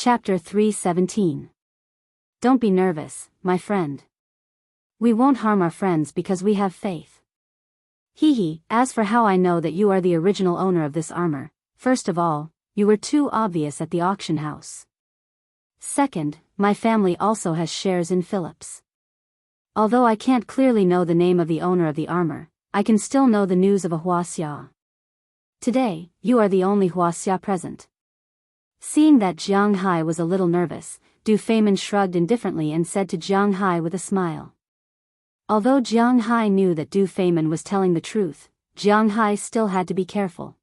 Chapter 317. Don't be nervous, my friend. We won't harm our friends because we have faith. Hee, as for how I know that you are the original owner of this armor, first of all, you were too obvious at the auction house. Second, my family also has shares in Philips. Although I can't clearly know the name of the owner of the armor, I can still know the news of a Wuxia. Today, you are the only Wuxia present. Seeing that Jianghu was a little nervous, Du Feimin shrugged indifferently and said to Jianghu with a smile. Although Jianghu knew that Du Feimin was telling the truth, Jianghu still had to be careful.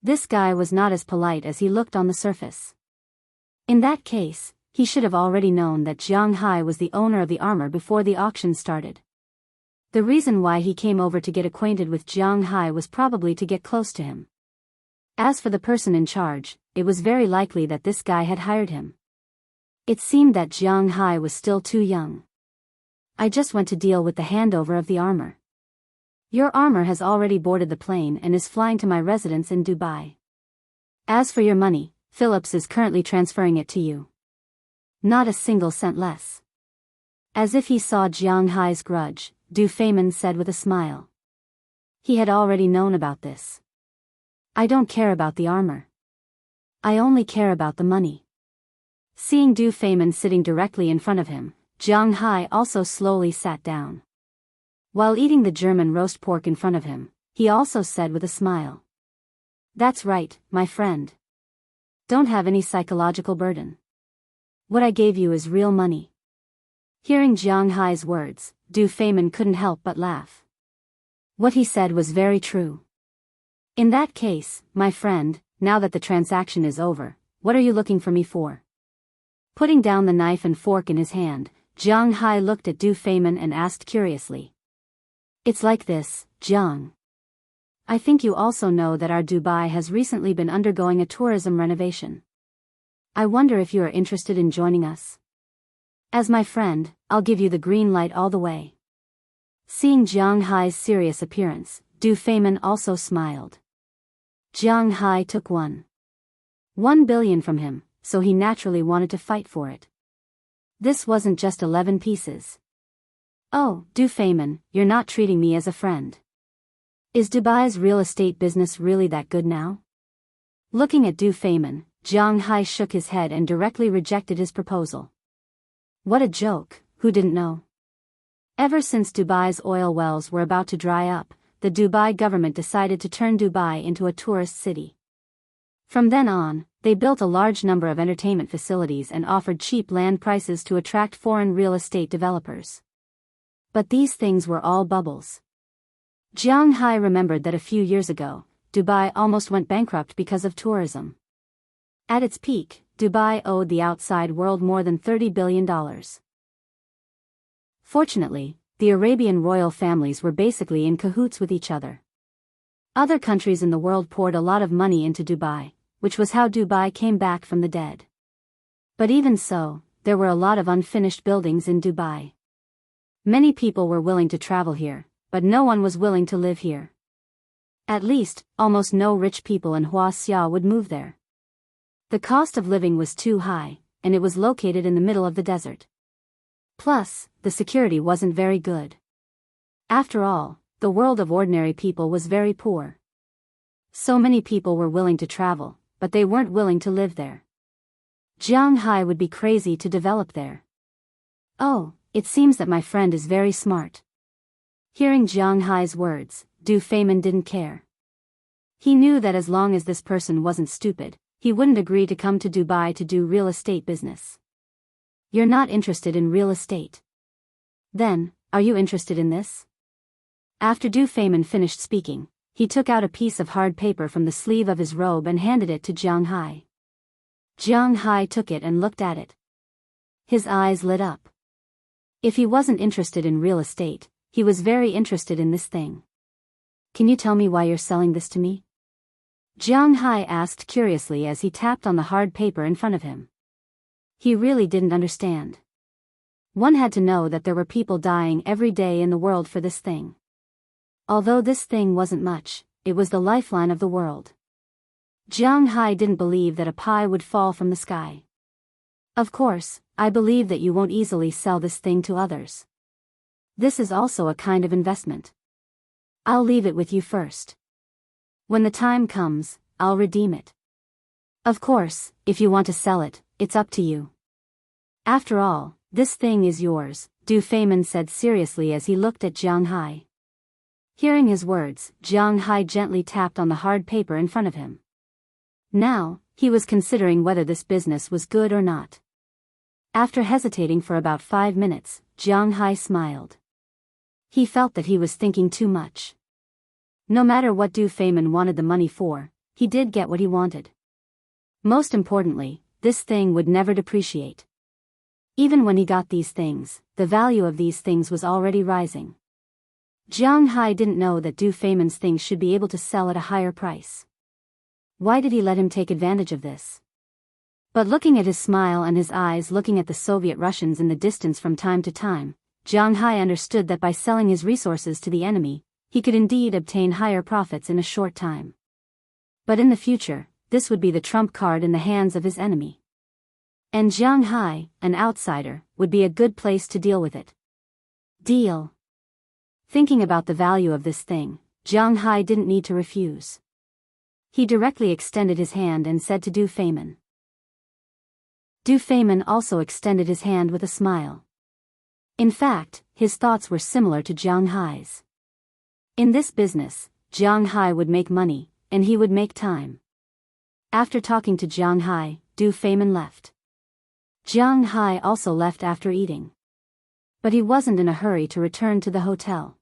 This guy was not as polite as he looked on the surface. In that case, he should have already known that Jianghu was the owner of the armor before the auction started. The reason why he came over to get acquainted with Jianghu was probably to get close to him. As for the person in charge, it was very likely that this guy had hired him. It seemed that Jianghu was still too young. I just went to deal with the handover of the armor. Your armor has already boarded the plane and is flying to my residence in Dubai. As for your money, Philips is currently transferring it to you. Not a single cent less. As if he saw Jianghu's grudge, Du Feimin said with a smile. He had already known about this. I don't care about the armor. I only care about the money. Seeing Du Feimin sitting directly in front of him, Jianghu also slowly sat down. While eating the German roast pork in front of him, he also said with a smile. That's right, my friend. Don't have any psychological burden. What I gave you is real money. Hearing Jianghu's words, Du Feimin couldn't help but laugh. What he said was very true. In that case, my friend, now that the transaction is over, what are you looking for me for? Putting down the knife and fork in his hand, Jianghu looked at Du Feimin and asked curiously. It's like this, Jiang. I think you also know that our Dubai has recently been undergoing a tourism renovation. I wonder if you are interested in joining us. As my friend, I'll give you the green light all the way. Seeing Jianghu's serious appearance, Du Feimin also smiled. Jianghu took 1 billion from him, so he naturally wanted to fight for it. This wasn't just 11 pieces. Oh, Du Feimin, you're not treating me as a friend. Is Dubai's real estate business really that good now? Looking at Du Feimin, Jianghu shook his head and directly rejected his proposal. What a joke, who didn't know? Ever since Dubai's oil wells were about to dry up, the Dubai government decided to turn Dubai into a tourist city. From then on, they built a large number of entertainment facilities and offered cheap land prices to attract foreign real estate developers. But these things were all bubbles. Jianghu remembered that a few years ago, Dubai almost went bankrupt because of tourism. At its peak, Dubai owed the outside world more than $30 billion. Fortunately, the Arabian royal families were basically in cahoots with each other. Other countries in the world poured a lot of money into Dubai, which was how Dubai came back from the dead. But even so, there were a lot of unfinished buildings in Dubai. Many people were willing to travel here, but no one was willing to live here. At least, almost no rich people in Wuxia would move there. The cost of living was too high, and it was located in the middle of the desert. Plus, the security wasn't very good. After all, the world of ordinary people was very poor. So many people were willing to travel, but they weren't willing to live there. Jianghu would be crazy to develop there. Oh, it seems that my friend is very smart. Hearing Jianghu's words, Du Feimin didn't care. He knew that as long as this person wasn't stupid, he wouldn't agree to come to Dubai to do real estate business. You're not interested in real estate. Then, are you interested in this? After Du Feimin finished speaking, he took out a piece of hard paper from the sleeve of his robe and handed it to Jianghu. Jianghu took it and looked at it. His eyes lit up. If he wasn't interested in real estate, he was very interested in this thing. Can you tell me why you're selling this to me? Jianghu asked curiously as he tapped on the hard paper in front of him. He really didn't understand. One had to know that there were people dying every day in the world for this thing. Although this thing wasn't much, it was the lifeline of the world. Jianghu didn't believe that a pie would fall from the sky. Of course, I believe that you won't easily sell this thing to others. This is also a kind of investment. I'll leave it with you first. When the time comes, I'll redeem it. Of course, if you want to sell it, it's up to you. After all, this thing is yours, Du Feimin said seriously as he looked at Jiang Hai. Hearing his words, Jiang Hai gently tapped on the hard paper in front of him. Now, he was considering whether this business was good or not. After hesitating for about 5 minutes, Jiang Hai smiled. He felt that he was thinking too much. No matter what Du Feimin wanted the money for, he did get what he wanted. Most importantly, this thing would never depreciate. Even when he got these things, the value of these things was already rising. Jiang Hai didn't know that Du Feimin's things should be able to sell at a higher price. Why did he let him take advantage of this? But looking at his smile and his eyes looking at the Soviet Russians in the distance from time to time, Jiang Hai understood that by selling his resources to the enemy, he could indeed obtain higher profits in a short time. But in the future, this would be the trump card in the hands of his enemy. And Jiang Hai, an outsider, would be a good place to deal with it. Deal. Thinking about the value of this thing, Jiang Hai didn't need to refuse. He directly extended his hand and said to Du Feimin. Du Feimin also extended his hand with a smile. In fact, his thoughts were similar to Jiang Hai's. In this business, Jiang Hai would make money, and he would make time. After talking to Jiang Hai, Du Feimin left. Jiang Hai also left after eating. But he wasn't in a hurry to return to the hotel.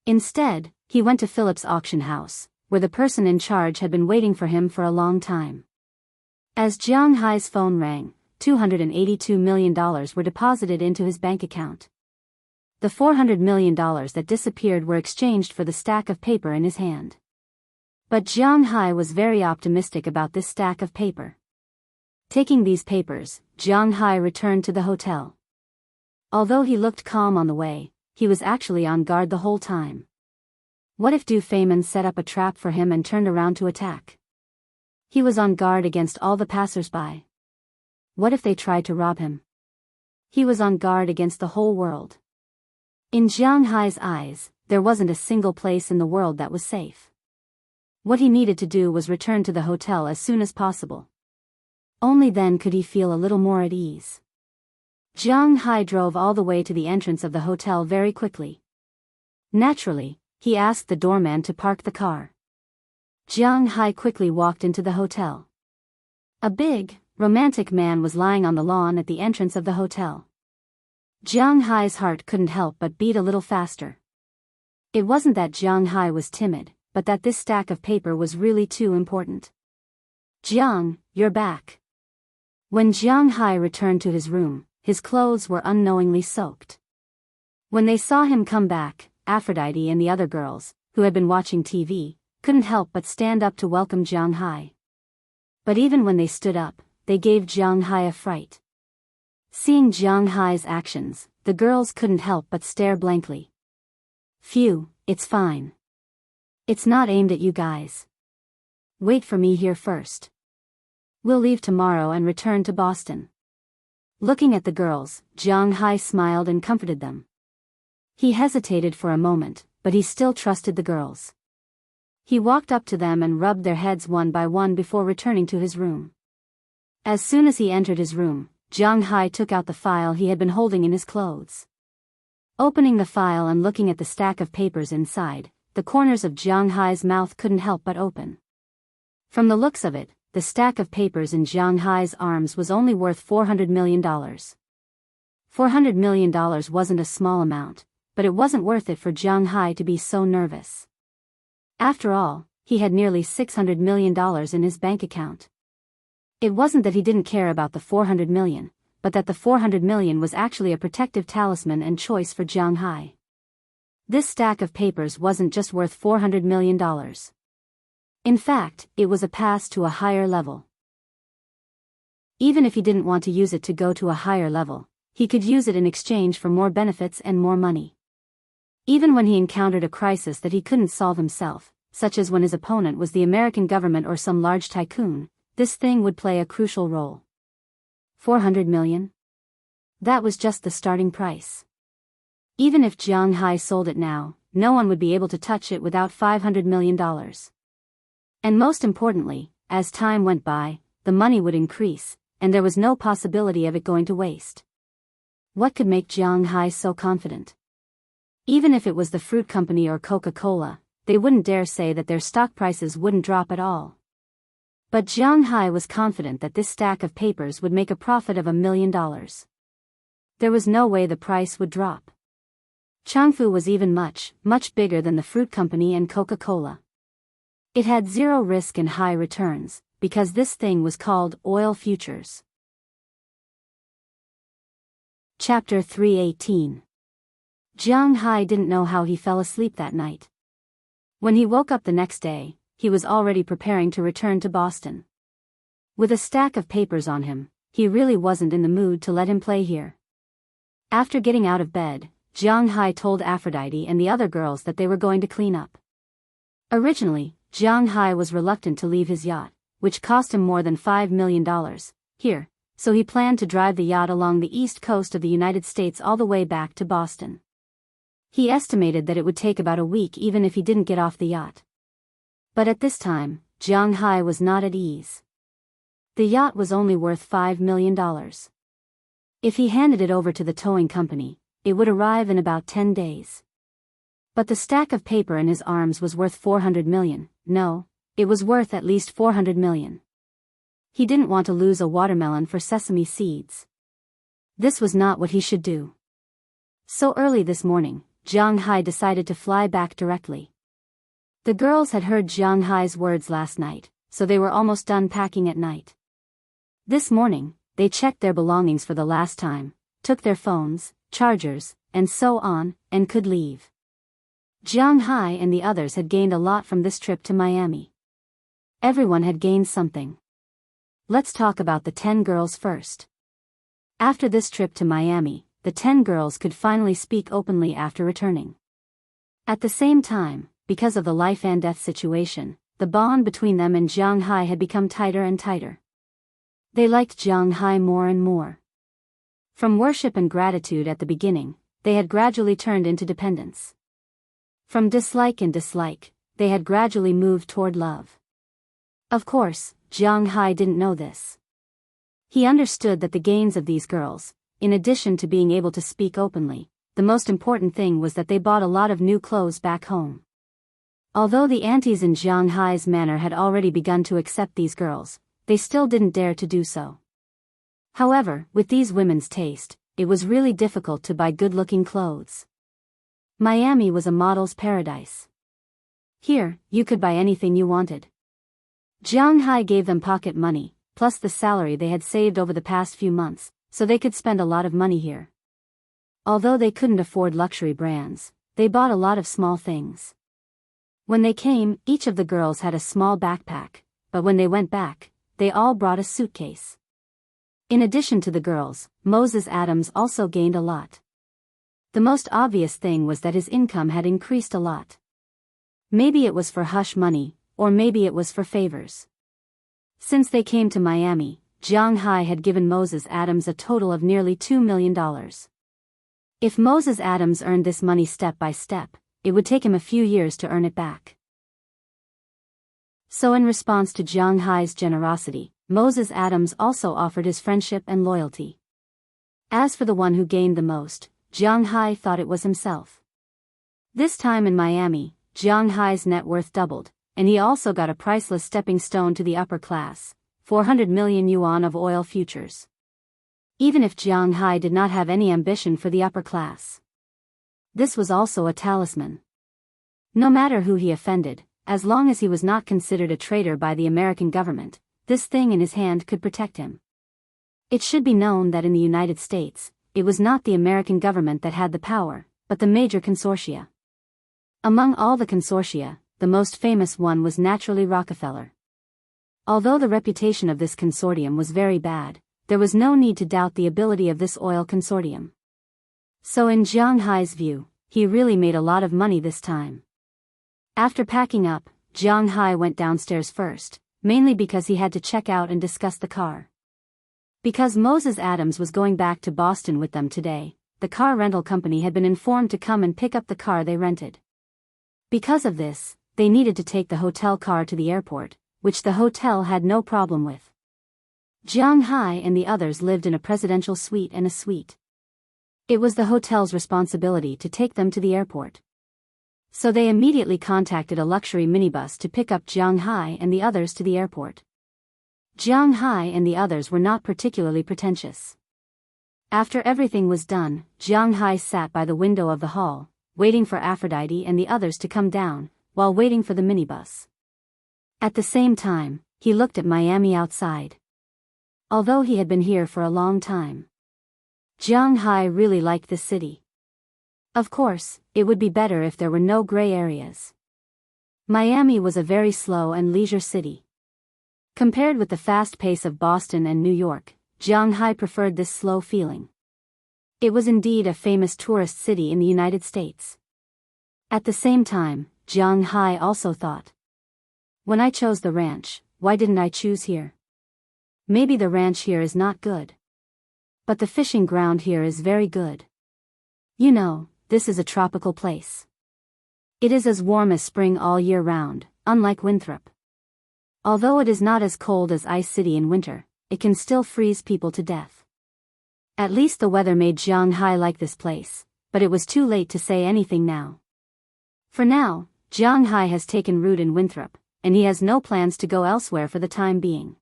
Instead, he went to Philip's auction house, where the person in charge had been waiting for him for a long time. As Jiang Hai's phone rang, $282 million were deposited into his bank account. The $400 million that disappeared were exchanged for the stack of paper in his hand. But Jiang Hai was very optimistic about this stack of paper. Taking these papers, Jiang Hai returned to the hotel. Although he looked calm on the way, he was actually on guard the whole time. What if Du Feimin set up a trap for him and turned around to attack? He was on guard against all the passers-by. What if they tried to rob him? He was on guard against the whole world. In Jiang Hai's eyes, there wasn't a single place in the world that was safe. What he needed to do was return to the hotel as soon as possible. Only then could he feel a little more at ease. Jiang Hai drove all the way to the entrance of the hotel very quickly. Naturally, he asked the doorman to park the car. Jiang Hai quickly walked into the hotel. A big, romantic man was lying on the lawn at the entrance of the hotel. Jiang Hai's heart couldn't help but beat a little faster. It wasn't that Jiang Hai was timid, but that this stack of paper was really too important. Jiang, you're back. When Jiang Hai returned to his room, his clothes were unknowingly soaked. When they saw him come back, Aphrodite and the other girls, who had been watching TV, couldn't help but stand up to welcome Jiang Hai. But even when they stood up, they gave Jiang Hai a fright. Seeing Jiang Hai's actions, the girls couldn't help but stare blankly. Phew, it's fine. It's not aimed at you guys. Wait for me here first. We'll leave tomorrow and return to Boston. Looking at the girls, Jiang Hai smiled and comforted them. He hesitated for a moment, but he still trusted the girls. He walked up to them and rubbed their heads one by one before returning to his room. As soon as he entered his room, Jiang Hai took out the file he had been holding in his clothes. Opening the file and looking at the stack of papers inside, the corners of Jiang Hai's mouth couldn't help but open. From the looks of it, the stack of papers in Jiang Hai's arms was only worth $400 million. $400 million wasn't a small amount, but it wasn't worth it for Jiang Hai to be so nervous. After all, he had nearly $600 million in his bank account. It wasn't that he didn't care about the $400 million, but that the $400 million was actually a protective talisman and choice for Jiang Hai. This stack of papers wasn't just worth $400 million. In fact, it was a pass to a higher level. Even if he didn't want to use it to go to a higher level, he could use it in exchange for more benefits and more money. Even when he encountered a crisis that he couldn't solve himself, such as when his opponent was the American government or some large tycoon, this thing would play a crucial role. 400 million? That was just the starting price. Even if Jianghu sold it now, no one would be able to touch it without $500 million. And most importantly, as time went by, the money would increase, and there was no possibility of it going to waste. What could make Jianghu so confident? Even if it was the fruit company or Coca-Cola, they wouldn't dare say that their stock prices wouldn't drop at all. But Jianghu was confident that this stack of papers would make a profit of $1 million. There was no way the price would drop. Jianghu was even much bigger than the fruit company and Coca-Cola. It had zero risk and high returns, because this thing was called oil futures. Chapter 318. Jianghu didn't know how he fell asleep that night. When he woke up the next day, he was already preparing to return to Boston. With a stack of papers on him, he really wasn't in the mood to let him play here. After getting out of bed, Jianghu told Aphrodite and the other girls that they were going to clean up. Originally, Jianghu was reluctant to leave his yacht, which cost him more than $5 million, here, so he planned to drive the yacht along the east coast of the United States all the way back to Boston. He estimated that it would take about a week even if he didn't get off the yacht. But at this time, Jianghu was not at ease. The yacht was only worth $5 million. If he handed it over to the towing company, it would arrive in about 10 days. But the stack of paper in his arms was worth 400 million, no, it was worth at least 400 million. He didn't want to lose a watermelon for sesame seeds. This was not what he should do. So early this morning, Jianghu decided to fly back directly. The girls had heard Jianghu's words last night, so they were almost done packing at night. This morning, they checked their belongings for the last time, took their phones, chargers, and so on, and could leave. Jianghu and the others had gained a lot from this trip to Miami. Everyone had gained something. Let's talk about the 10 girls first. After this trip to Miami, the 10 girls could finally speak openly after returning. At the same time, because of the life and death situation, the bond between them and Jianghu had become tighter and tighter. They liked Jianghu more and more. From worship and gratitude at the beginning, they had gradually turned into dependence. From dislike and dislike, they had gradually moved toward love. Of course, Jianghu didn't know this. He understood that the gains of these girls, in addition to being able to speak openly, the most important thing was that they bought a lot of new clothes back home. Although the aunties in Jianghu's manor had already begun to accept these girls, they still didn't dare to do so. However, with these women's taste, it was really difficult to buy good-looking clothes. Miami was a model's paradise. Here, you could buy anything you wanted. Jianghu gave them pocket money, plus the salary they had saved over the past few months, so they could spend a lot of money here. Although they couldn't afford luxury brands, they bought a lot of small things. When they came, each of the girls had a small backpack, but when they went back, they all brought a suitcase. In addition to the girls, Moses Adams also gained a lot. The most obvious thing was that his income had increased a lot. Maybe it was for hush money, or maybe it was for favors. Since they came to Miami, Jianghu had given Moses Adams a total of nearly $2 million. If Moses Adams earned this money step by step, it would take him a few years to earn it back. So in response to Jianghu's generosity, Moses Adams also offered his friendship and loyalty. As for the one who gained the most, Jianghu thought it was himself. This time in Miami, Jianghu's net worth doubled, and he also got a priceless stepping stone to the upper class, 400 million yuan of oil futures. Even if Jianghu did not have any ambition for the upper class. This was also a talisman. No matter who he offended, as long as he was not considered a traitor by the American government, this thing in his hand could protect him. It should be known that in the United States, it was not the American government that had the power, but the major consortia. Among all the consortia, the most famous one was naturally Rockefeller. Although the reputation of this consortium was very bad, there was no need to doubt the ability of this oil consortium. So in Jianghu's view, he really made a lot of money this time. After packing up, Jianghu went downstairs first, mainly because he had to check out and discuss the car. Because Moses Adams was going back to Boston with them today, the car rental company had been informed to come and pick up the car they rented. Because of this, they needed to take the hotel car to the airport, which the hotel had no problem with. Jianghu and the others lived in a presidential suite and a suite. It was the hotel's responsibility to take them to the airport. So they immediately contacted a luxury minibus to pick up Jianghu and the others to the airport. Jianghu and the others were not particularly pretentious. After everything was done, Jianghu sat by the window of the hall, waiting for Aphrodite and the others to come down, while waiting for the minibus. At the same time, he looked at Miami outside. Although he had been here for a long time, Jianghu really liked this city. Of course, it would be better if there were no gray areas. Miami was a very slow and leisure city. Compared with the fast pace of Boston and New York, Jianghu preferred this slow feeling. It was indeed a famous tourist city in the United States. At the same time, Jianghu also thought, when I chose the ranch, why didn't I choose here? Maybe the ranch here is not good. But the fishing ground here is very good. You know, this is a tropical place. It is as warm as spring all year round, unlike Winthrop. Although it is not as cold as Ice City in winter, it can still freeze people to death. At least the weather made Jianghu like this place, but it was too late to say anything now. For now, Jianghu has taken root in Winthrop, and he has no plans to go elsewhere for the time being.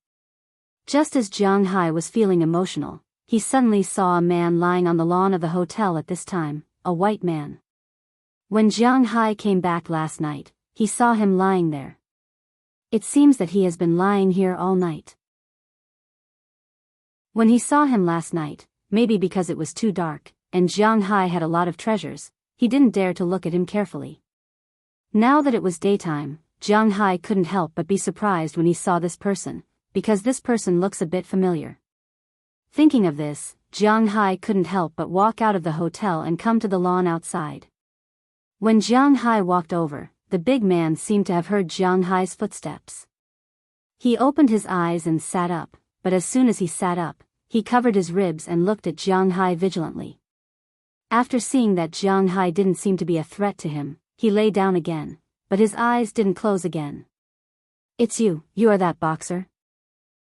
Just as Jianghu was feeling emotional, he suddenly saw a man lying on the lawn of the hotel at this time, a white man. When Jianghu came back last night, he saw him lying there. It seems that he has been lying here all night. When he saw him last night, maybe because it was too dark, and Jianghu had a lot of treasures, he didn't dare to look at him carefully. Now that it was daytime, Jianghu couldn't help but be surprised when he saw this person, because this person looks a bit familiar. Thinking of this, Jianghu couldn't help but walk out of the hotel and come to the lawn outside. When Jianghu walked over, the big man seemed to have heard Jianghu's footsteps. He opened his eyes and sat up, but as soon as he sat up, he covered his ribs and looked at Jianghu vigilantly. After seeing that Jianghu didn't seem to be a threat to him, he lay down again, but his eyes didn't close again. "It's you are that boxer?"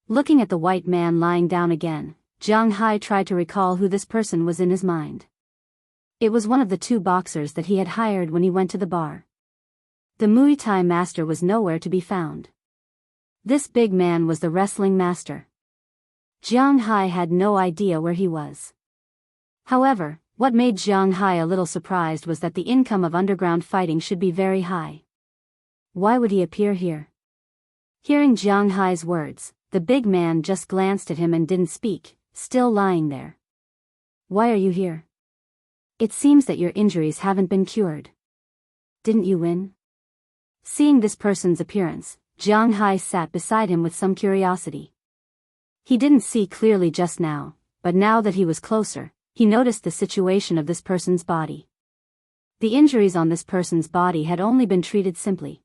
Looking at the white man lying down again, Jianghu tried to recall who this person was in his mind. It was one of the two boxers that he had hired when he went to the bar. The Muay Thai master was nowhere to be found. This big man was the wrestling master. Jianghu had no idea where he was. However, what made Jianghu a little surprised was that the income of underground fighting should be very high. Why would he appear here? Hearing Jianghu's words, the big man just glanced at him and didn't speak, still lying there. "Why are you here? It seems that your injuries haven't been cured. Didn't you win?" Seeing this person's appearance, Jianghu sat beside him with some curiosity. He didn't see clearly just now, but now that he was closer, he noticed the situation of this person's body. The injuries on this person's body had only been treated simply.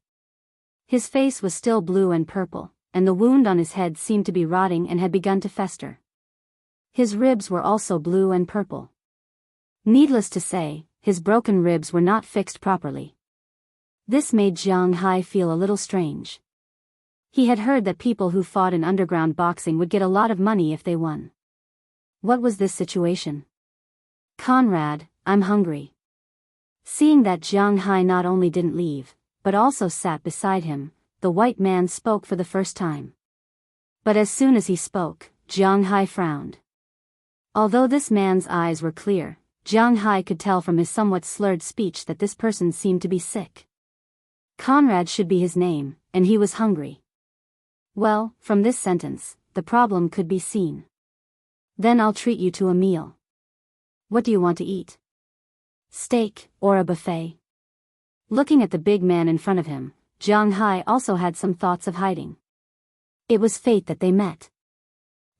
His face was still blue and purple, and the wound on his head seemed to be rotting and had begun to fester. His ribs were also blue and purple. Needless to say, his broken ribs were not fixed properly. This made Jianghu feel a little strange. He had heard that people who fought in underground boxing would get a lot of money if they won. What was this situation? "Conrad, I'm hungry." Seeing that Jianghu not only didn't leave, but also sat beside him, the white man spoke for the first time. But as soon as he spoke, Jianghu frowned. Although this man's eyes were clear, Jianghu could tell from his somewhat slurred speech that this person seemed to be sick. Conrad should be his name, and he was hungry. Well, from this sentence, the problem could be seen. "Then I'll treat you to a meal. What do you want to eat? Steak, or a buffet?" Looking at the big man in front of him, Jianghu also had some thoughts of hiding. It was fate that they met.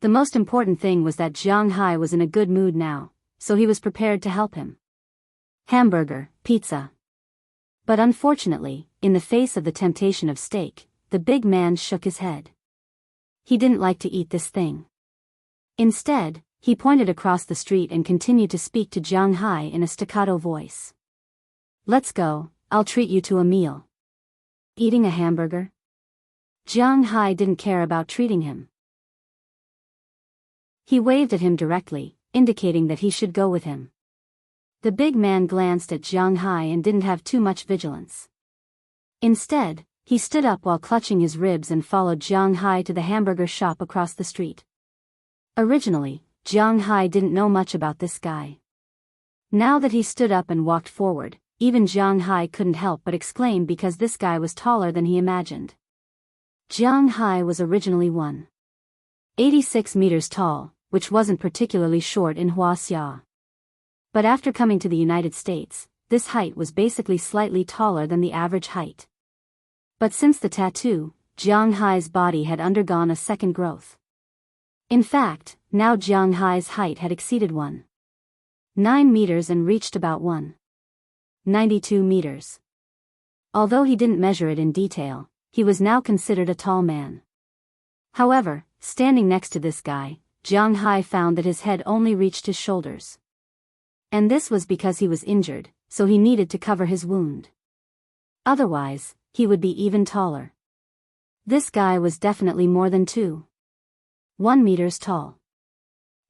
The most important thing was that Jianghu was in a good mood now, so he was prepared to help him. Hamburger, pizza. But unfortunately, in the face of the temptation of steak, the big man shook his head. He didn't like to eat this thing. Instead, he pointed across the street and continued to speak to Jiang Hai in a staccato voice. Let's go, I'll treat you to a meal. Eating a hamburger? Jiang Hai didn't care about treating him. He waved at him directly, indicating that he should go with him. The big man glanced at Jiang Hai and didn't have too much vigilance. Instead, he stood up while clutching his ribs and followed Jiang Hai to the hamburger shop across the street. Originally, Jiang Hai didn't know much about this guy. Now that he stood up and walked forward, even Jiang Hai couldn't help but exclaim because this guy was taller than he imagined. Jiang Hai was originally 186 meters tall, which wasn't particularly short in Wuxia. But after coming to the United States, this height was basically slightly taller than the average height. But since the tattoo, Jiang Hai's body had undergone a second growth. In fact, now Jiang Hai's height had exceeded 1.9 meters and reached about 1.92 meters. Although he didn't measure it in detail, he was now considered a tall man. However, standing next to this guy, Jiang Hai found that his head only reached his shoulders. And this was because he was injured, so he needed to cover his wound. Otherwise, he would be even taller. This guy was definitely more than 2.1 meters tall.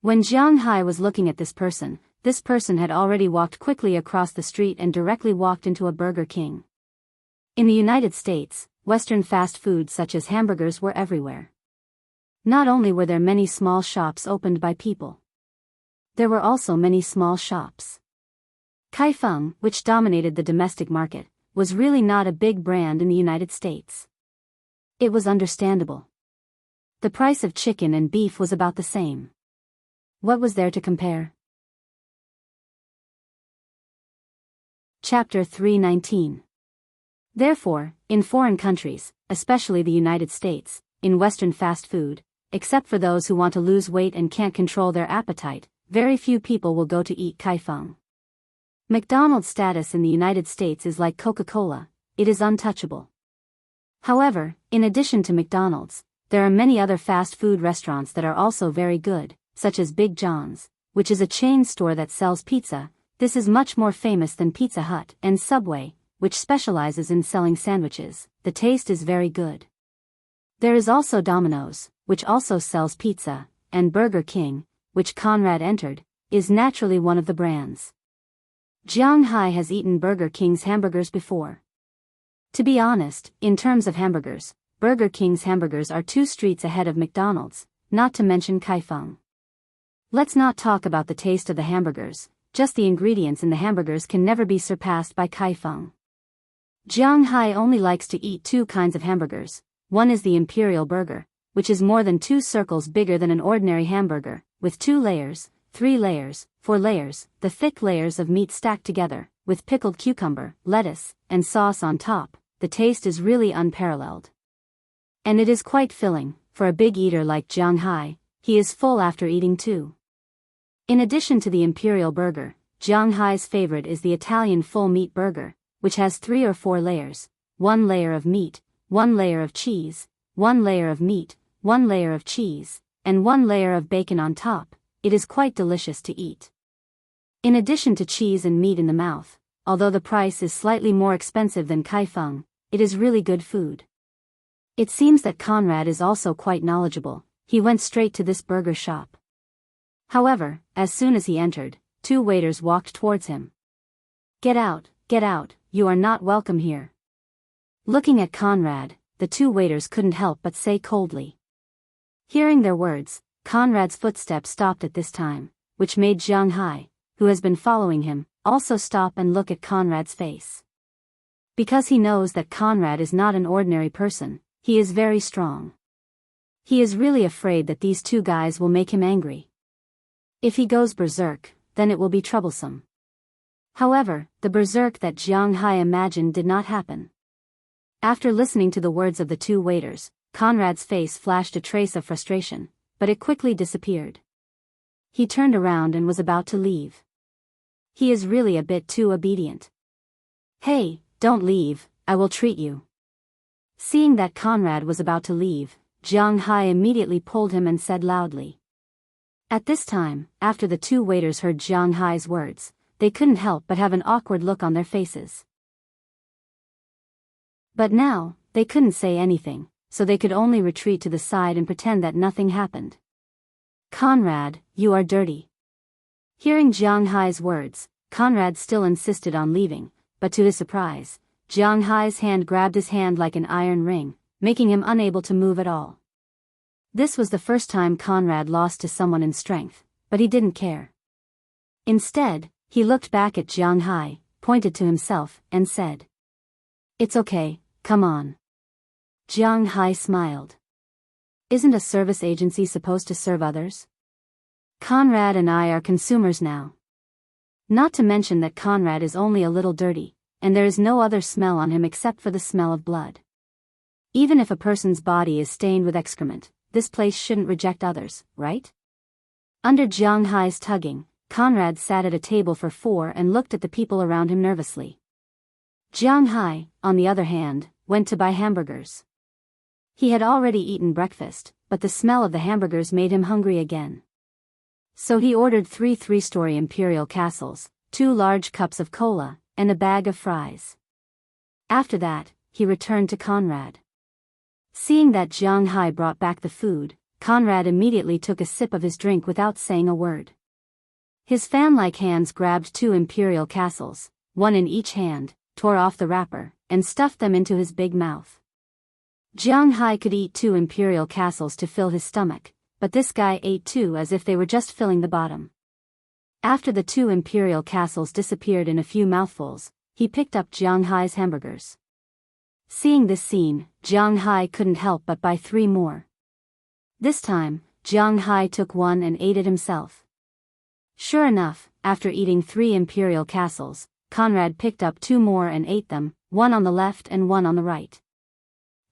When Jiang Hai was looking at this person had already walked quickly across the street and directly walked into a Burger King. In the United States, Western fast foods such as hamburgers were everywhere. Not only were there many small shops opened by people, there were also many small shops. Kaifeng, which dominated the domestic market, was really not a big brand in the United States. It was understandable. The price of chicken and beef was about the same. What was there to compare? Chapter 319. Therefore, in foreign countries, especially the United States, in Western fast food, except for those who want to lose weight and can't control their appetite, very few people will go to eat kaifeng. McDonald's status in the United States is like Coca-Cola, it is untouchable. However, in addition to McDonald's, there are many other fast food restaurants that are also very good, such as Big John's, which is a chain store that sells pizza. This is much more famous than Pizza Hut, and Subway, which specializes in selling sandwiches. The taste is very good. There is also Domino's, which also sells pizza, and Burger King, which Conrad entered, is naturally one of the brands. Jiang Hai has eaten Burger King's hamburgers before. To be honest, in terms of hamburgers, Burger King's hamburgers are 2 streets ahead of McDonald's, not to mention kaifeng. Let's not talk about the taste of the hamburgers, just the ingredients in the hamburgers can never be surpassed by kaifeng. Jiang Hai only likes to eat 2 kinds of hamburgers. One is the Imperial Burger, which is more than 2 circles bigger than an ordinary hamburger, with 2 layers, 3 layers, 4 layers, the thick layers of meat stacked together, with pickled cucumber, lettuce, and sauce on top. The taste is really unparalleled. And it is quite filling. For a big eater like Jiang Hai, he is full after eating 2. In addition to the Imperial Burger, Jiang Hai's favorite is the Italian full meat burger, which has 3 or 4 layers, 1 layer of meat, 1 layer of cheese, 1 layer of meat, 1 layer of cheese, and 1 layer of bacon on top. It is quite delicious to eat. In addition to cheese and meat in the mouth, although the price is slightly more expensive than kaifeng, it is really good food. It seems that Conrad is also quite knowledgeable. He went straight to this burger shop. However, as soon as he entered, 2 waiters walked towards him. Get out, you are not welcome here. Looking at Conrad, the 2 waiters couldn't help but say coldly. Hearing their words, Conrad's footsteps stopped at this time, which made Jiang Hai, who has been following him, also stop and look at Conrad's face. Because he knows that Conrad is not an ordinary person, he is very strong. He is really afraid that these 2 guys will make him angry. If he goes berserk, then it will be troublesome. However, the berserk that Jiang Hai imagined did not happen. After listening to the words of the 2 waiters, Conrad's face flashed a trace of frustration, but it quickly disappeared. He turned around and was about to leave. He is really a bit too obedient. Hey, don't leave, I will treat you. Seeing that Conrad was about to leave, Jiang Hai immediately pulled him and said loudly. At this time, after the two waiters heard Jiang Hai's words, they couldn't help but have an awkward look on their faces. But now, they couldn't say anything, so they could only retreat to the side and pretend that nothing happened. Conrad, you are dirty. Hearing Jiang Hai's words, Conrad still insisted on leaving, but to his surprise, Jiang Hai's hand grabbed his hand like an iron ring, making him unable to move at all. This was the first time Conrad lost to someone in strength, but he didn't care. Instead, he looked back at Jiang Hai, pointed to himself, and said, "It's okay, come on." Jiang Hai smiled. Isn't a service agency supposed to serve others? Conrad and I are consumers now. Not to mention that Conrad is only a little dirty, and there is no other smell on him except for the smell of blood. Even if a person's body is stained with excrement, this place shouldn't reject others, right? Under Jiang Hai's tugging, Conrad sat at a table for four and looked at the people around him nervously. Jiang Hai, on the other hand, went to buy hamburgers. He had already eaten breakfast, but the smell of the hamburgers made him hungry again. So he ordered 3 three-story imperial castles, 2 large cups of cola, and a bag of fries. After that, he returned to Conrad. Seeing that Jiang Hai brought back the food, Conrad immediately took a sip of his drink without saying a word. His fan-like hands grabbed 2 imperial castles, one in each hand, tore off the wrapper, and stuffed them into his big mouth. Jiang Hai could eat 2 imperial castles to fill his stomach, but this guy ate 2 as if they were just filling the bottom. After the 2 imperial castles disappeared in a few mouthfuls, he picked up Jiang Hai's hamburgers. Seeing this scene, Jiang Hai couldn't help but buy 3 more. This time, Jiang Hai took one and ate it himself. Sure enough, after eating 3 imperial castles, Conrad picked up 2 more and ate them, one on the left and one on the right.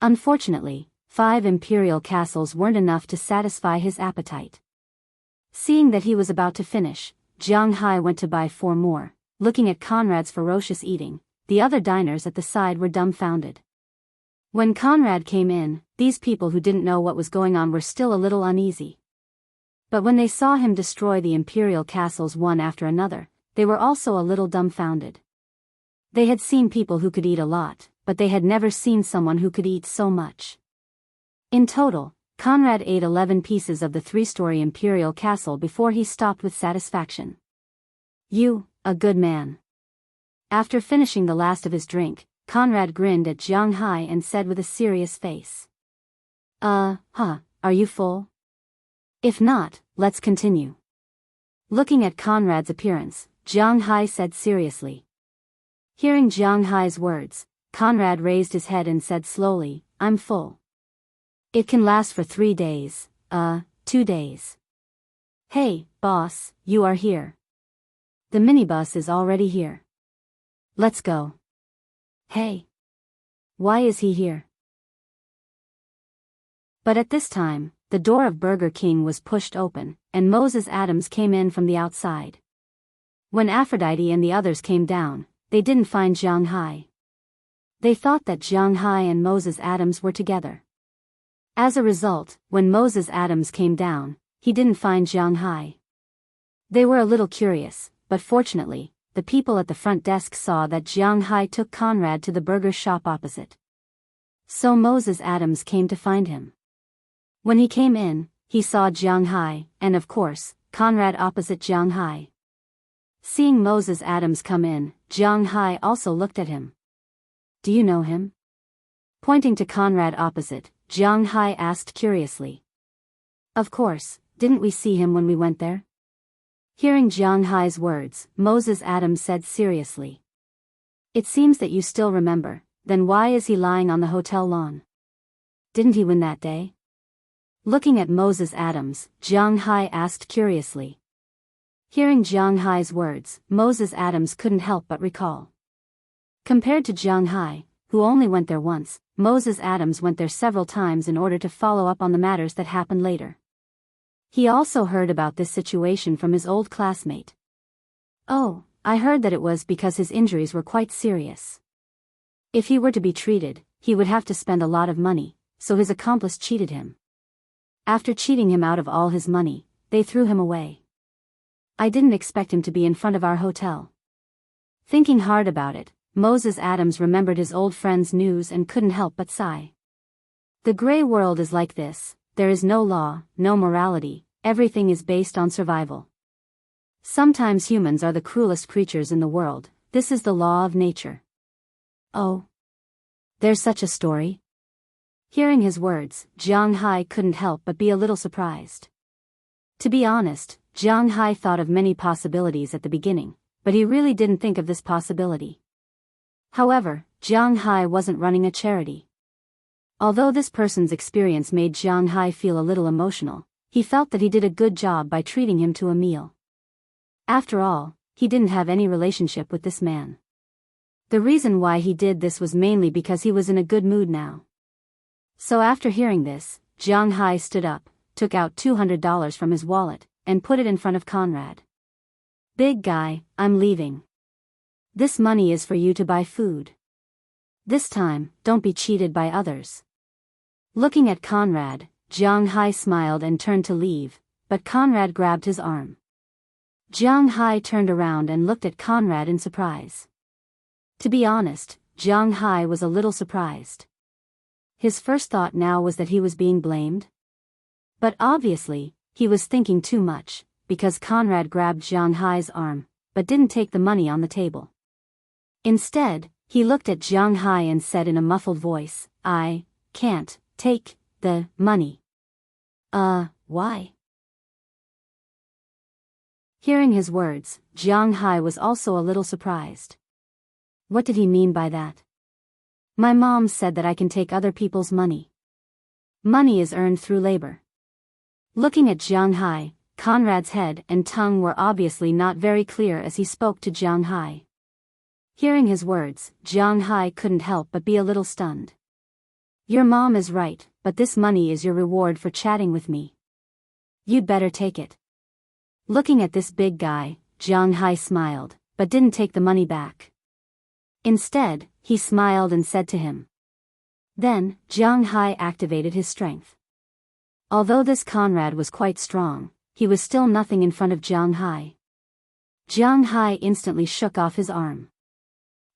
Unfortunately, 5 imperial castles weren't enough to satisfy his appetite. Seeing that he was about to finish, Jiang Hai went to buy 4 more. Looking at Conrad's ferocious eating, the other diners at the side were dumbfounded. When Conrad came in, these people who didn't know what was going on were still a little uneasy. But when they saw him destroy the imperial castles one after another, they were also a little dumbfounded. They had seen people who could eat a lot, but they had never seen someone who could eat so much. In total, Conrad ate 11 pieces of the 3-story imperial castle before he stopped with satisfaction. "You, a good man." After finishing the last of his drink, Conrad grinned at Jiang Hai and said with a serious face, Are you full? If not, let's continue." Looking at Conrad's appearance, Jiang Hai said seriously. Hearing Jiang Hai's words, Conrad raised his head and said slowly, "I'm full. It can last for 3 days, 2 days. Hey, boss, you are here. The minibus is already here. Let's go." "Hey. Why is he here?" But at this time, the door of Burger King was pushed open, and Moses Adams came in from the outside. When Aphrodite and the others came down, they didn't find Jiang Hai. They thought that Jiang Hai and Moses Adams were together. As a result, when Moses Adams came down, he didn't find Jiang Hai. They were a little curious, but fortunately, the people at the front desk saw that Jiang Hai took Conrad to the burger shop opposite. So Moses Adams came to find him. When he came in, he saw Jiang Hai, and of course, Conrad opposite Jiang Hai. Seeing Moses Adams come in, Jiang Hai also looked at him. "Do you know him?" Pointing to Conrad opposite, Jiang Hai asked curiously. "Of course, didn't we see him when we went there?" Hearing Jiang Hai's words, Moses Adams said seriously. "It seems that you still remember, then why is he lying on the hotel lawn? Didn't he win that day?" Looking at Moses Adams, Jiang Hai asked curiously. Hearing Jiang Hai's words, Moses Adams couldn't help but recall. Compared to Jiang Hai, who only went there once, Moses Adams went there several times in order to follow up on the matters that happened later. He also heard about this situation from his old classmate. "Oh, I heard that it was because his injuries were quite serious. If he were to be treated, he would have to spend a lot of money, so his accomplice cheated him. After cheating him out of all his money, they threw him away. I didn't expect him to be in front of our hotel. Thinking hard about it, Moses Adams remembered his old friend's news and couldn't help but sigh. The gray world is like this, there is no law, no morality, everything is based on survival. Sometimes humans are the cruelest creatures in the world, this is the law of nature. Oh. There's such a story? Hearing his words, Jiang Hai couldn't help but be a little surprised. To be honest, Jiang Hai thought of many possibilities at the beginning, but he really didn't think of this possibility. However, Jiang Hai wasn't running a charity. Although this person's experience made Jiang Hai feel a little emotional, he felt that he did a good job by treating him to a meal. After all, he didn't have any relationship with this man. The reason why he did this was mainly because he was in a good mood now. So after hearing this, Jiang Hai stood up, took out $200 from his wallet, and put it in front of Conrad. Big guy, I'm leaving. This money is for you to buy food. This time, don't be cheated by others. Looking at Conrad, Jiang Hai smiled and turned to leave, but Conrad grabbed his arm. Jiang Hai turned around and looked at Conrad in surprise. To be honest, Jiang Hai was a little surprised. His first thought now was that he was being blamed. But obviously, he was thinking too much, because Conrad grabbed Jiang Hai's arm, but didn't take the money on the table. Instead, he looked at Jiang Hai and said in a muffled voice, I can't take the money. Why? Hearing his words, Jiang Hai was also a little surprised. What did he mean by that? My mom said that I can take other people's money. Money is earned through labor. Looking at Jiang Hai, Conrad's head and tongue were obviously not very clear as he spoke to Jiang Hai. Hearing his words, Jiang Hai couldn't help but be a little stunned. Your mom is right, but this money is your reward for chatting with me. You'd better take it. Looking at this big guy, Jiang Hai smiled, but didn't take the money back. Instead, he smiled and said to him. Then, Jiang Hai activated his strength. Although this Conrad was quite strong, he was still nothing in front of Jiang Hai. Jiang Hai instantly shook off his arm.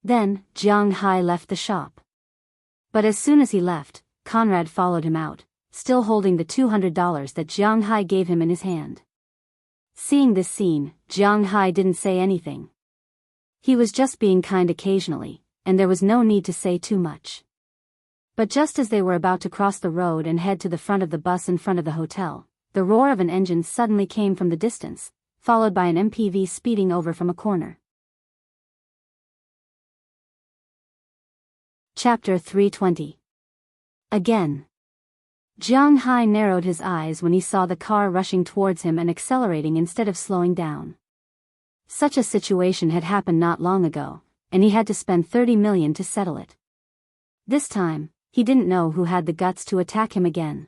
Then, Jiang Hai left the shop. But as soon as he left, Conrad followed him out, still holding the $200 that Jiang Hai gave him in his hand. Seeing this scene, Jiang Hai didn't say anything. He was just being kind occasionally, and there was no need to say too much. But just as they were about to cross the road and head to the front of the bus in front of the hotel, the roar of an engine suddenly came from the distance, followed by an MPV speeding over from a corner. Chapter 320. Again. Jiang Hai narrowed his eyes when he saw the car rushing towards him and accelerating instead of slowing down. Such a situation had happened not long ago, and he had to spend 30 million to settle it. This time, he didn't know who had the guts to attack him again.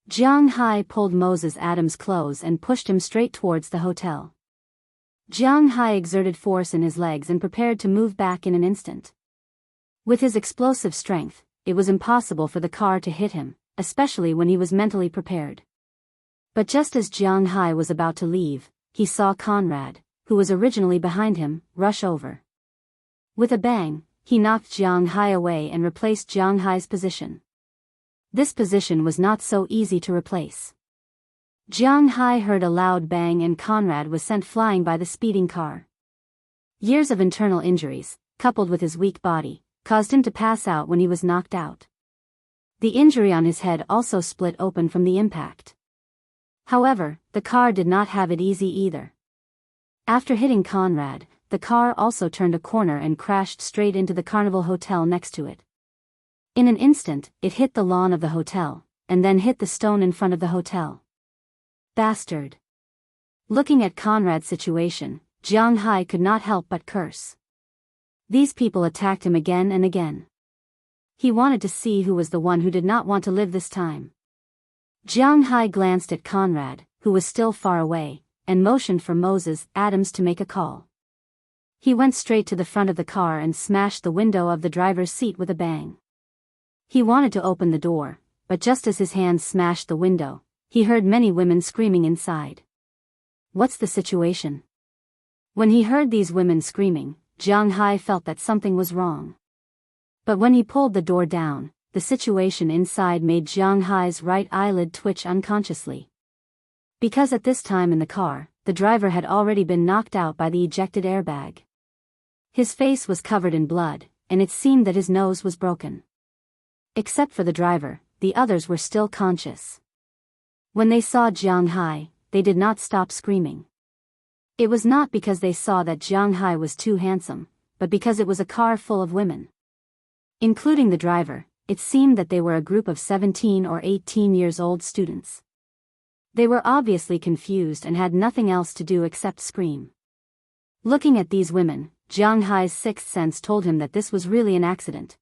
Jiang Hai pulled Moses Adams' clothes and pushed him straight towards the hotel. Jiang Hai exerted force in his legs and prepared to move back in an instant. With his explosive strength, it was impossible for the car to hit him, especially when he was mentally prepared. But just as Jiang Hai was about to leave, he saw Conrad, who was originally behind him, rush over. With a bang, he knocked Jiang Hai away and replaced Jiang Hai's position. This position was not so easy to replace. Jiang Hai heard a loud bang and Conrad was sent flying by the speeding car. Years of internal injuries, coupled with his weak body, caused him to pass out when he was knocked out. The injury on his head also split open from the impact. However, the car did not have it easy either. After hitting Conrad, the car also turned a corner and crashed straight into the Carnival Hotel next to it. In an instant, it hit the lawn of the hotel, and then hit the stone in front of the hotel. Bastard! Looking at Conrad's situation, Jiang Hai could not help but curse. These people attacked him again and again. He wanted to see who was the one who did not want to live this time. Jiang Hai glanced at Conrad, who was still far away, and motioned for Moses Adams to make a call. He went straight to the front of the car and smashed the window of the driver's seat with a bang. He wanted to open the door, but just as his hands smashed the window, he heard many women screaming inside. What's the situation? When he heard these women screaming, Jianghu felt that something was wrong. But when he pulled the door down, the situation inside made Jianghu's right eyelid twitch unconsciously. Because at this time in the car, the driver had already been knocked out by the ejected airbag. His face was covered in blood, and it seemed that his nose was broken. Except for the driver, the others were still conscious. When they saw Jianghu, they did not stop screaming. It was not because they saw that Jianghu was too handsome, but because it was a car full of women. Including the driver, it seemed that they were a group of 17 or 18 years old students. They were obviously confused and had nothing else to do except scream. Looking at these women, Jianghu's sixth sense told him that this was really an accident.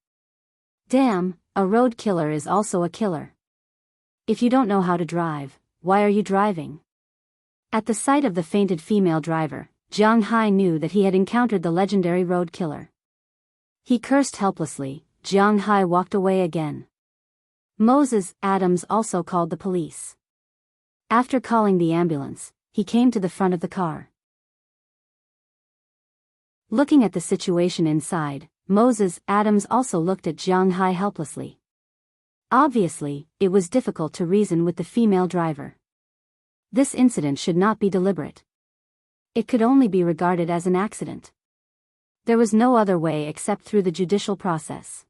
Damn, a road killer is also a killer. If you don't know how to drive, why are you driving? At the sight of the fainted female driver, Jianghu knew that he had encountered the legendary road killer. He cursed helplessly. Jianghu walked away again. Moses Adams also called the police. After calling the ambulance, he came to the front of the car. Looking at the situation inside, Moses Adams also looked at Jianghu helplessly. Obviously, it was difficult to reason with the female driver. This incident should not be deliberate. It could only be regarded as an accident. There was no other way except through the judicial process.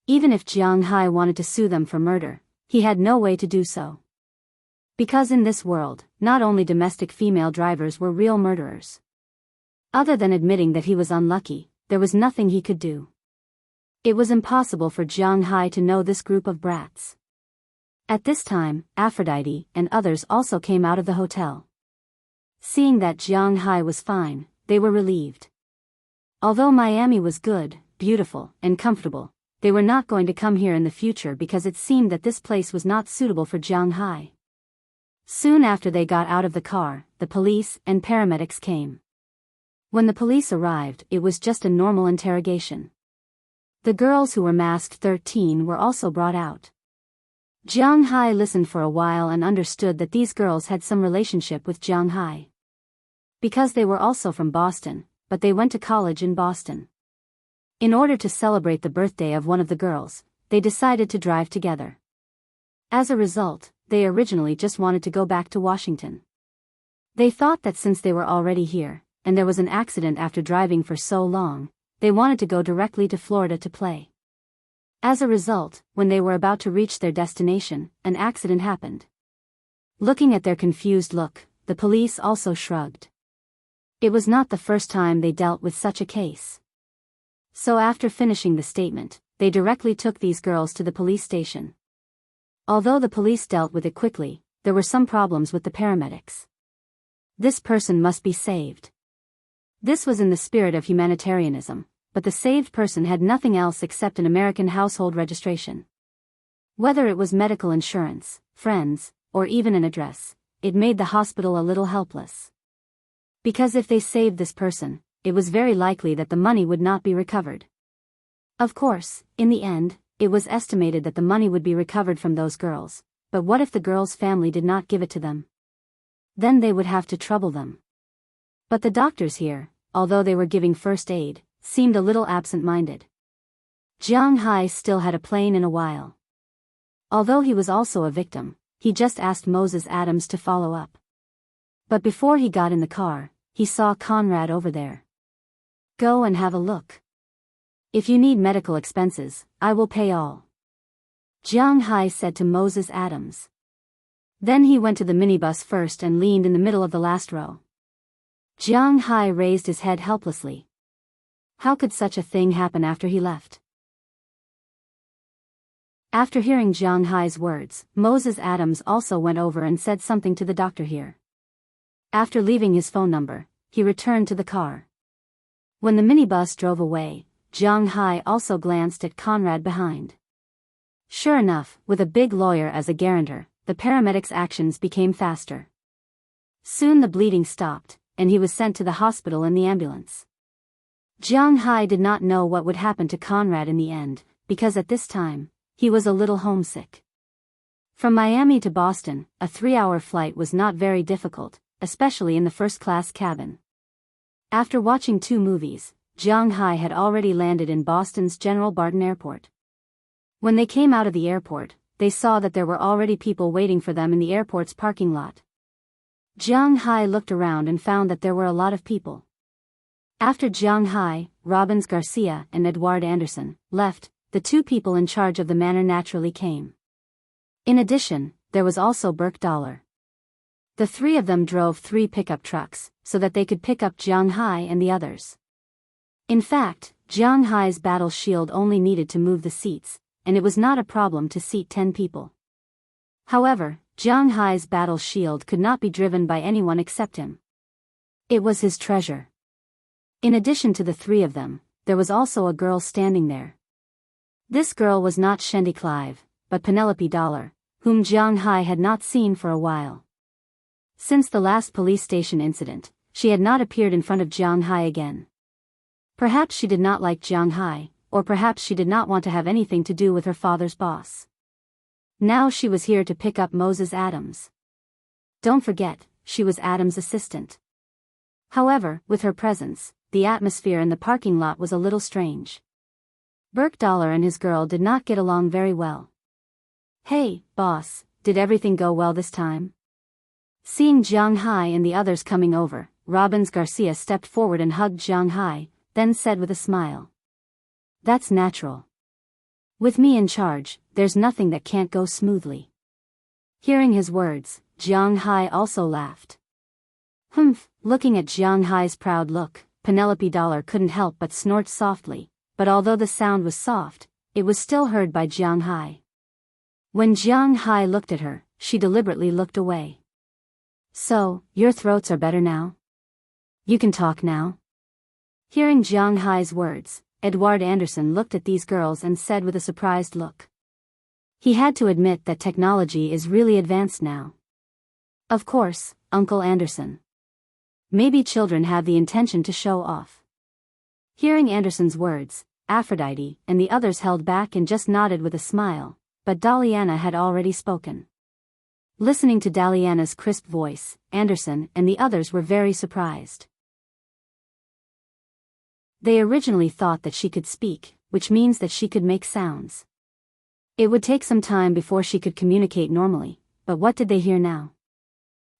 Even if Jianghu wanted to sue them for murder, he had no way to do so. Because in this world, not only domestic female drivers were real murderers. Other than admitting that he was unlucky, there was nothing he could do. It was impossible for Jianghu to know this group of brats. At this time, Aphrodite and others also came out of the hotel. Seeing that Jianghu was fine, they were relieved. Although Miami was good, beautiful, and comfortable, they were not going to come here in the future because it seemed that this place was not suitable for Jianghu. Soon after they got out of the car, the police and paramedics came. When the police arrived, it was just a normal interrogation. The girls who were masked 13 were also brought out. Jianghu listened for a while and understood that these girls had some relationship with Jianghu. Because they were also from Boston, but they went to college in Boston. In order to celebrate the birthday of one of the girls, they decided to drive together. As a result, they originally just wanted to go back to Washington. They thought that since they were already here, and there was an accident after driving for so long, they wanted to go directly to Florida to play. As a result, when they were about to reach their destination, an accident happened. Looking at their confused look, the police also shrugged. It was not the first time they dealt with such a case. So after finishing the statement, they directly took these girls to the police station. Although the police dealt with it quickly, there were some problems with the paramedics. This person must be saved. This was in the spirit of humanitarianism, but the saved person had nothing else except an American household registration. Whether it was medical insurance, friends, or even an address, it made the hospital a little helpless. Because if they saved this person, it was very likely that the money would not be recovered. Of course, in the end, it was estimated that the money would be recovered from those girls, but what if the girls' family did not give it to them? Then they would have to trouble them. But the doctors here, although they were giving first aid, seemed a little absent-minded. Jianghu still had a plane in a while. Although he was also a victim, he just asked Moses Adams to follow up. But before he got in the car, he saw Conrad over there. Go and have a look. If you need medical expenses, I will pay all. Jianghu said to Moses Adams. Then he went to the minibus first and leaned in the middle of the last row. Jianghu raised his head helplessly. How could such a thing happen after he left? After hearing Jianghu's words, Moses Adams also went over and said something to the doctor here. After leaving his phone number, he returned to the car. When the minibus drove away, Jianghu also glanced at Conrad behind. Sure enough, with a big lawyer as a guarantor, the paramedics' actions became faster. Soon the bleeding stopped, and he was sent to the hospital in the ambulance. Jianghu did not know what would happen to Conrad in the end, because at this time, he was a little homesick. From Miami to Boston, a 3-hour flight was not very difficult, especially in the first-class cabin. After watching 2 movies, Jianghu had already landed in Boston's General Barton Airport. When they came out of the airport, they saw that there were already people waiting for them in the airport's parking lot. Jianghu looked around and found that there were a lot of people. After Jianghu, Robbins Garcia and Edward Anderson left, the 2 people in charge of the manor naturally came. In addition, there was also Burke Dollar. The 3 of them drove 3 pickup trucks, so that they could pick up Jianghu and the others. In fact, Jianghu's battle shield only needed to move the seats, and it was not a problem to seat 10 people. However, Jianghu's battle shield could not be driven by anyone except him. It was his treasure. In addition to the 3 of them, there was also a girl standing there. This girl was not Shendy Clive, but Penelope Dollar, whom Jianghu had not seen for a while. Since the last police station incident, she had not appeared in front of Jianghu again. Perhaps she did not like Jianghu, or perhaps she did not want to have anything to do with her father's boss. Now she was here to pick up Moses Adams. Don't forget, she was Adams' assistant. However, with her presence, the atmosphere in the parking lot was a little strange. Burke Dollar and his girl did not get along very well. "Hey, boss, did everything go well this time?" Seeing Jianghu and the others coming over, Robbins Garcia stepped forward and hugged Jianghu, then said with a smile, "That's natural. With me in charge, there's nothing that can't go smoothly." Hearing his words, Jianghu also laughed. Humph, looking at Jianghu's proud look, Penelope Dollar couldn't help but snort softly, but although the sound was soft, it was still heard by Jianghu. When Jianghu looked at her, she deliberately looked away. "So, your throats are better now? You can talk now?" Hearing Jianghu's words, Edward Anderson looked at these girls and said with a surprised look. He had to admit that technology is really advanced now. "Of course, Uncle Anderson. Maybe children have the intention to show off." Hearing Anderson's words, Aphrodite and the others held back and just nodded with a smile, but Daliana had already spoken. Listening to Daliana's crisp voice, Anderson and the others were very surprised. They originally thought that she could speak, which means that she could make sounds. It would take some time before she could communicate normally, but what did they hear now?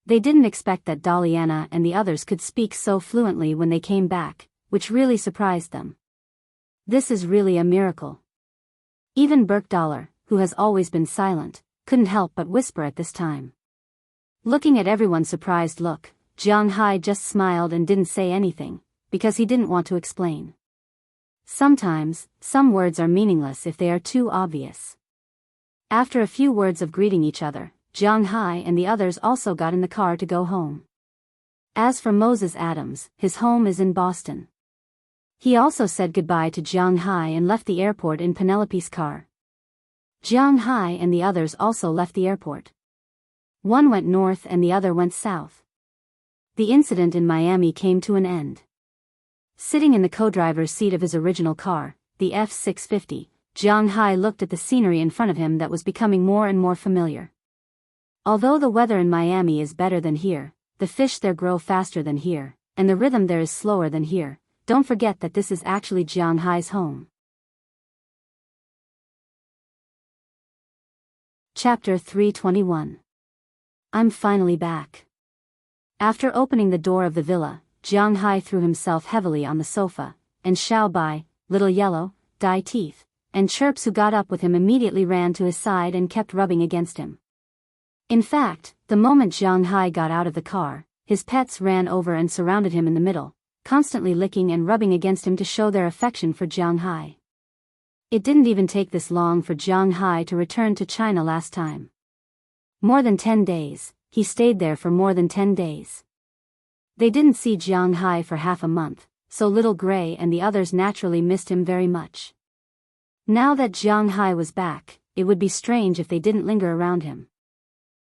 They didn't expect that Daliana and the others could speak so fluently when they came back, which really surprised them. This is really a miracle. Even Burke Dollar, who has always been silent, couldn't help but whisper at this time. Looking at everyone's surprised look, Jianghu just smiled and didn't say anything, because he didn't want to explain. Sometimes, some words are meaningless if they are too obvious. After a few words of greeting each other, Jianghu and the others also got in the car to go home. As for Moses Adams, his home is in Boston. He also said goodbye to Jianghu and left the airport in Penelope's car. Jianghu and the others also left the airport. One went north and the other went south. The incident in Miami came to an end. Sitting in the co-driver's seat of his original car, the F-650, Jianghu looked at the scenery in front of him that was becoming more and more familiar. Although the weather in Miami is better than here, the fish there grow faster than here, and the rhythm there is slower than here, don't forget that this is actually Jianghu's home. Chapter 321. I'm finally back. After opening the door of the villa, Jianghu threw himself heavily on the sofa, and Xiao Bai, Little Yellow, Dai Teeth, and Chirps, who got up with him, immediately ran to his side and kept rubbing against him. In fact, the moment Jianghu got out of the car, his pets ran over and surrounded him in the middle, constantly licking and rubbing against him to show their affection for Jianghu. It didn't even take this long for Jianghu to return to China last time. More than 10 days, he stayed there for more than 10 days. They didn't see Jianghu for half a month, so Little Gray and the others naturally missed him very much. Now that Jianghu was back, it would be strange if they didn't linger around him.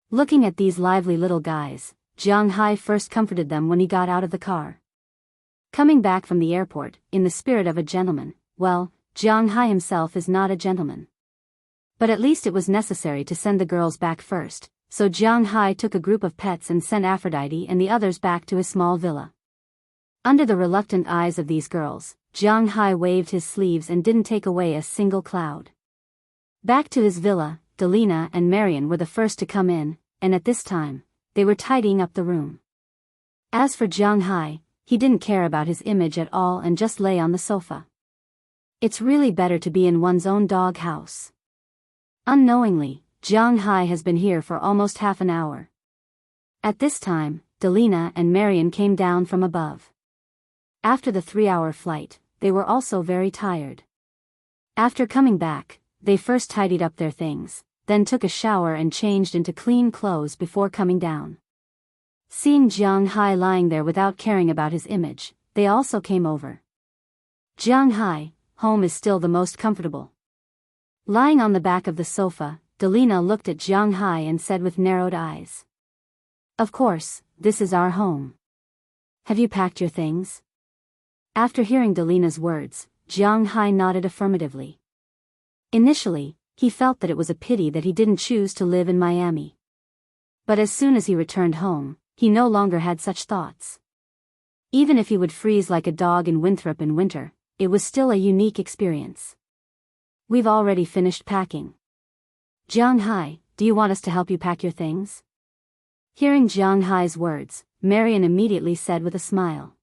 Looking at these lively little guys, Jianghu first comforted them when he got out of the car. Coming back from the airport, in the spirit of a gentleman, well, Jianghu himself is not a gentleman. But at least it was necessary to send the girls back first, so Jianghu took a group of pets and sent Aphrodite and the others back to his small villa. Under the reluctant eyes of these girls, Jianghu waved his sleeves and didn't take away a single cloud. Back to his villa, Delina and Marian were the first to come in, and at this time, they were tidying up the room. As for Jianghu, he didn't care about his image at all and just lay on the sofa. It's really better to be in one's own dog house. Unknowingly, Jianghu has been here for almost half an hour. At this time, Delina and Marian came down from above. After the 3-hour flight, they were also very tired. After coming back, they first tidied up their things, then took a shower and changed into clean clothes before coming down. Seeing Jianghu lying there without caring about his image, they also came over. Jianghu, home is still the most comfortable. Lying on the back of the sofa, Delina looked at Jianghu and said with narrowed eyes. Of course, this is our home. Have you packed your things? After hearing Delina's words, Jianghu nodded affirmatively. Initially, he felt that it was a pity that he didn't choose to live in Miami. But as soon as he returned home, he no longer had such thoughts. Even if he would freeze like a dog in Winthrop in winter, it was still a unique experience. We've already finished packing. Jianghu, do you want us to help you pack your things? Hearing Jianghu's words, Marian immediately said with a smile.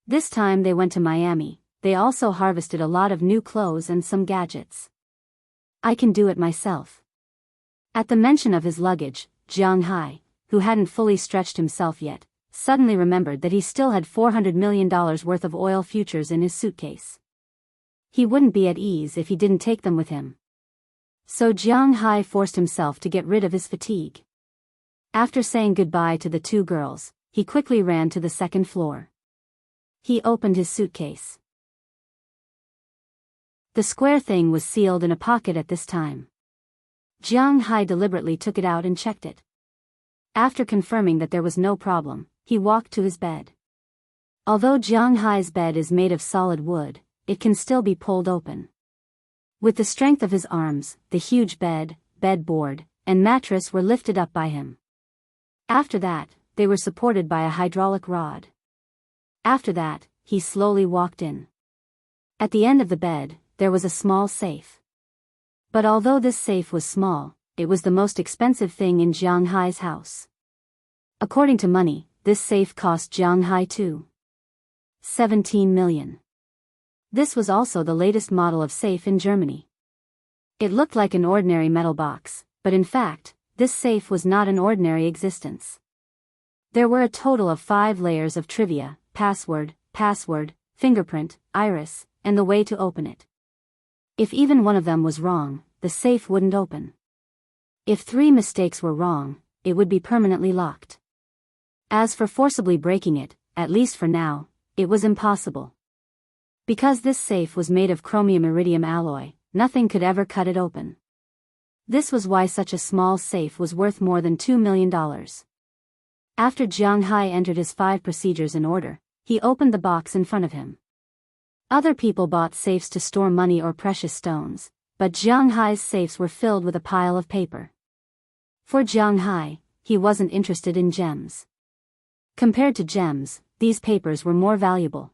This time they went to Miami, they also harvested a lot of new clothes and some gadgets. I can do it myself. At the mention of his luggage, Jianghu, who hadn't fully stretched himself yet, suddenly remembered that he still had $400 million worth of oil futures in his suitcase. He wouldn't be at ease if he didn't take them with him. So Jianghu forced himself to get rid of his fatigue. After saying goodbye to the two girls, he quickly ran to the second floor. He opened his suitcase. The square thing was sealed in a pocket at this time. Jianghu deliberately took it out and checked it. After confirming that there was no problem, he walked to his bed. Although Jianghu's bed is made of solid wood, it can still be pulled open. With the strength of his arms, the huge bed, bedboard, and mattress were lifted up by him. After that, they were supported by a hydraulic rod. After that, he slowly walked in. At the end of the bed, there was a small safe. But although this safe was small, it was the most expensive thing in Jianghu's house. According to money, this safe cost Jianghu 17 million. This was also the latest model of safe in Germany. It looked like an ordinary metal box, but in fact, this safe was not an ordinary existence. There were a total of 5 layers of trivia: password, fingerprint, iris, and the way to open it. If even one of them was wrong, the safe wouldn't open. If 3 mistakes were wrong, it would be permanently locked. As for forcibly breaking it, at least for now, it was impossible. Because this safe was made of chromium-iridium alloy, nothing could ever cut it open. This was why such a small safe was worth more than $2 million. After Jianghu entered his 5 procedures in order, he opened the box in front of him. Other people bought safes to store money or precious stones, but Jianghu's safes were filled with a pile of paper. For Jianghu, he wasn't interested in gems. Compared to gems, these papers were more valuable.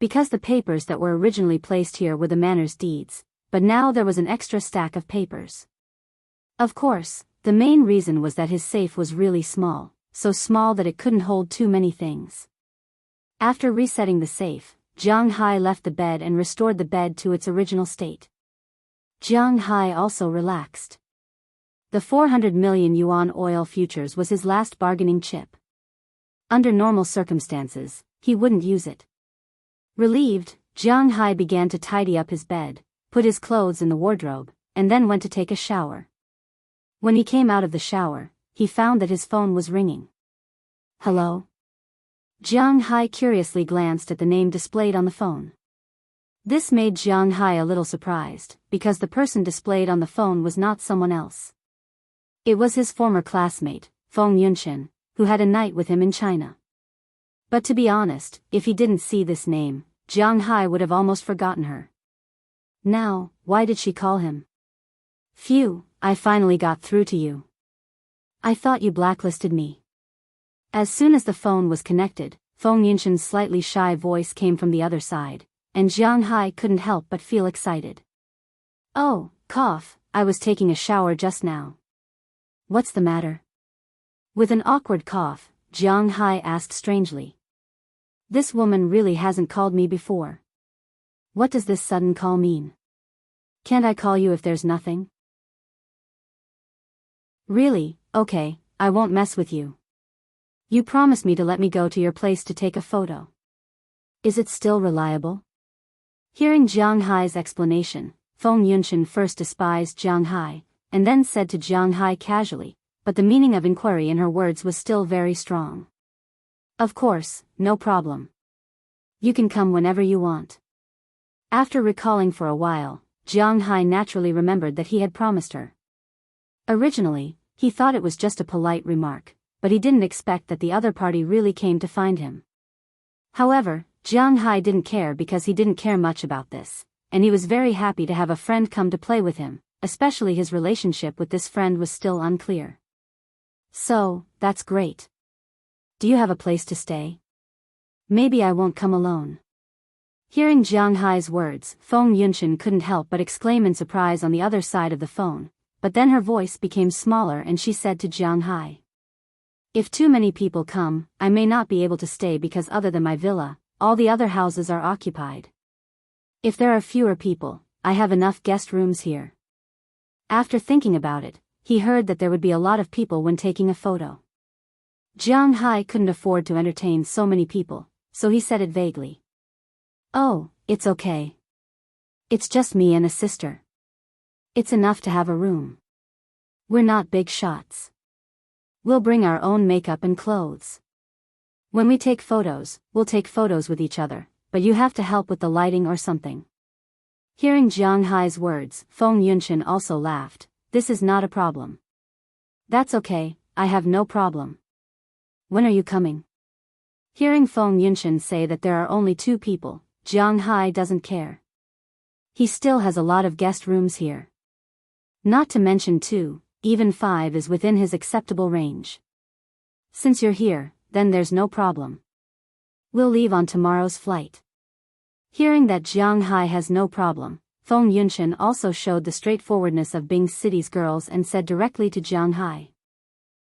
Because the papers that were originally placed here were the manor's deeds, but now there was an extra stack of papers. Of course, the main reason was that his safe was really small, so small that it couldn't hold too many things. After resetting the safe, Jianghu left the bed and restored the bed to its original state. Jianghu also relaxed. The 400 million yuan oil futures was his last bargaining chip. Under normal circumstances, he wouldn't use it. Relieved, Jianghu began to tidy up his bed, put his clothes in the wardrobe, and then went to take a shower. When he came out of the shower, he found that his phone was ringing. Hello? Jianghu curiously glanced at the name displayed on the phone. This made Jianghu a little surprised, because the person displayed on the phone was not someone else. It was his former classmate, Feng Yunxian, who had a night with him in China. But to be honest, if he didn't see this name, Jianghu would have almost forgotten her. Now, why did she call him? Phew, I finally got through to you. I thought you blacklisted me. As soon as the phone was connected, Feng Yunshan's slightly shy voice came from the other side, and Jianghu couldn't help but feel excited. Oh, cough, I was taking a shower just now. What's the matter? With an awkward cough, Jianghu asked strangely. This woman really hasn't called me before. What does this sudden call mean? Can't I call you if there's nothing? Really, okay, I won't mess with you. You promised me to let me go to your place to take a photo. Is it still reliable? Hearing Jianghu's explanation, Feng Yunshan first despised Jianghu, and then said to Jianghu casually, but the meaning of inquiry in her words was still very strong. Of course, no problem. You can come whenever you want. After recalling for a while, Jianghu naturally remembered that he had promised her. Originally, he thought it was just a polite remark, but he didn't expect that the other party really came to find him. However, Jianghu didn't care because he didn't care much about this, and he was very happy to have a friend come to play with him, especially his relationship with this friend was still unclear. So, that's great. Do you have a place to stay? Maybe I won't come alone. Hearing Jianghu's words, Feng Yunshan couldn't help but exclaim in surprise on the other side of the phone, but then her voice became smaller and she said to Jianghu. If too many people come, I may not be able to stay because other than my villa, all the other houses are occupied. If there are fewer people, I have enough guest rooms here. After thinking about it, he heard that there would be a lot of people when taking a photo. Jianghu couldn't afford to entertain so many people, so he said it vaguely. Oh, it's okay. It's just me and a sister. It's enough to have a room. We're not big shots. We'll bring our own makeup and clothes. When we take photos, we'll take photos with each other, but you have to help with the lighting or something. Hearing Jianghu's words, Feng Yunshan also laughed. This is not a problem. That's okay, I have no problem. When are you coming? Hearing Feng Yunshan say that there are only 2 people, Jianghu doesn't care. He still has a lot of guest rooms here. Not to mention 2, even 5 is within his acceptable range. Since you're here, then there's no problem. We'll leave on tomorrow's flight. Hearing that Jianghu has no problem, Feng Yunshan also showed the straightforwardness of Bing City's girls and said directly to Jianghu.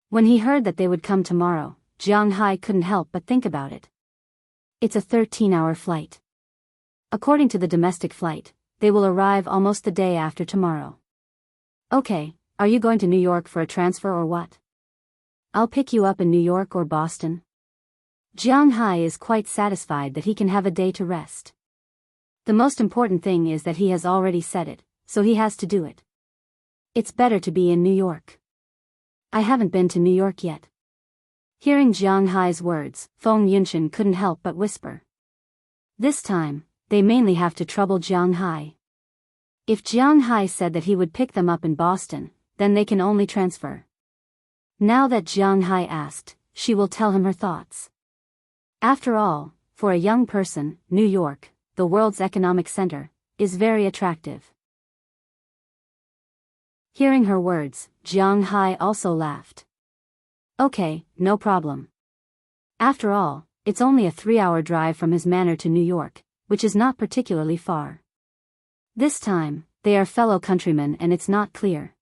When he heard that they would come tomorrow, Jianghu couldn't help but think about it. It's a 13-hour flight. According to the domestic flight, they will arrive almost the day after tomorrow. Okay, are you going to New York for a transfer or what? I'll pick you up in New York or Boston. Jianghu is quite satisfied that he can have a day to rest. The most important thing is that he has already said it, so he has to do it. It's better to be in New York. I haven't been to New York yet. Hearing Jianghu's words, Feng Yunshan couldn't help but whisper. This time, they mainly have to trouble Jianghu. If Jianghu said that he would pick them up in Boston, then they can only transfer. Now that Jianghu asked, she will tell him her thoughts. After all, for a young person, New York, the world's economic center, is very attractive. Hearing her words, Jianghu also laughed. Okay, no problem. After all, it's only a 3-hour drive from his manor to New York, which is not particularly far. This time, they are fellow countrymen and it's not clear.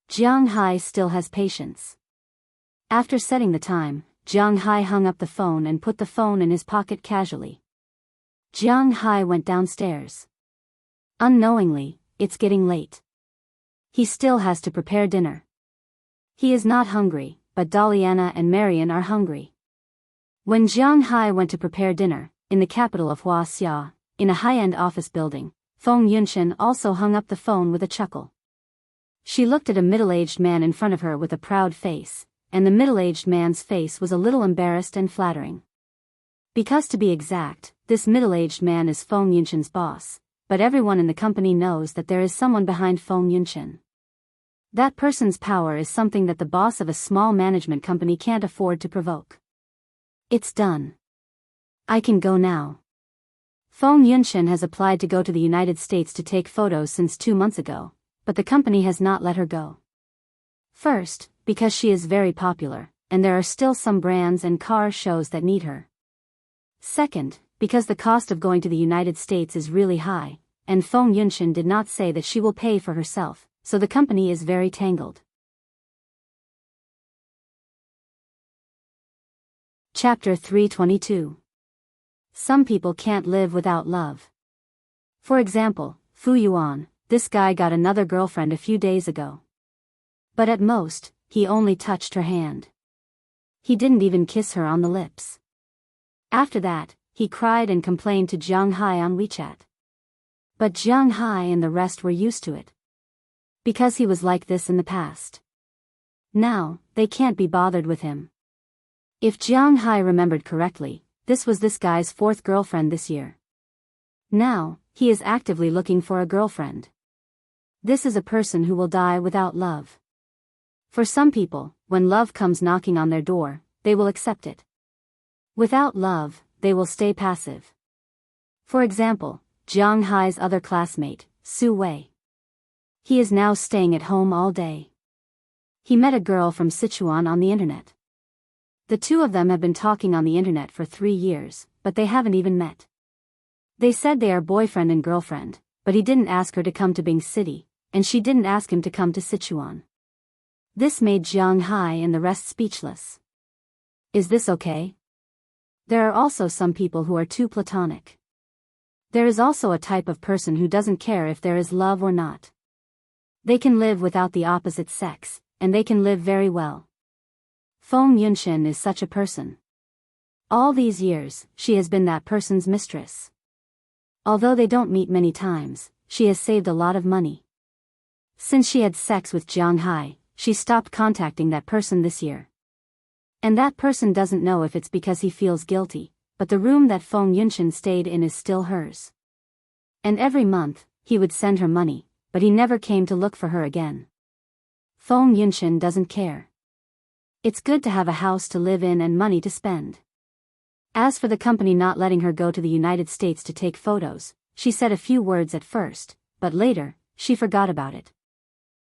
Jianghu still has patience. After setting the time, Jianghu hung up the phone and put the phone in his pocket casually. Jianghu went downstairs. Unknowingly, it's getting late. He still has to prepare dinner. He is not hungry, but Daliana and Marian are hungry. When Jianghu went to prepare dinner, in the capital of Wuxia, in a high-end office building, Feng Yunshan also hung up the phone with a chuckle. She looked at a middle-aged man in front of her with a proud face, and the middle-aged man's face was a little embarrassed and flattering. Because to be exact, this middle-aged man is Feng Yunshan's boss, but everyone in the company knows that there is someone behind Feng Yunshan. That person's power is something that the boss of a small management company can't afford to provoke. It's done. I can go now. Feng Yunshan has applied to go to the United States to take photos since 2 months ago, but the company has not let her go. First, because she is very popular, and there are still some brands and car shows that need her. Second, because the cost of going to the United States is really high, and Feng Yunshin did not say that she will pay for herself, so the company is very tangled. Chapter 322. Some people can't live without love. For example, Fu Yuan, this guy got another girlfriend a few days ago. But at most, he only touched her hand. He didn't even kiss her on the lips. After that, he cried and complained to Jianghu on WeChat. But Jianghu and the rest were used to it. Because he was like this in the past. Now, they can't be bothered with him. If Jianghu remembered correctly, this was this guy's fourth girlfriend this year. Now, he is actively looking for a girlfriend. This is a person who will die without love. For some people, when love comes knocking on their door, they will accept it. Without love, they will stay passive. For example, Jianghu's other classmate, Su Wei. He is now staying at home all day. He met a girl from Sichuan on the internet. The two of them have been talking on the internet for 3 years, but they haven't even met. They said they are boyfriend and girlfriend, but he didn't ask her to come to Bing City, and she didn't ask him to come to Sichuan. This made Jianghu and the rest speechless. Is this okay? There are also some people who are too platonic. There is also a type of person who doesn't care if there is love or not. They can live without the opposite sex, and they can live very well. Feng Yunshin is such a person. All these years, she has been that person's mistress. Although they don't meet many times, she has saved a lot of money. Since she had sex with Jianghu, she stopped contacting that person this year. And that person doesn't know if it's because he feels guilty, but the room that Feng Yunshin stayed in is still hers. And every month, he would send her money, but he never came to look for her again. Feng Yunshin doesn't care. It's good to have a house to live in and money to spend. As for the company not letting her go to the United States to take photos, she said a few words at first, but later, she forgot about it.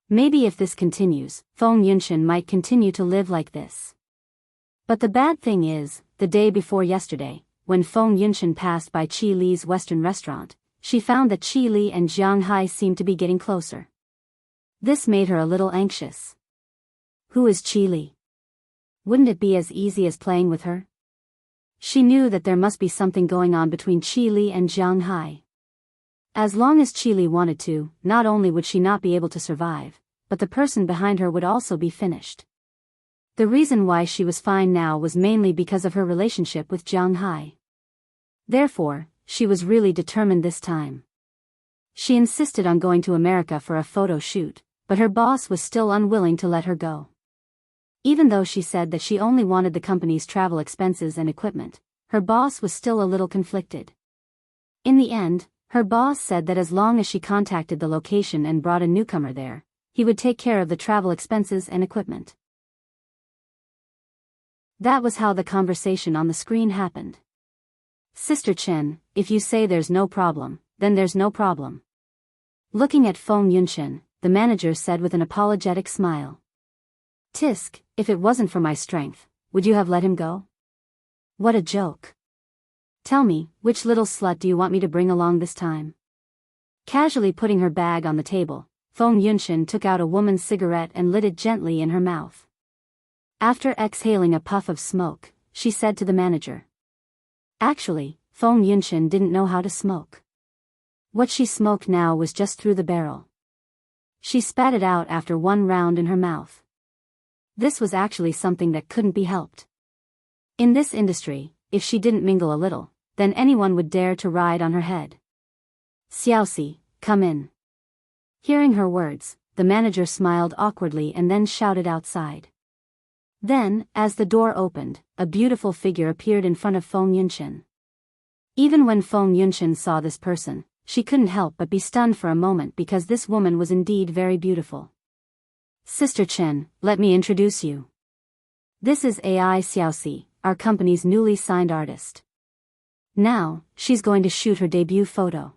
Maybe if this continues, Feng Yunshin might continue to live like this. But the bad thing is, the day before yesterday, when Feng Yunshin passed by Qi Li's Western restaurant, she found that Qi Li and Jianghu seemed to be getting closer. This made her a little anxious. Who is Qi Li? Wouldn't it be as easy as playing with her? She knew that there must be something going on between Qi Li and Jianghu. As long as Qi Li wanted to, not only would she not be able to survive, but the person behind her would also be finished. The reason why she was fine now was mainly because of her relationship with Jianghu. Therefore, she was really determined this time. She insisted on going to America for a photo shoot, but her boss was still unwilling to let her go. Even though she said that she only wanted the company's travel expenses and equipment, her boss was still a little conflicted. In the end, her boss said that as long as she contacted the location and brought a newcomer there, he would take care of the travel expenses and equipment. That was how the conversation on the screen happened. Sister Chen, if you say there's no problem, then there's no problem. Looking at Feng Yunshin, the manager said with an apologetic smile. Tisk, if it wasn't for my strength, would you have let him go? What a joke. Tell me, which little slut do you want me to bring along this time? Casually putting her bag on the table, Feng Yunshin took out a woman's cigarette and lit it gently in her mouth. After exhaling a puff of smoke, she said to the manager. Actually, Feng Yunshin didn't know how to smoke. What she smoked now was just through the barrel. She spat it out after one round in her mouth. This was actually something that couldn't be helped. In this industry, if she didn't mingle a little, then anyone would dare to ride on her head. Xiaoxi, come in. Hearing her words, the manager smiled awkwardly and then shouted outside. Then, as the door opened, a beautiful figure appeared in front of Feng Yunshin. Even when Feng Yunshin saw this person, she couldn't help but be stunned for a moment because this woman was indeed very beautiful. Sister Chen, let me introduce you. This is AI Xiaoxi, our company's newly signed artist. Now, she's going to shoot her debut photo.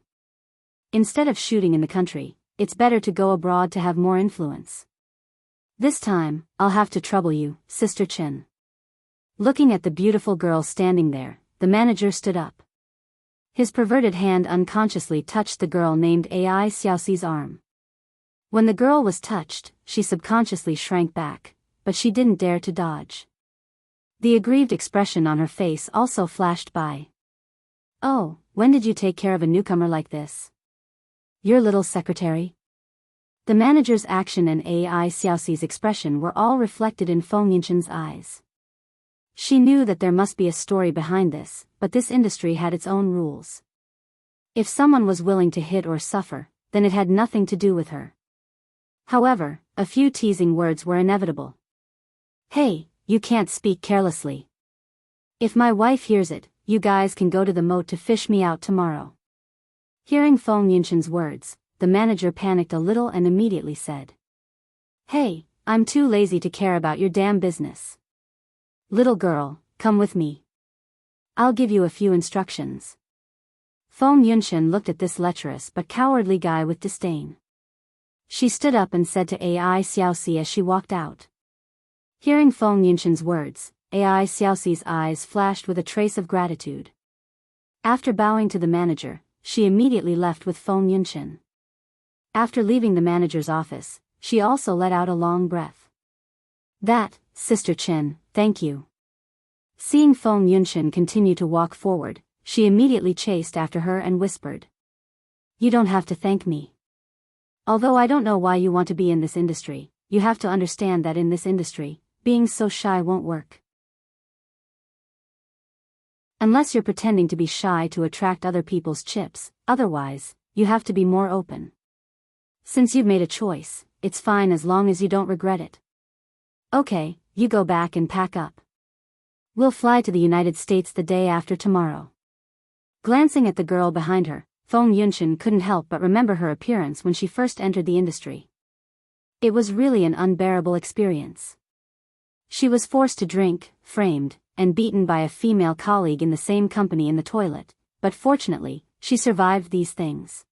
Instead of shooting in the country, it's better to go abroad to have more influence. This time, I'll have to trouble you, Sister Chen. Looking at the beautiful girl standing there, the manager stood up. His perverted hand unconsciously touched the girl named Ai Xiaoxi's arm. When the girl was touched, she subconsciously shrank back, but she didn't dare to dodge. The aggrieved expression on her face also flashed by. Oh, when did you take care of a newcomer like this? Your little secretary? The manager's action and Ai Xiaoxi's expression were all reflected in Feng Yinshen's eyes. She knew that there must be a story behind this, but this industry had its own rules. If someone was willing to hit or suffer, then it had nothing to do with her. However, a few teasing words were inevitable. Hey, you can't speak carelessly. If my wife hears it, you guys can go to the moat to fish me out tomorrow. Hearing Feng Yinshen's words, the manager panicked a little and immediately said. Hey, I'm too lazy to care about your damn business. Little girl, come with me. I'll give you a few instructions. Feng Yinshen looked at this lecherous but cowardly guy with disdain. She stood up and said to Ai Xiaoxi as she walked out. Hearing Feng Yinshen's words, Ai Xiaoxi's eyes flashed with a trace of gratitude. After bowing to the manager, she immediately left with Feng Yinshen. After leaving the manager's office, she also let out a long breath. That, Sister Chen, thank you. Seeing Feng Yinshen continue to walk forward, she immediately chased after her and whispered. You don't have to thank me. Although I don't know why you want to be in this industry, you have to understand that in this industry, being so shy won't work. Unless you're pretending to be shy to attract other people's chips, otherwise, you have to be more open. Since you've made a choice, it's fine as long as you don't regret it. Okay, you go back and pack up. We'll fly to the United States the day after tomorrow. Glancing at the girl behind her, Feng Yinshen couldn't help but remember her appearance when she first entered the industry. It was really an unbearable experience. She was forced to drink, framed, and beaten by a female colleague in the same company in the toilet, but fortunately, she survived these things.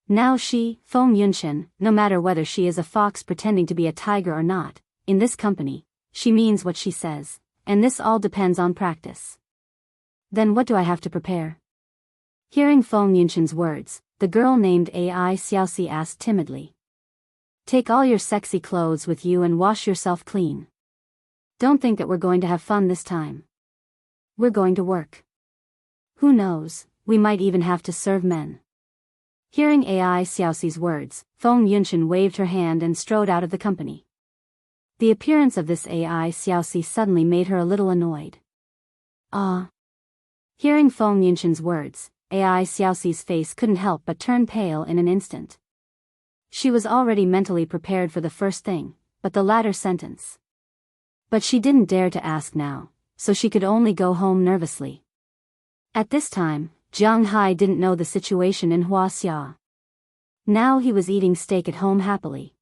Now she, Feng Yinshen, no matter whether she is a fox pretending to be a tiger or not, in this company, she means what she says, and this all depends on practice. Then what do I have to prepare? Hearing Feng Yinshen's words, the girl named Ai Xiaoxi asked timidly. Take all your sexy clothes with you and wash yourself clean. Don't think that we're going to have fun this time. We're going to work. Who knows, we might even have to serve men. Hearing Ai Xiaoxi's words, Feng Yinshen waved her hand and strode out of the company. The appearance of this Ai Xiaoxi suddenly made her a little annoyed. Ah. Hearing Feng Yinshen's words, Ai Xiaoxi's face couldn't help but turn pale in an instant. She was already mentally prepared for the first thing, but the latter sentence. But she didn't dare to ask now, so she could only go home nervously. At this time, Jianghu didn't know the situation in Wuxia. Now he was eating steak at home happily.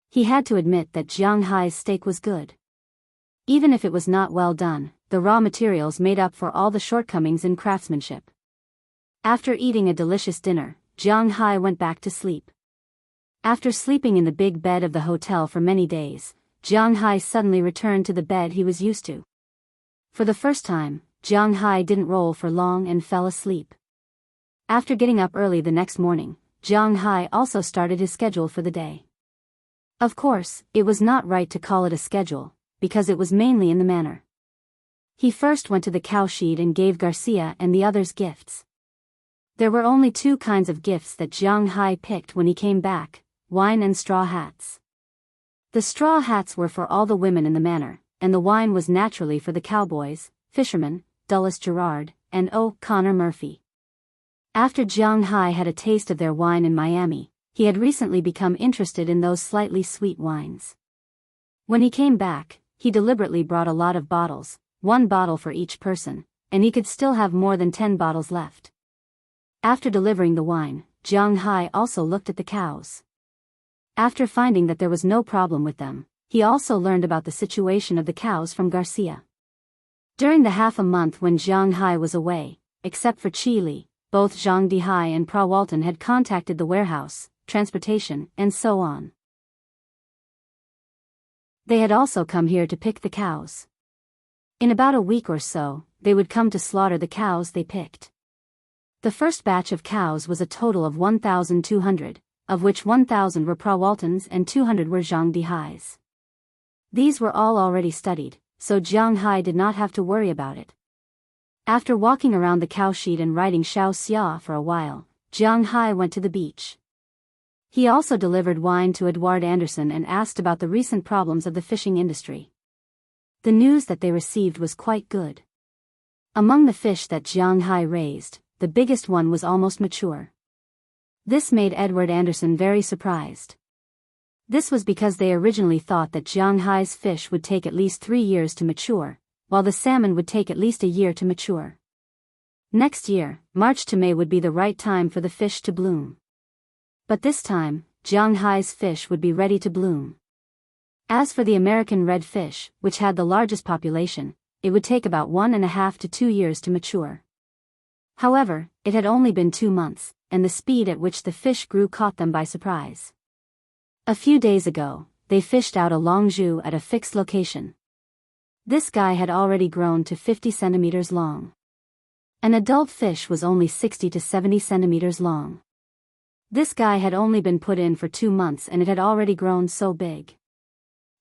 He had to admit that Jianghu's steak was good. Even if it was not well done, the raw materials made up for all the shortcomings in craftsmanship. After eating a delicious dinner, Jianghu went back to sleep. After sleeping in the big bed of the hotel for many days, Jianghu suddenly returned to the bed he was used to. For the first time, Jianghu didn't roll for long and fell asleep. After getting up early the next morning, Jianghu also started his schedule for the day. Of course, it was not right to call it a schedule, because it was mainly in the manner. He first went to the cowshed and gave Garcia and the others gifts. There were only two kinds of gifts that Jianghu picked when he came back, wine and straw hats. The straw hats were for all the women in the manor, and the wine was naturally for the cowboys, fishermen, Dulles Gerard, and Connor Murphy. After Jianghu had a taste of their wine in Miami, he had recently become interested in those slightly sweet wines. When he came back, he deliberately brought a lot of bottles, 1 bottle for each person, and he could still have more than 10 bottles left. After delivering the wine, Jianghu also looked at the cows. After finding that there was no problem with them, he also learned about the situation of the cows from Garcia. During the half a month when Jianghu was away, except for Chi Li, both Zhang Dihai and Pra Walton had contacted the warehouse, transportation, and so on. They had also come here to pick the cows. In about a week or so, they would come to slaughter the cows they picked. The first batch of cows was a total of 1,200, of which 1,000 were Prawaltons and 200 were Zhangdihais. These were all already studied, so Jiang Hai did not have to worry about it. After walking around the cowshed and riding Xiao Xia for a while, Jiang Hai went to the beach. He also delivered wine to Edward Anderson and asked about the recent problems of the fishing industry. The news that they received was quite good. Among the fish that Jiang Hai raised, the biggest one was almost mature. This made Edward Anderson very surprised. This was because they originally thought that Jiang Hai's fish would take at least 3 years to mature, while the salmon would take at least a year to mature. Next year, March to May would be the right time for the fish to bloom. But this time, Jiang Hai's fish would be ready to bloom. As for the American red fish, which had the largest population, it would take about 1.5 to 2 years to mature. However, it had only been 2 months, and the speed at which the fish grew caught them by surprise. A few days ago, they fished out a longzhu at a fixed location. This guy had already grown to 50 centimeters long. An adult fish was only 60 to 70 centimeters long. This guy had only been put in for 2 months and it had already grown so big.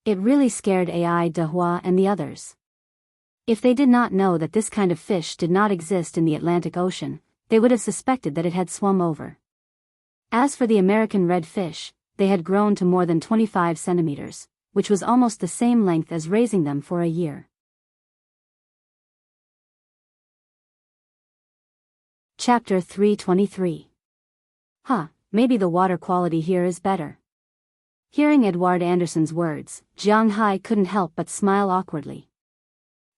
It really scared Ai Dehua and the others. If they did not know that this kind of fish did not exist in the Atlantic Ocean, they would have suspected that it had swum over. As for the American red fish, they had grown to more than 25 centimeters, which was almost the same length as raising them for a year. Chapter 323. Maybe the water quality here is better. Hearing Edward Anderson's words, Jiang Hai couldn't help but smile awkwardly.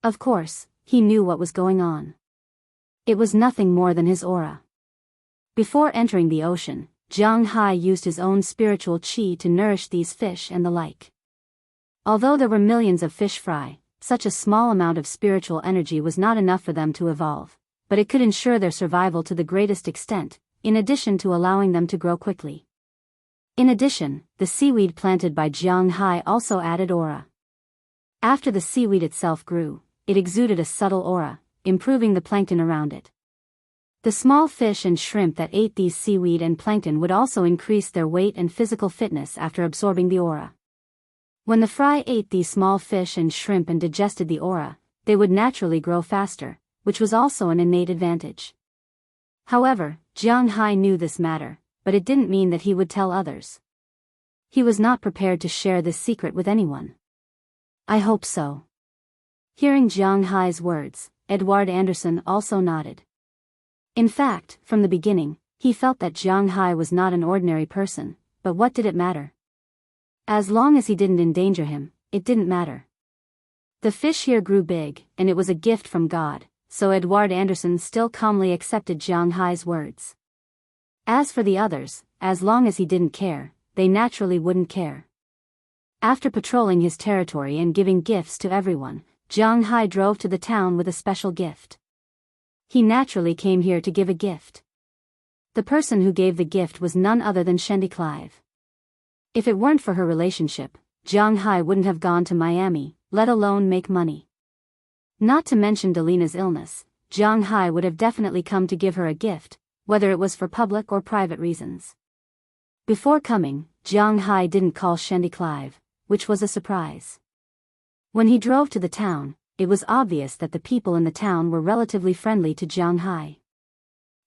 Of course, he knew what was going on. It was nothing more than his aura. Before entering the ocean, Jiang Hai used his own spiritual qi to nourish these fish and the like. Although there were millions of fish fry, such a small amount of spiritual energy was not enough for them to evolve, but it could ensure their survival to the greatest extent, in addition to allowing them to grow quickly. In addition, the seaweed planted by Jiang Hai also added aura. After the seaweed itself grew, it exuded a subtle aura, improving the plankton around it. The small fish and shrimp that ate these seaweed and plankton would also increase their weight and physical fitness after absorbing the aura. When the fry ate these small fish and shrimp and digested the aura, they would naturally grow faster, which was also an innate advantage. However, Jiang Hai knew this matter, but it didn't mean that he would tell others. He was not prepared to share this secret with anyone. I hope so. Hearing Jiang Hai's words, Edward Anderson also nodded. In fact, from the beginning, he felt that Jiang Hai was not an ordinary person, but what did it matter? As long as he didn't endanger him, it didn't matter. The fish here grew big, and it was a gift from God, so Edward Anderson still calmly accepted Jiang Hai's words. As for the others, as long as he didn't care, they naturally wouldn't care. After patrolling his territory and giving gifts to everyone, Jiang Hai drove to the town with a special gift. He naturally came here to give a gift. The person who gave the gift was none other than Shendi Clive. If it weren't for her relationship, Jiang Hai wouldn't have gone to Miami, let alone make money. Not to mention Delina's illness, Jiang Hai would have definitely come to give her a gift, whether it was for public or private reasons. Before coming, Jiang Hai didn't call Shendi Clive, which was a surprise. When he drove to the town, it was obvious that the people in the town were relatively friendly to Jiang Hai.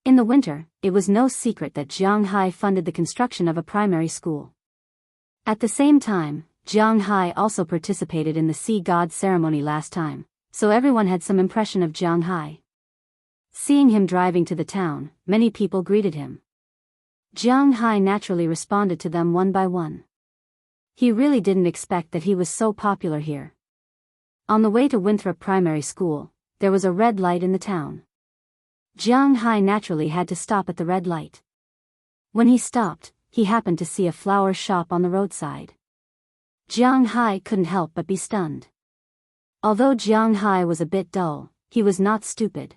In the winter, it was no secret that Jiang Hai funded the construction of a primary school. At the same time, Jiang Hai also participated in the sea god ceremony last time, so everyone had some impression of Jiang Hai. Seeing him driving to the town, many people greeted him. Jiang Hai naturally responded to them one by one. He really didn't expect that he was so popular here. On the way to Winthrop Primary School, there was a red light in the town. Jiang Hai naturally had to stop at the red light. When he stopped, he happened to see a flower shop on the roadside. Jiang Hai couldn't help but be stunned. Although Jiang Hai was a bit dull, he was not stupid.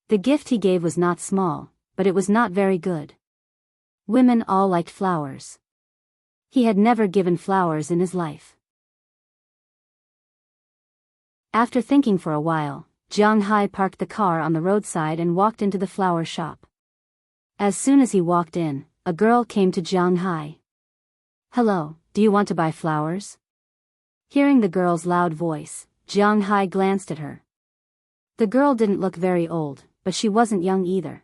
The gift he gave was not small, but it was not very good. Women all liked flowers. He had never given flowers in his life. After thinking for a while, Jianghu parked the car on the roadside and walked into the flower shop. As soon as he walked in, a girl came to Jianghu. "Hello, do you want to buy flowers?" Hearing the girl's loud voice, Jianghu glanced at her. The girl didn't look very old, but she wasn't young either.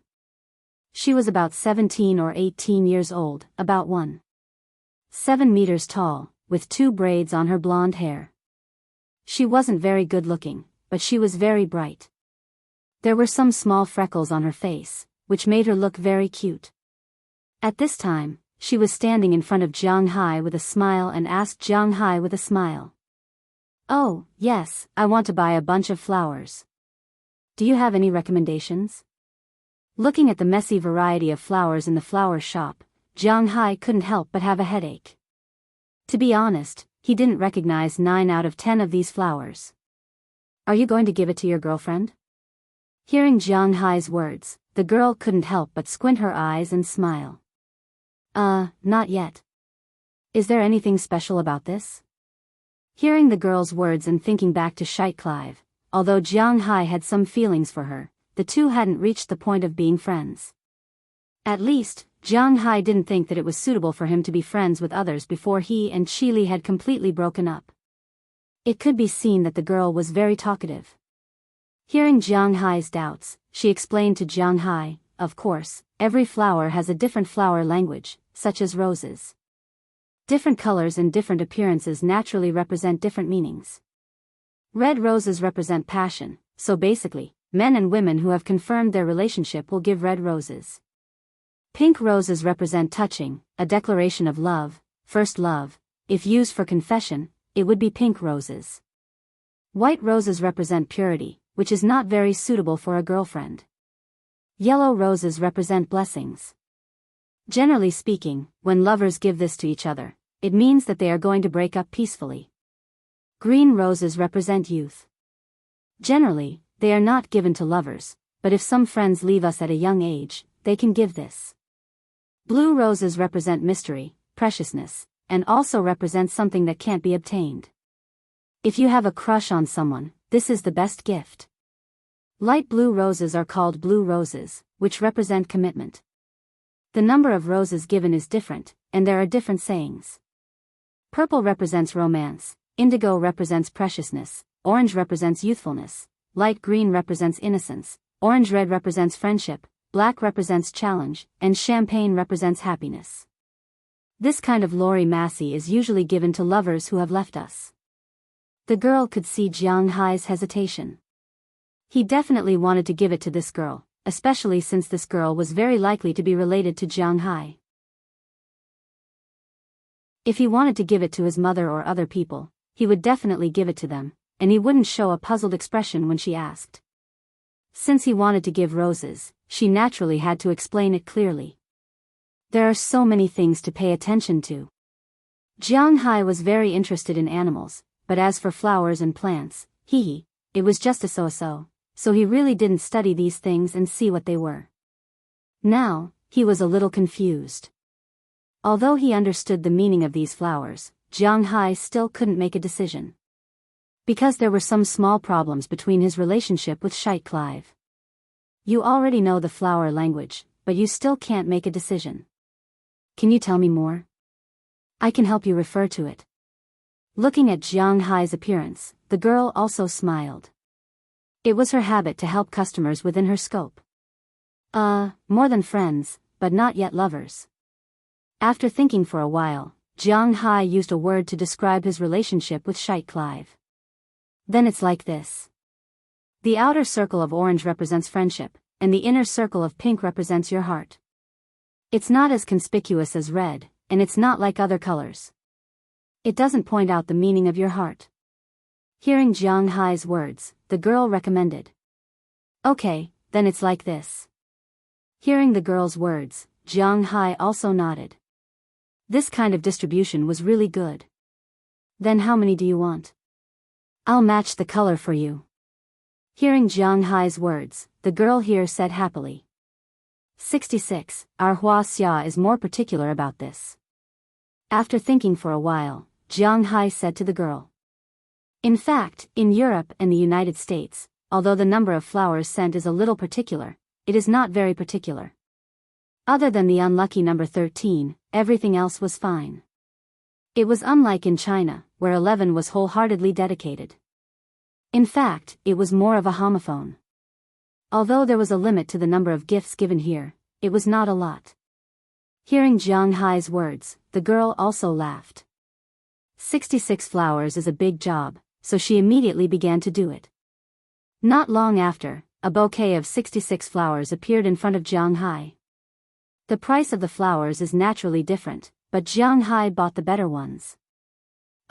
She was about 17 or 18 years old, about 1.7 meters tall, with 2 braids on her blonde hair. She wasn't very good looking, but she was very bright. There were some small freckles on her face, which made her look very cute. At this time, she was standing in front of Jianghu with a smile and asked Jianghu with a smile. "Oh, yes, I want to buy a bunch of flowers. Do you have any recommendations?" Looking at the messy variety of flowers in the flower shop, Jianghu couldn't help but have a headache. To be honest, he didn't recognize 9 out of 10 of these flowers. "Are you going to give it to your girlfriend?" Hearing Jianghu's words, the girl couldn't help but squint her eyes and smile. Not yet. Is there anything special about this?" Hearing the girl's words and thinking back to Scheitklave, although Jianghu had some feelings for her, the two hadn't reached the point of being friends. At least, Jianghu didn't think that it was suitable for him to be friends with others before he and Chili had completely broken up. It could be seen that the girl was very talkative. Hearing Jianghu's doubts, she explained to Jianghu, "Of course, every flower has a different flower language, such as roses. Different colors and different appearances naturally represent different meanings. Red roses represent passion, so basically, men and women who have confirmed their relationship will give red roses. Pink roses represent touching, a declaration of love, first love. If used for confession, it would be pink roses. White roses represent purity, which is not very suitable for a girlfriend. Yellow roses represent blessings. Generally speaking, when lovers give this to each other, it means that they are going to break up peacefully. Green roses represent youth. Generally, they are not given to lovers, but if some friends leave us at a young age, they can give this. Blue roses represent mystery, preciousness, and also represent something that can't be obtained. If you have a crush on someone, this is the best gift. Light blue roses are called blue roses, which represent commitment. The number of roses given is different, and there are different sayings. Purple represents romance, indigo represents preciousness, orange represents youthfulness, light green represents innocence, orange red represents friendship, black represents challenge, and champagne represents happiness. This kind of Lori Massey is usually given to lovers who have left us. The girl could see Jianghu's hesitation. He definitely wanted to give it to this girl, especially since this girl was very likely to be related to Jianghu. If he wanted to give it to his mother or other people, he would definitely give it to them, and he wouldn't show a puzzled expression when she asked. Since he wanted to give roses, she naturally had to explain it clearly. There are so many things to pay attention to. Jianghu was very interested in animals, but as for flowers and plants, it was just a so he really didn't study these things and see what they were. Now, he was a little confused. Although he understood the meaning of these flowers, Jianghu still couldn't make a decision. Because there were some small problems between his relationship with Scheitklave. You already know the flower language, but you still can't make a decision. Can you tell me more? I can help you refer to it. Looking at Jianghu's appearance, the girl also smiled. It was her habit to help customers within her scope. More than friends, but not yet lovers. After thinking for a while, Jianghu used a word to describe his relationship with Scheitklave. Then it's like this. The outer circle of orange represents friendship, and the inner circle of pink represents your heart. It's not as conspicuous as red, and it's not like other colors. It doesn't point out the meaning of your heart. Hearing Jianghu's words, the girl recommended. Okay, then it's like this. Hearing the girl's words, Jianghu also nodded. This kind of distribution was really good. Then how many do you want? I'll match the color for you. Hearing Jianghu's words, the girl here said happily. 66. Our Wuxia is more particular about this. After thinking for a while, Jianghu said to the girl. In fact, in Europe and the United States, although the number of flowers sent is a little particular, it is not very particular. Other than the unlucky number 13, everything else was fine. It was unlike in China, where 11 was wholeheartedly dedicated. In fact, it was more of a homophone. Although there was a limit to the number of gifts given here, it was not a lot. Hearing Jianghu's words, the girl also laughed. 66 flowers is a big job, so she immediately began to do it. Not long after, a bouquet of 66 flowers appeared in front of Jianghu. The price of the flowers is naturally different, but Jianghu bought the better ones.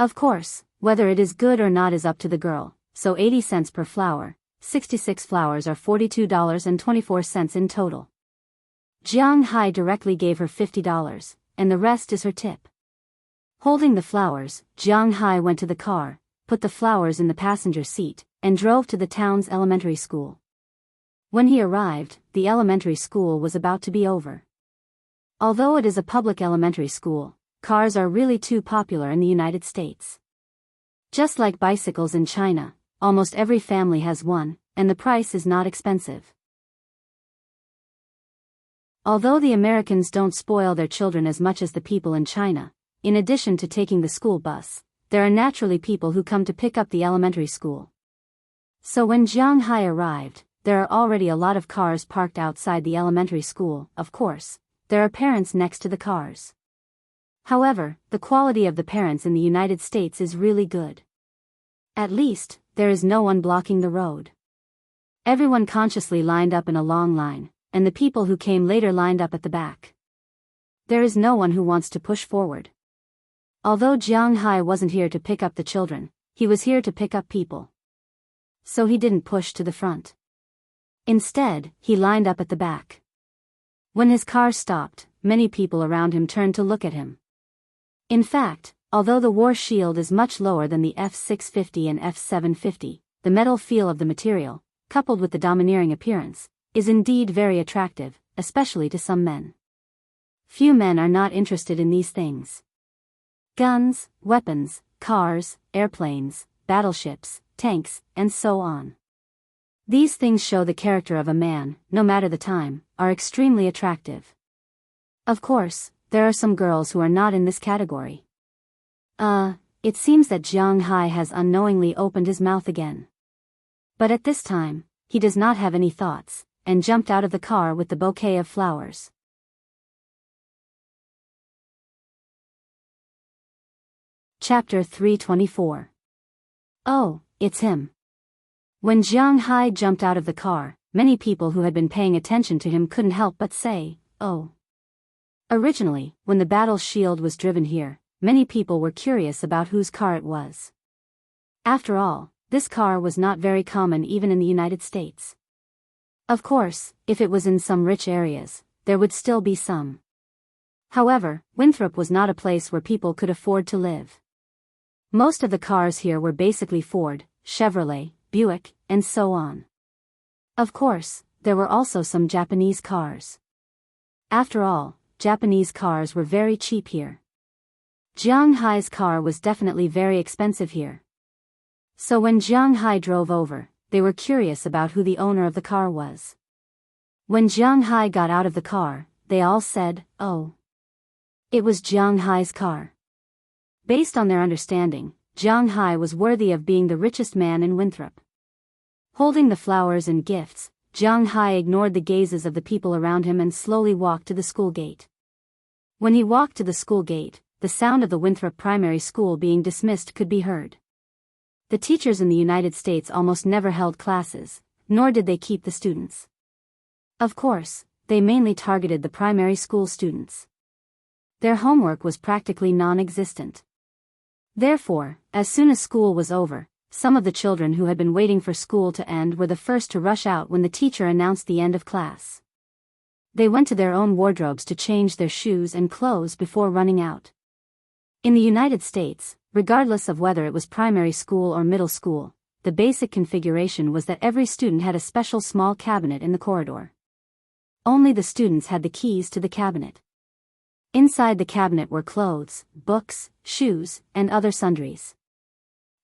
Of course, whether it is good or not is up to the girl, so 80 cents per flower, 66 flowers are $42.24 in total. Jianghu directly gave her $50, and the rest is her tip. Holding the flowers, Jianghu went to the car, put the flowers in the passenger seat, and drove to the town's elementary school. When he arrived, the elementary school was about to be over. Although it is a public elementary school, cars are really too popular in the United States. Just like bicycles in China, almost every family has one, and the price is not expensive. Although the Americans don't spoil their children as much as the people in China, in addition to taking the school bus, there are naturally people who come to pick up the elementary school. So when Jianghu arrived, there are already a lot of cars parked outside the elementary school. Of course, there are parents next to the cars. However, the quality of the parents in the United States is really good. At least, there is no one blocking the road. Everyone consciously lined up in a long line, and the people who came later lined up at the back. There is no one who wants to push forward. Although Jianghu wasn't here to pick up the children, he was here to pick up people. So he didn't push to the front. Instead, he lined up at the back. When his car stopped, many people around him turned to look at him. In fact, although the war shield is much lower than the F-650 and F-750, the metal feel of the material, coupled with the domineering appearance, is indeed very attractive, especially to some men. Few men are not interested in these things. Guns, weapons, cars, airplanes, battleships, tanks, and so on. These things show the character of a man, no matter the time, are extremely attractive. Of course, there are some girls who are not in this category. It seems that Jianghu has unknowingly opened his mouth again. But at this time, he does not have any thoughts, and jumped out of the car with the bouquet of flowers. Chapter 324. Oh, it's him. When Jianghu jumped out of the car, many people who had been paying attention to him couldn't help but say, oh. Originally, when the battle shield was driven here, many people were curious about whose car it was. After all, this car was not very common even in the United States. Of course, if it was in some rich areas, there would still be some. However, Winthrop was not a place where people could afford to live. Most of the cars here were basically Ford, Chevrolet, Buick, and so on. Of course, there were also some Japanese cars. After all, Japanese cars were very cheap here. Jianghu's car was definitely very expensive here. So when Jianghu drove over, they were curious about who the owner of the car was. When Jianghu got out of the car, they all said, oh. It was Jianghu's car. Based on their understanding, Jianghu was worthy of being the richest man in Winthrop. Holding the flowers and gifts, Jianghu ignored the gazes of the people around him and slowly walked to the school gate. When he walked to the school gate, the sound of the Winthrop Primary School being dismissed could be heard. The teachers in the United States almost never held classes, nor did they keep the students. Of course, they mainly targeted the primary school students. Their homework was practically non-existent. Therefore, as soon as school was over, some of the children who had been waiting for school to end were the first to rush out when the teacher announced the end of class. They went to their own wardrobes to change their shoes and clothes before running out. In the United States, regardless of whether it was primary school or middle school, the basic configuration was that every student had a special small cabinet in the corridor. Only the students had the keys to the cabinet. Inside the cabinet were clothes, books, shoes, and other sundries.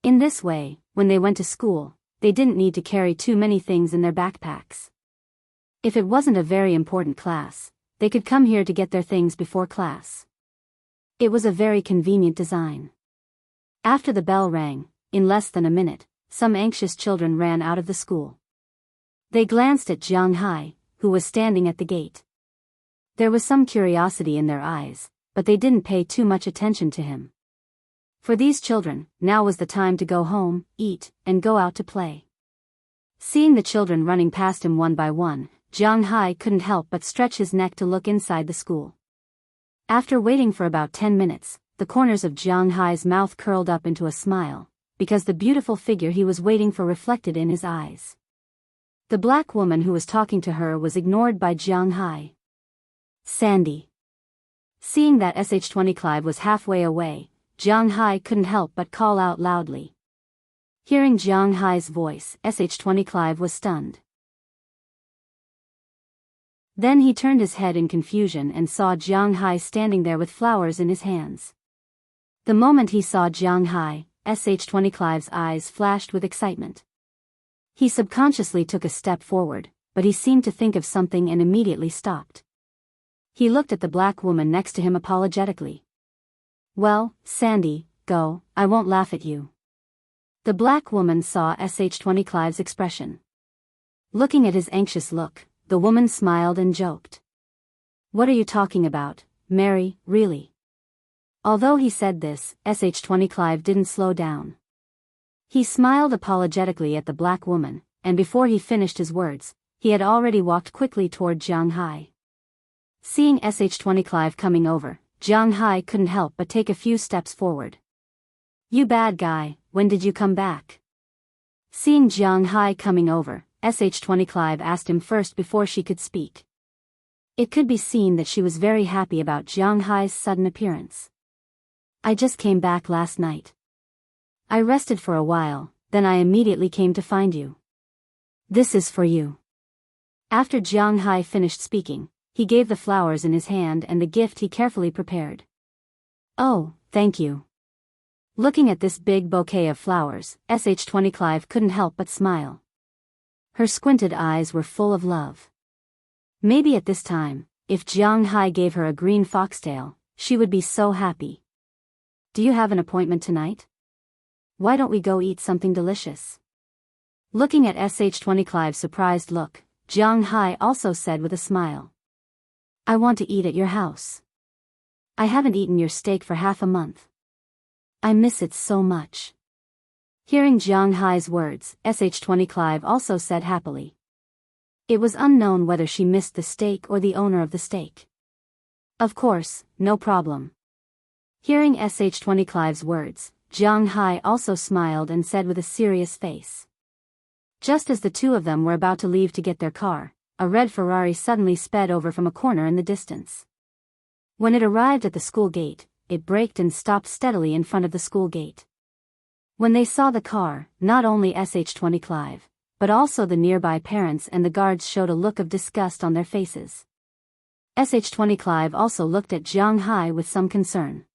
In this way, when they went to school, they didn't need to carry too many things in their backpacks. If it wasn't a very important class, they could come here to get their things before class. It was a very convenient design. After the bell rang, in less than a minute, some anxious children ran out of the school. They glanced at Jianghu, who was standing at the gate. There was some curiosity in their eyes, but they didn't pay too much attention to him. For these children, now was the time to go home, eat, and go out to play. Seeing the children running past him one by one, Jianghu couldn't help but stretch his neck to look inside the school. After waiting for about 10 minutes, the corners of Jianghu's mouth curled up into a smile, because the beautiful figure he was waiting for reflected in his eyes. The black woman who was talking to her was ignored by Jianghu. Sandy. Seeing that Sh-20 was halfway away, Jianghu couldn't help but call out loudly. Hearing Jianghu's voice, Sh-20 was stunned. Then he turned his head in confusion and saw Jianghu standing there with flowers in his hands. The moment he saw Jianghu, Sh-20's eyes flashed with excitement. He subconsciously took a step forward, but he seemed to think of something and immediately stopped. He looked at the black woman next to him apologetically. "Well, Sandy, go, I won't laugh at you." The black woman saw Sh-20's expression. Looking at his anxious look, the woman smiled and joked. "What are you talking about, Mary, really?" Although he said this, Sh-20 didn't slow down. He smiled apologetically at the black woman, and before he finished his words, he had already walked quickly toward Jianghu. Seeing Sh-20 coming over, Jianghu couldn't help but take a few steps forward. "You bad guy, when did you come back?" Seeing Jianghu coming over, Sh-20 asked him first before she could speak. It could be seen that she was very happy about Jianghu's sudden appearance. "I just came back last night. I rested for a while, then I immediately came to find you. This is for you." After Jianghu finished speaking, he gave the flowers in his hand and the gift he carefully prepared. "Oh, thank you." Looking at this big bouquet of flowers, Sh-20 couldn't help but smile. Her squinted eyes were full of love. Maybe at this time, if Jianghu gave her a green foxtail, she would be so happy. "Do you have an appointment tonight? Why don't we go eat something delicious?" Looking at Sh-20's surprised look, Jianghu also said with a smile. "I want to eat at your house. I haven't eaten your steak for half a month. I miss it so much." Hearing Jianghu's words, Sh-20 also said happily. It was unknown whether she missed the steak or the owner of the steak. "Of course, no problem." Hearing Sh-20's words, Jianghu also smiled and said with a serious face. Just as the two of them were about to leave to get their car, a red Ferrari suddenly sped over from a corner in the distance. When it arrived at the school gate, it braked and stopped steadily in front of the school gate. When they saw the car, not only Sh-20, but also the nearby parents and the guards showed a look of disgust on their faces. Sh-20 also looked at Jianghu with some concern.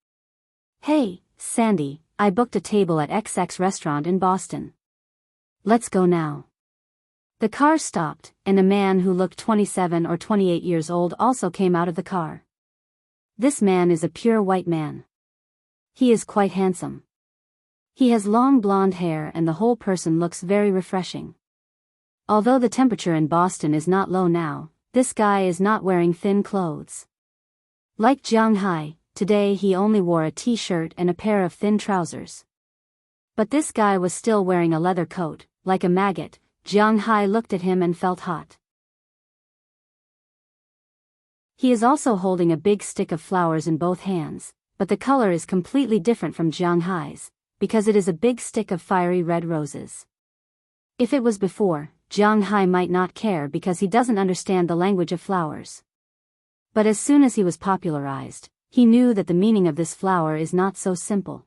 "Hey, Sandy, I booked a table at XX restaurant in Boston. Let's go now." The car stopped, and a man who looked 27 or 28 years old also came out of the car. This man is a pure white man. He is quite handsome. He has long blonde hair and the whole person looks very refreshing. Although the temperature in Boston is not low now, this guy is not wearing thin clothes. Like Jianghu, today he only wore a t-shirt and a pair of thin trousers. But this guy was still wearing a leather coat, like a maggot. Jianghu looked at him and felt hot. He is also holding a big stick of flowers in both hands, but the color is completely different from Jianghu's, because it is a big stick of fiery red roses. If it was before, Jianghu might not care because he doesn't understand the language of flowers. But as soon as he was popularized, he knew that the meaning of this flower is not so simple.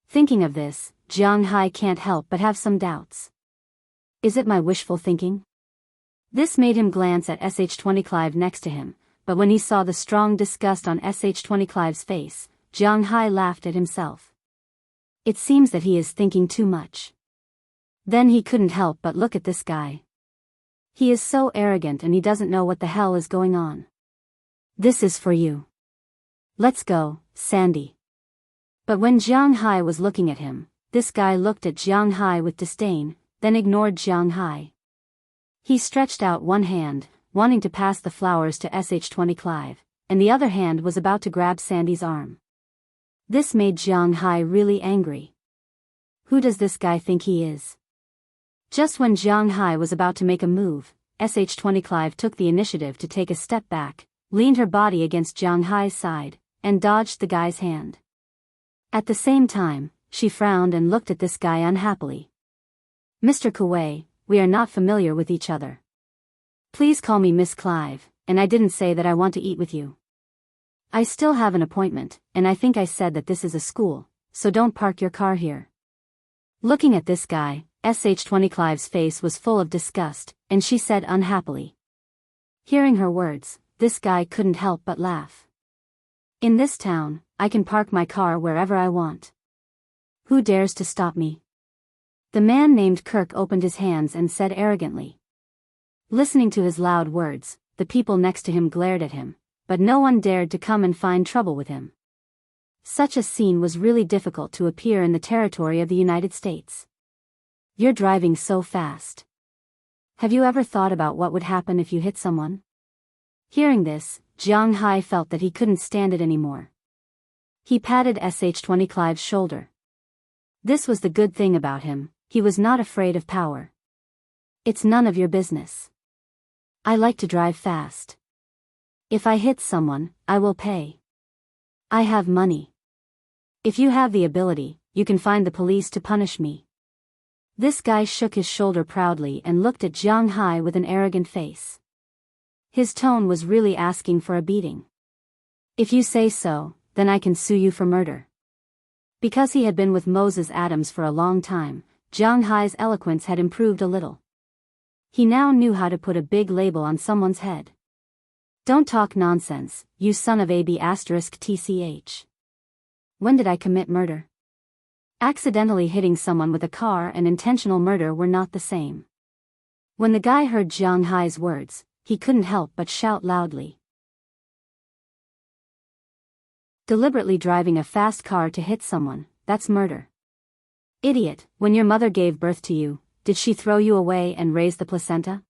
Thinking of this, Jianghu can't help but have some doubts. Is it my wishful thinking? This made him glance at SH-20 Clive next to him, but when he saw the strong disgust on SH-20 Clive's face, Jianghu laughed at himself. It seems that he is thinking too much. Then he couldn't help but look at this guy. He is so arrogant and he doesn't know what the hell is going on. This is for you. Let's go, Sandy. But when Jianghu was looking at him, this guy looked at Jianghu with disdain, then ignored Jianghu. He stretched out one hand, wanting to pass the flowers to SH-20 Clive, and the other hand was about to grab Sandy's arm. This made Jianghu really angry. Who does this guy think he is? Just when Jianghu was about to make a move, SH-20 Clive took the initiative to take a step back, leaned her body against Jianghu's side, and dodged the guy's hand. At the same time, she frowned and looked at this guy unhappily. Mr. Kuwei, we are not familiar with each other. Please call me Miss Clive, and I didn't say that I want to eat with you. I still have an appointment, and I think I said that this is a school, so don't park your car here. Looking at this guy, SH-20 Clive's face was full of disgust, and she said unhappily. Hearing her words, this guy couldn't help but laugh. In this town, I can park my car wherever I want. Who dares to stop me? The man named Kirk opened his hands and said arrogantly. Listening to his loud words, the people next to him glared at him, but no one dared to come and find trouble with him. Such a scene was really difficult to appear in the territory of the United States. You're driving so fast. Have you ever thought about what would happen if you hit someone? Hearing this, Jianghu felt that he couldn't stand it anymore. He patted SH-20 Clive's shoulder. This was the good thing about him, he was not afraid of power. It's none of your business. I like to drive fast. If I hit someone, I will pay. I have money. If you have the ability, you can find the police to punish me. This guy shook his shoulder proudly and looked at Jianghu with an arrogant face. His tone was really asking for a beating. If you say so, then I can sue you for murder. Because he had been with Moses Adams for a long time, Jianghu's eloquence had improved a little. He now knew how to put a big label on someone's head. Don't talk nonsense, you son of a b*tch. When did I commit murder? Accidentally hitting someone with a car and intentional murder were not the same. When the guy heard Jianghu's words, he couldn't help but shout loudly. Deliberately driving a fast car to hit someone, that's murder. Idiot, when your mother gave birth to you, did she throw you away and raise the placenta?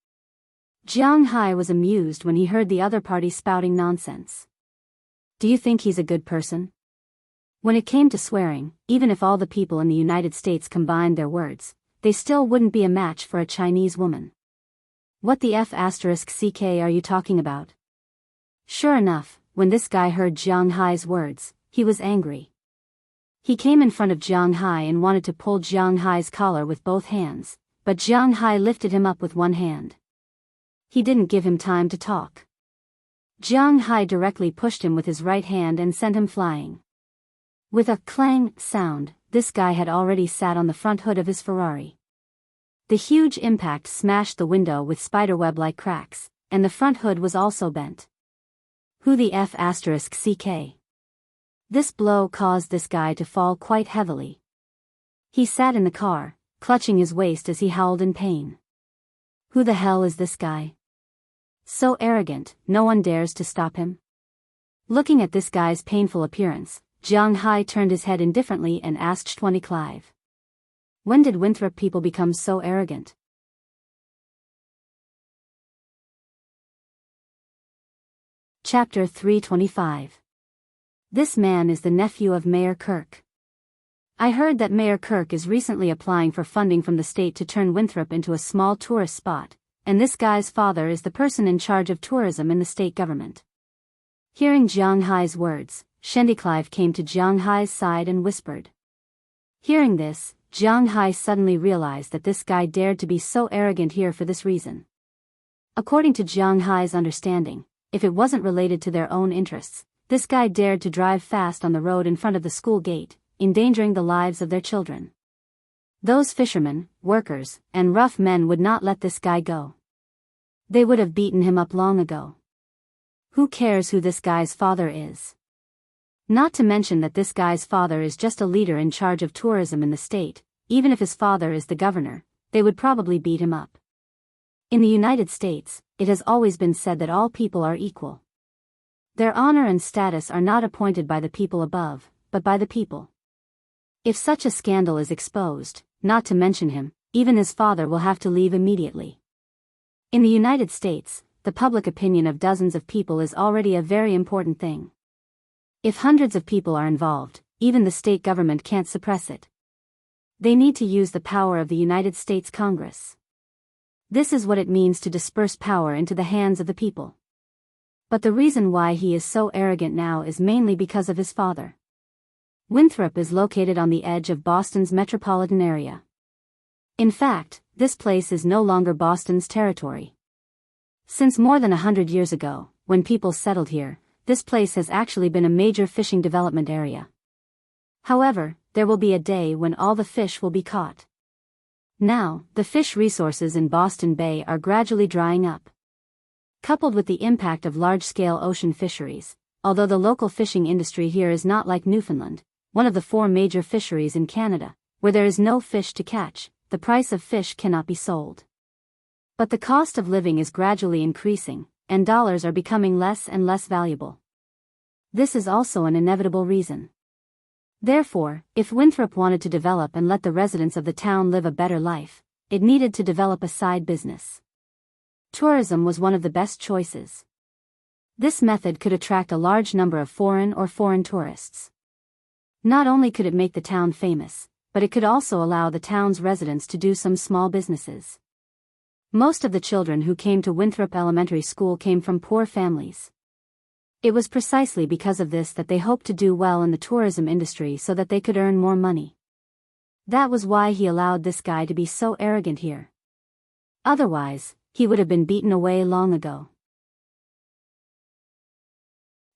Jianghu was amused when he heard the other party spouting nonsense. Do you think he's a good person? When it came to swearing, even if all the people in the United States combined their words, they still wouldn't be a match for a Chinese woman. What the f***ck are you talking about? Sure enough, when this guy heard Jianghu's words, he was angry. He came in front of Jianghu and wanted to pull Jianghu's collar with both hands, but Jianghu lifted him up with one hand. He didn't give him time to talk. Jianghu directly pushed him with his right hand and sent him flying. With a clang sound, this guy had already sat on the front hood of his Ferrari. The huge impact smashed the window with spiderweb-like cracks, and the front hood was also bent. Who the f***ck? This blow caused this guy to fall quite heavily. He sat in the car, clutching his waist as he howled in pain. Who the hell is this guy? So arrogant, no one dares to stop him? Looking at this guy's painful appearance, Jianghu turned his head indifferently and asked 20 Clive. When did Winthrop people become so arrogant? Chapter 325. This man is the nephew of Mayor Kirk. I heard that Mayor Kirk is recently applying for funding from the state to turn Winthrop into a small tourist spot, and this guy's father is the person in charge of tourism in the state government. Hearing Jianghu's words, Shendi Clive came to Jianghu's side and whispered. Hearing this, Jianghu suddenly realized that this guy dared to be so arrogant here for this reason. According to Jianghu's understanding, if it wasn't related to their own interests, this guy dared to drive fast on the road in front of the school gate, endangering the lives of their children. Those fishermen, workers, and rough men would not let this guy go. They would have beaten him up long ago. Who cares who this guy's father is? Not to mention that this guy's father is just a leader in charge of tourism in the state. Even if his father is the governor, they would probably beat him up. In the United States, it has always been said that all people are equal. Their honor and status are not appointed by the people above, but by the people. If such a scandal is exposed, not to mention him, even his father will have to leave immediately. In the United States, the public opinion of dozens of people is already a very important thing. If hundreds of people are involved, even the state government can't suppress it. They need to use the power of the United States Congress. This is what it means to disperse power into the hands of the people. But the reason why he is so arrogant now is mainly because of his father. Winthrop is located on the edge of Boston's metropolitan area. In fact, this place is no longer Boston's territory. Since more than 100 years ago, when people settled here, this place has actually been a major fishing development area. However, there will be a day when all the fish will be caught. Now, the fish resources in Boston Bay are gradually drying up. Coupled with the impact of large-scale ocean fisheries, although the local fishing industry here is not like Newfoundland, one of the 4 major fisheries in Canada, where there is no fish to catch, the price of fish cannot be sold. But the cost of living is gradually increasing, and dollars are becoming less and less valuable. This is also an inevitable reason. Therefore, if Winthrop wanted to develop and let the residents of the town live a better life, it needed to develop a side business. Tourism was one of the best choices. This method could attract a large number of foreign tourists. Not only could it make the town famous, but it could also allow the town's residents to do some small businesses. Most of the children who came to Winthrop Elementary School came from poor families. It was precisely because of this that they hoped to do well in the tourism industry so that they could earn more money. That was why he allowed this guy to be so arrogant here. Otherwise, he would have been beaten away long ago.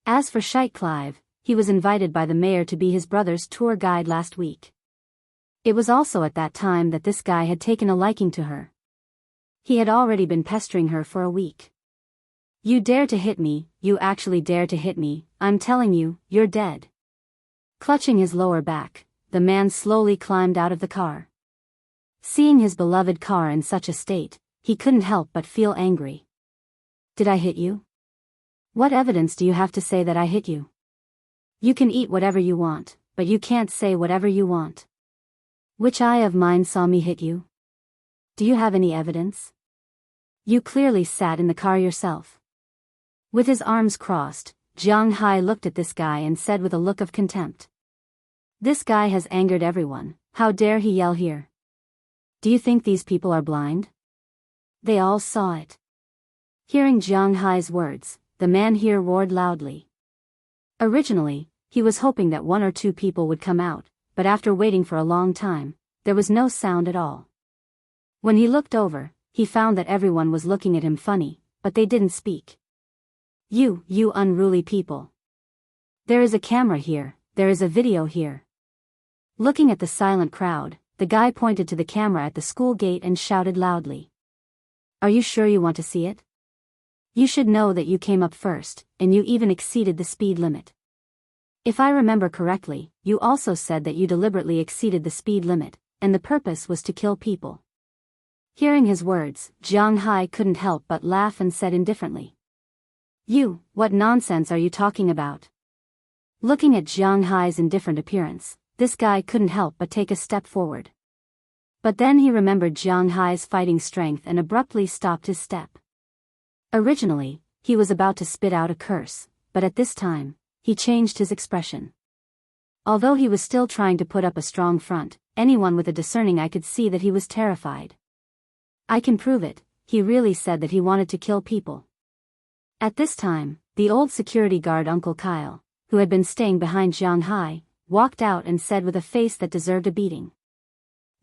As for Shite Clive, he was invited by the mayor to be his brother's tour guide last week. It was also at that time that this guy had taken a liking to her. He had already been pestering her for a week. You dare to hit me, you actually dare to hit me, I'm telling you, you're dead. Clutching his lower back, the man slowly climbed out of the car. Seeing his beloved car in such a state, he couldn't help but feel angry. Did I hit you? What evidence do you have to say that I hit you? You can eat whatever you want, but you can't say whatever you want. Which eye of mine saw me hit you? Do you have any evidence? You clearly sat in the car yourself. With his arms crossed, Jianghu looked at this guy and said with a look of contempt. This guy has angered everyone, how dare he yell here? Do you think these people are blind? They all saw it. Hearing Jianghu's words, the man here roared loudly. Originally, he was hoping that 1 or 2 people would come out, but after waiting for a long time, there was no sound at all. When he looked over, he found that everyone was looking at him funny, but they didn't speak. You unruly people. There is a camera here, there is a video here. Looking at the silent crowd, the guy pointed to the camera at the school gate and shouted loudly. Are you sure you want to see it? You should know that you came up first, and you even exceeded the speed limit. If I remember correctly, you also said that you deliberately exceeded the speed limit, and the purpose was to kill people. Hearing his words, Jianghu couldn't help but laugh and said indifferently. What nonsense are you talking about? Looking at Jianghu's indifferent appearance, this guy couldn't help but take a step forward. But then he remembered Jianghu's fighting strength and abruptly stopped his step. Originally, he was about to spit out a curse, but at this time, he changed his expression. Although he was still trying to put up a strong front, anyone with a discerning eye could see that he was terrified. I can prove it, he really said that he wanted to kill people. At this time, the old security guard Uncle Kyle, who had been staying behind Jianghu, walked out and said with a face that deserved a beating.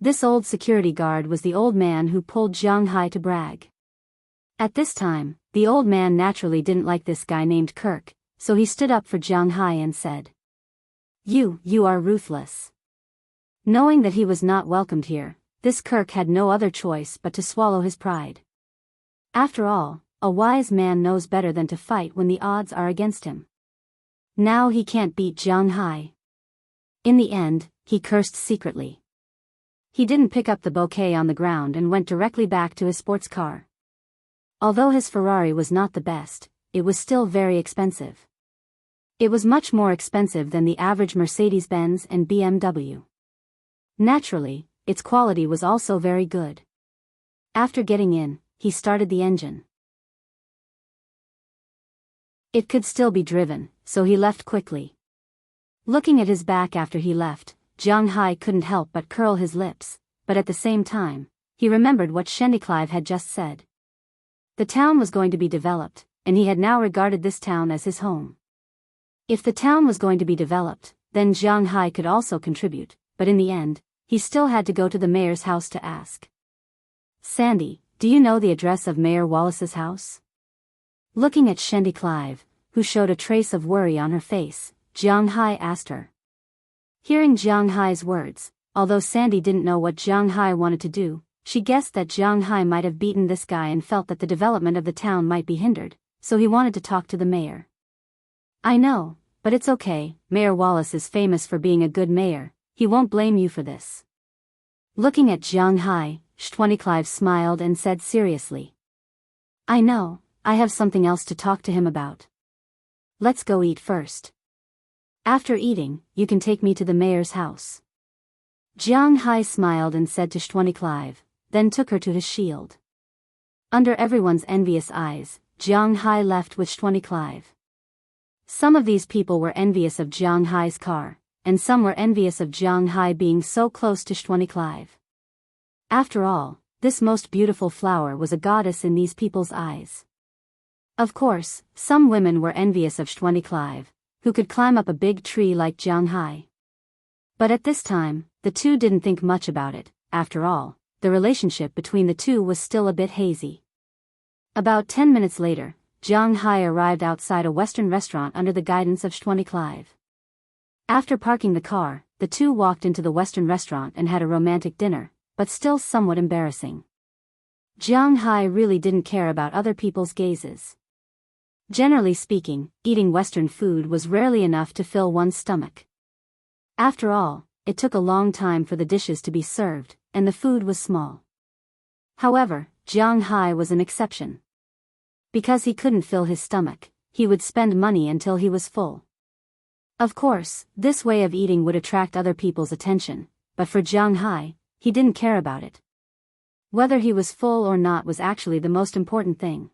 This old security guard was the old man who pulled Jianghu to brag. At this time, the old man naturally didn't like this guy named Kirk, so he stood up for Jianghu and said, You are ruthless. Knowing that he was not welcomed here, this Kirk had no other choice but to swallow his pride. After all, a wise man knows better than to fight when the odds are against him. Now he can't beat Jianghu. In the end, he cursed secretly. He didn't pick up the bouquet on the ground and went directly back to his sports car. Although his Ferrari was not the best, it was still very expensive. It was much more expensive than the average Mercedes-Benz and BMW. Naturally, its quality was also very good. After getting in, he started the engine. It could still be driven, so he left quickly. Looking at his back after he left, Jianghu couldn't help but curl his lips, but at the same time, he remembered what Clive had just said. The town was going to be developed, and he had now regarded this town as his home. If the town was going to be developed, then Jianghu could also contribute, but in the end, he still had to go to the mayor's house to ask. "Sandy, do you know the address of Mayor Wallace's house?" Looking at Clive, who showed a trace of worry on her face, Jianghu asked her. Hearing Jianghu's words, although Sandy didn't know what Jianghu wanted to do, she guessed that Jianghu might have beaten this guy and felt that the development of the town might be hindered, so he wanted to talk to the mayor. "I know, but it's okay, Mayor Wallace is famous for being a good mayor, he won't blame you for this." Looking at Jianghu, Clive smiled and said seriously. "I know, I have something else to talk to him about. Let's go eat first. After eating, you can take me to the mayor's house." Jianghu smiled and said to Clive, then took her to his shield. Under everyone's envious eyes, Jianghu left with Clive. Some of these people were envious of Jianghu's car, and some were envious of Jianghu being so close to Clive. After all, this most beautiful flower was a goddess in these people's eyes. Of course, some women were envious of Clive, who could climb up a big tree like Jianghu. But at this time, the two didn't think much about it. After all, the relationship between the two was still a bit hazy. About 10 minutes later, Jianghu arrived outside a Western restaurant under the guidance of Clive. After parking the car, the two walked into the Western restaurant and had a romantic dinner, but still somewhat embarrassing. Jianghu really didn't care about other people's gazes. Generally speaking, eating Western food was rarely enough to fill one's stomach. After all, it took a long time for the dishes to be served, and the food was small. However, Jianghu was an exception. Because he couldn't fill his stomach, he would spend money until he was full. Of course, this way of eating would attract other people's attention, but for Jianghu, he didn't care about it. Whether he was full or not was actually the most important thing.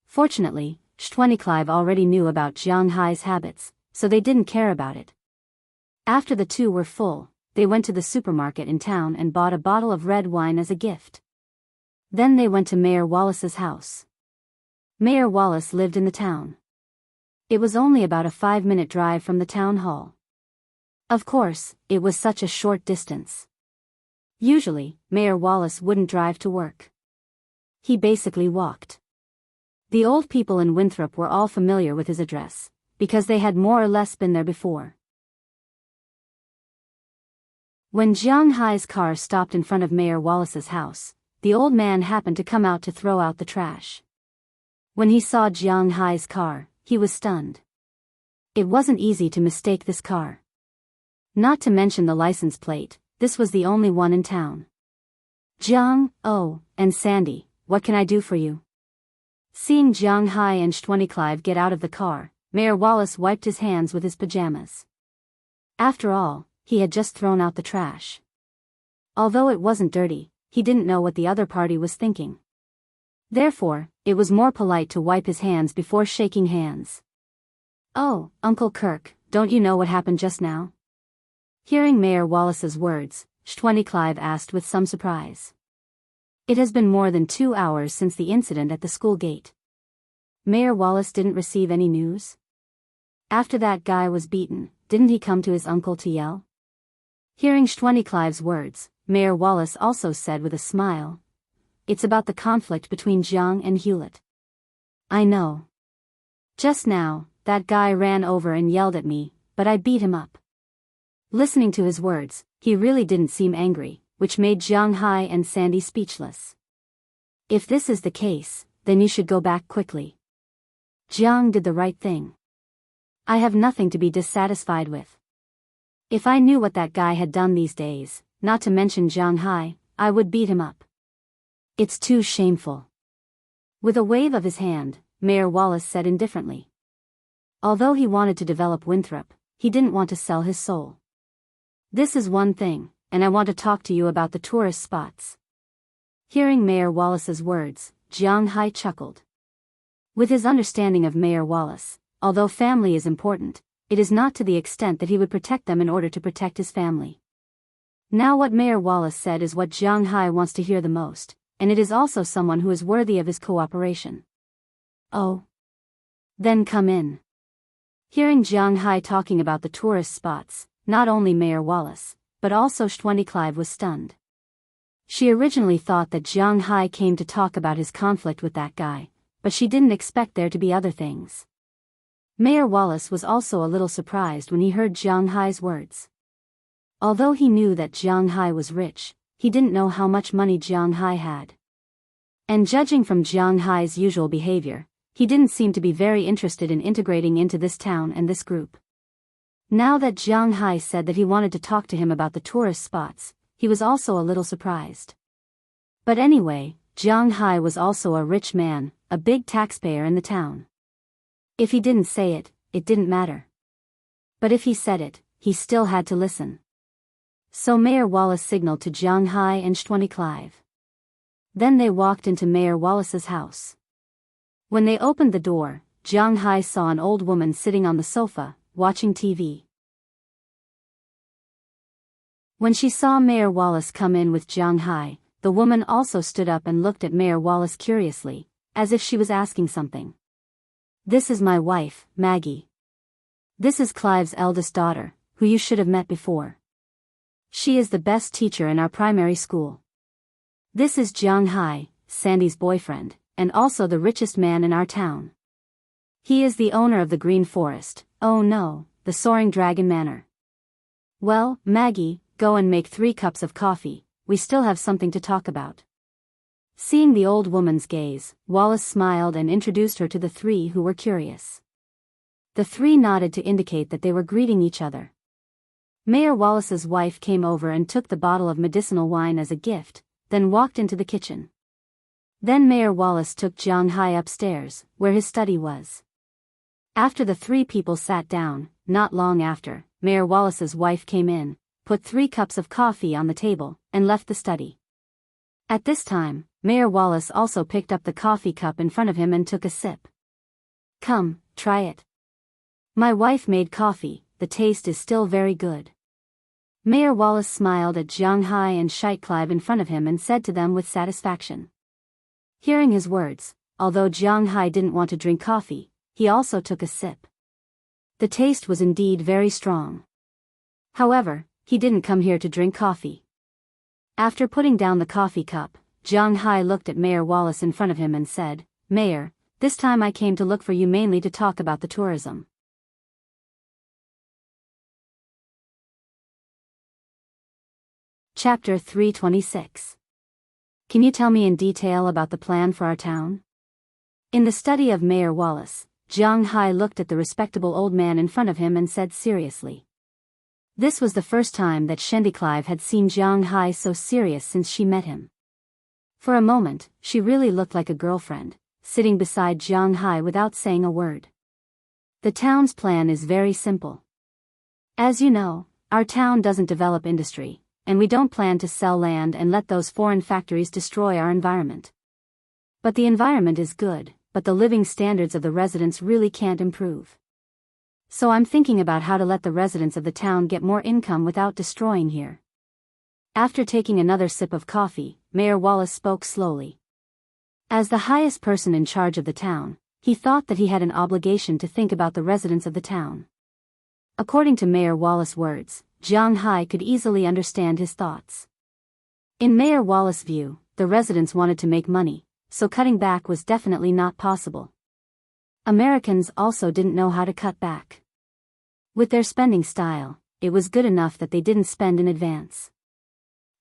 Fortunately, Clive already knew about Jianghu's habits, so they didn't care about it. After the two were full, they went to the supermarket in town and bought a bottle of red wine as a gift. Then they went to Mayor Wallace's house. Mayor Wallace lived in the town. It was only about a 5-minute drive from the town hall. Of course, it was such a short distance. Usually, Mayor Wallace wouldn't drive to work. He basically walked. The old people in Winthrop were all familiar with his address, because they had more or less been there before. When Jianghu's car stopped in front of Mayor Wallace's house, the old man happened to come out to throw out the trash. When he saw Jianghu's car, he was stunned. It wasn't easy to mistake this car. Not to mention the license plate, this was the only one in town. "Oh, and Sandy, what can I do for you?" Seeing Jianghu and Clive get out of the car, Mayor Wallace wiped his hands with his pajamas. After all, he had just thrown out the trash. Although it wasn't dirty, he didn't know what the other party was thinking. Therefore, it was more polite to wipe his hands before shaking hands. "Oh, Uncle Kirk, don't you know what happened just now?" Hearing Mayor Wallace's words, Clive asked with some surprise. "It has been more than 2 hours since the incident at the school gate. Mayor Wallace didn't receive any news? After that guy was beaten, didn't he come to his uncle to yell?" Hearing Clive's words, Mayor Wallace also said with a smile, "It's about the conflict between Jiang and Hewlett. I know. Just now, that guy ran over and yelled at me, but I beat him up." Listening to his words, he really didn't seem angry, which made Jianghu and Sandy speechless. If this is the case, then you should go back quickly. Jiang did the right thing. I have nothing to be dissatisfied with. If I knew what that guy had done these days, not to mention Jiang, I would beat him up. It's too shameful. With a wave of his hand, Mayor Wallace said indifferently. Although he wanted to develop Winthrop, he didn't want to sell his soul. This is one thing, and I want to talk to you about the tourist spots. Hearing Mayor Wallace's words, Jiang chuckled. With his understanding of Mayor Wallace, although family is important, it is not to the extent that he would protect them in order to protect his family. Now what Mayor Wallace said is what Jiang wants to hear the most, and it is also someone who is worthy of his cooperation. Oh. Then come in. Hearing Jiang talking about the tourist spots, not only Mayor Wallace, but also Clive was stunned. She originally thought that Jiang came to talk about his conflict with that guy, but she didn't expect there to be other things. Mayor Wallace was also a little surprised when he heard Jiang words. Although he knew that Jiang was rich, he didn't know how much money Jiang had. And judging from Jiang usual behavior, he didn't seem to be very interested in integrating into this town and this group. Now that Jiang said that he wanted to talk to him about the tourist spots, he was also a little surprised. But anyway, Jiang was also a rich man, a big taxpayer in the town. If he didn't say it, it didn't matter. But if he said it, he still had to listen. So Mayor Wallace signaled to Jiang and Clive. Then they walked into Mayor Wallace's house. When they opened the door, Jiang saw an old woman sitting on the sofa, watching TV. When she saw Mayor Wallace come in with Jiang, the woman also stood up and looked at Mayor Wallace curiously, as if she was asking something. This is my wife, Maggie. This is Clive's eldest daughter, who you should have met before. She is the best teacher in our primary school. This is Jiang, Sandy's boyfriend, and also the richest man in our town. He is the owner of the Green Forest, oh no, the Soaring Dragon Manor. Well, Maggie, go and make 3 cups of coffee, we still have something to talk about. Seeing the old woman's gaze, Wallace smiled and introduced her to the 3 who were curious. The 3 nodded to indicate that they were greeting each other. Mayor Wallace's wife came over and took the bottle of medicinal wine as a gift, then walked into the kitchen. Then Mayor Wallace took Jiang upstairs, where his study was. After the 3 people sat down, not long after, Mayor Wallace's wife came in, put 3 cups of coffee on the table, and left the study. At this time, Mayor Wallace also picked up the coffee cup in front of him and took a sip. Come, try it. My wife made coffee, the taste is still very good. Mayor Wallace smiled at Jiang and Clive in front of him and said to them with satisfaction. Hearing his words, although Jiang didn't want to drink coffee, he also took a sip. The taste was indeed very strong. However, he didn't come here to drink coffee. After putting down the coffee cup, Jiang looked at Mayor Wallace in front of him and said, Mayor, this time I came to look for you mainly to talk about the tourism. Chapter 326. Can you tell me in detail about the plan for our town? In the study of Mayor Wallace, Jiang looked at the respectable old man in front of him and said seriously. This was the first time that Clive had seen Jiang so serious since she met him. For a moment, she really looked like a girlfriend, sitting beside Jiang without saying a word. The town's plan is very simple. As you know, our town doesn't develop industry, and we don't plan to sell land and let those foreign factories destroy our environment. But the environment is good, but the living standards of the residents really can't improve. So I'm thinking about how to let the residents of the town get more income without destroying here. After taking another sip of coffee, Mayor Wallace spoke slowly. As the highest person in charge of the town, he thought that he had an obligation to think about the residents of the town. According to Mayor Wallace's words, Jiang could easily understand his thoughts. In Mayor Wallace's view, the residents wanted to make money, so cutting back was definitely not possible. Americans also didn't know how to cut back. With their spending style, it was good enough that they didn't spend in advance.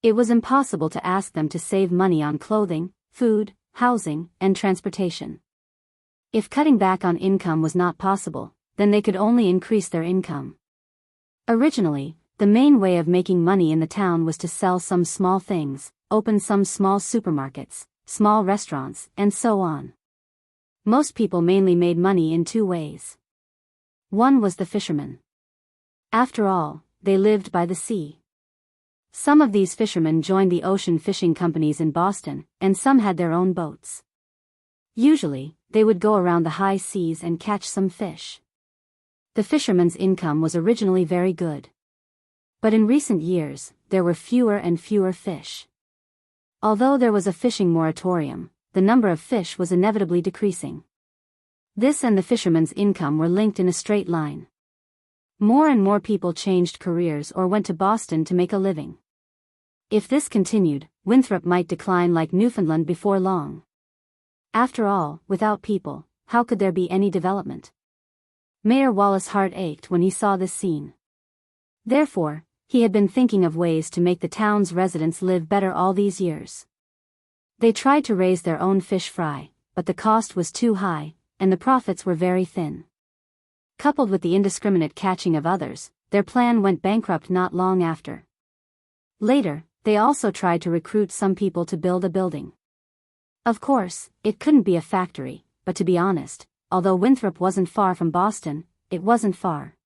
It was impossible to ask them to save money on clothing, food, housing, and transportation. If cutting back on income was not possible, then they could only increase their income. Originally, the main way of making money in the town was to sell some small things, open some small supermarkets, small restaurants, and so on. Most people mainly made money in two ways. One was the fishermen. After all, they lived by the sea. Some of these fishermen joined the ocean fishing companies in Boston, and some had their own boats. Usually, they would go around the high seas and catch some fish. The fishermen's income was originally very good. But in recent years, there were fewer and fewer fish. Although there was a fishing moratorium, the number of fish was inevitably decreasing. This and the fishermen's income were linked in a straight line. More and more people changed careers or went to Boston to make a living. If this continued, Winthrop might decline like Newfoundland before long. After all, without people, how could there be any development? Mayor Wallace's heart ached when he saw this scene. Therefore, he had been thinking of ways to make the town's residents live better all these years. They tried to raise their own fish fry, but the cost was too high, and the profits were very thin. Coupled with the indiscriminate catching of others, their plan went bankrupt not long after. Later, they also tried to recruit some people to build a building. Of course, it couldn't be a factory, but to be honest, although Winthrop wasn't far from Boston, it wasn't far.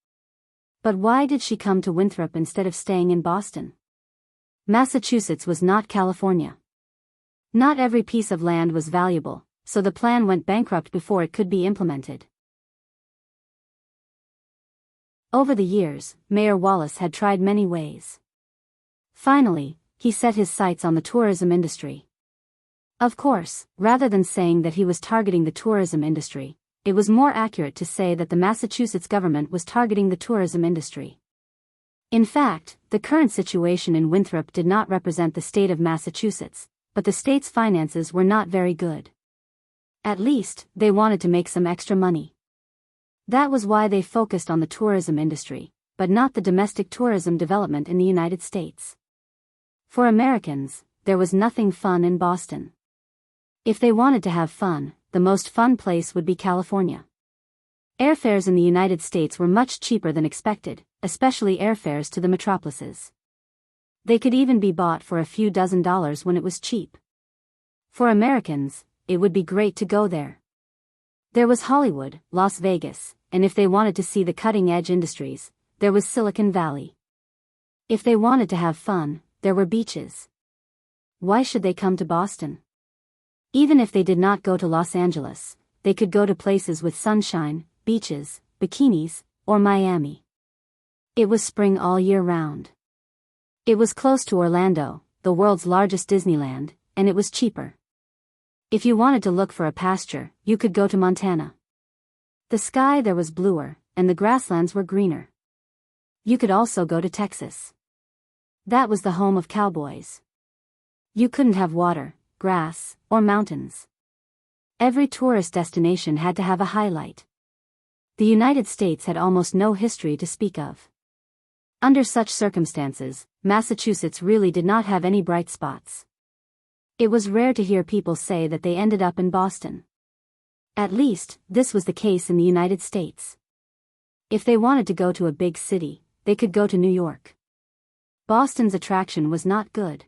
But why did she come to Winthrop instead of staying in Boston? Massachusetts was not California. Not every piece of land was valuable, so the plan went bankrupt before it could be implemented. Over the years, Mayor Wallace had tried many ways. Finally, he set his sights on the tourism industry. Of course, rather than saying that he was targeting the tourism industry, it was more accurate to say that the Massachusetts government was targeting the tourism industry. In fact, the current situation in Winthrop did not represent the state of Massachusetts, but the state's finances were not very good. At least, they wanted to make some extra money. That was why they focused on the tourism industry, but not the domestic tourism development in the United States. For Americans, there was nothing fun in Boston. If they wanted to have fun, the most fun place would be California. Airfares in the United States were much cheaper than expected, especially airfares to the metropolises. They could even be bought for a few dozen dollars when it was cheap. For Americans, it would be great to go there. There was Hollywood, Las Vegas, and if they wanted to see the cutting-edge industries, there was Silicon Valley. If they wanted to have fun, there were beaches. Why should they come to Boston? Even if they did not go to Los Angeles, they could go to places with sunshine, beaches, bikinis, or Miami. It was spring all year round. It was close to Orlando, the world's largest Disneyland, and it was cheaper. If you wanted to look for a pasture, you could go to Montana. The sky there was bluer, and the grasslands were greener. You could also go to Texas. That was the home of cowboys. You couldn't have water, grass, or mountains. Every tourist destination had to have a highlight. The United States had almost no history to speak of. Under such circumstances, Massachusetts really did not have any bright spots. It was rare to hear people say that they ended up in Boston. At least, this was the case in the United States. If they wanted to go to a big city, they could go to New York. Boston's attraction was not good.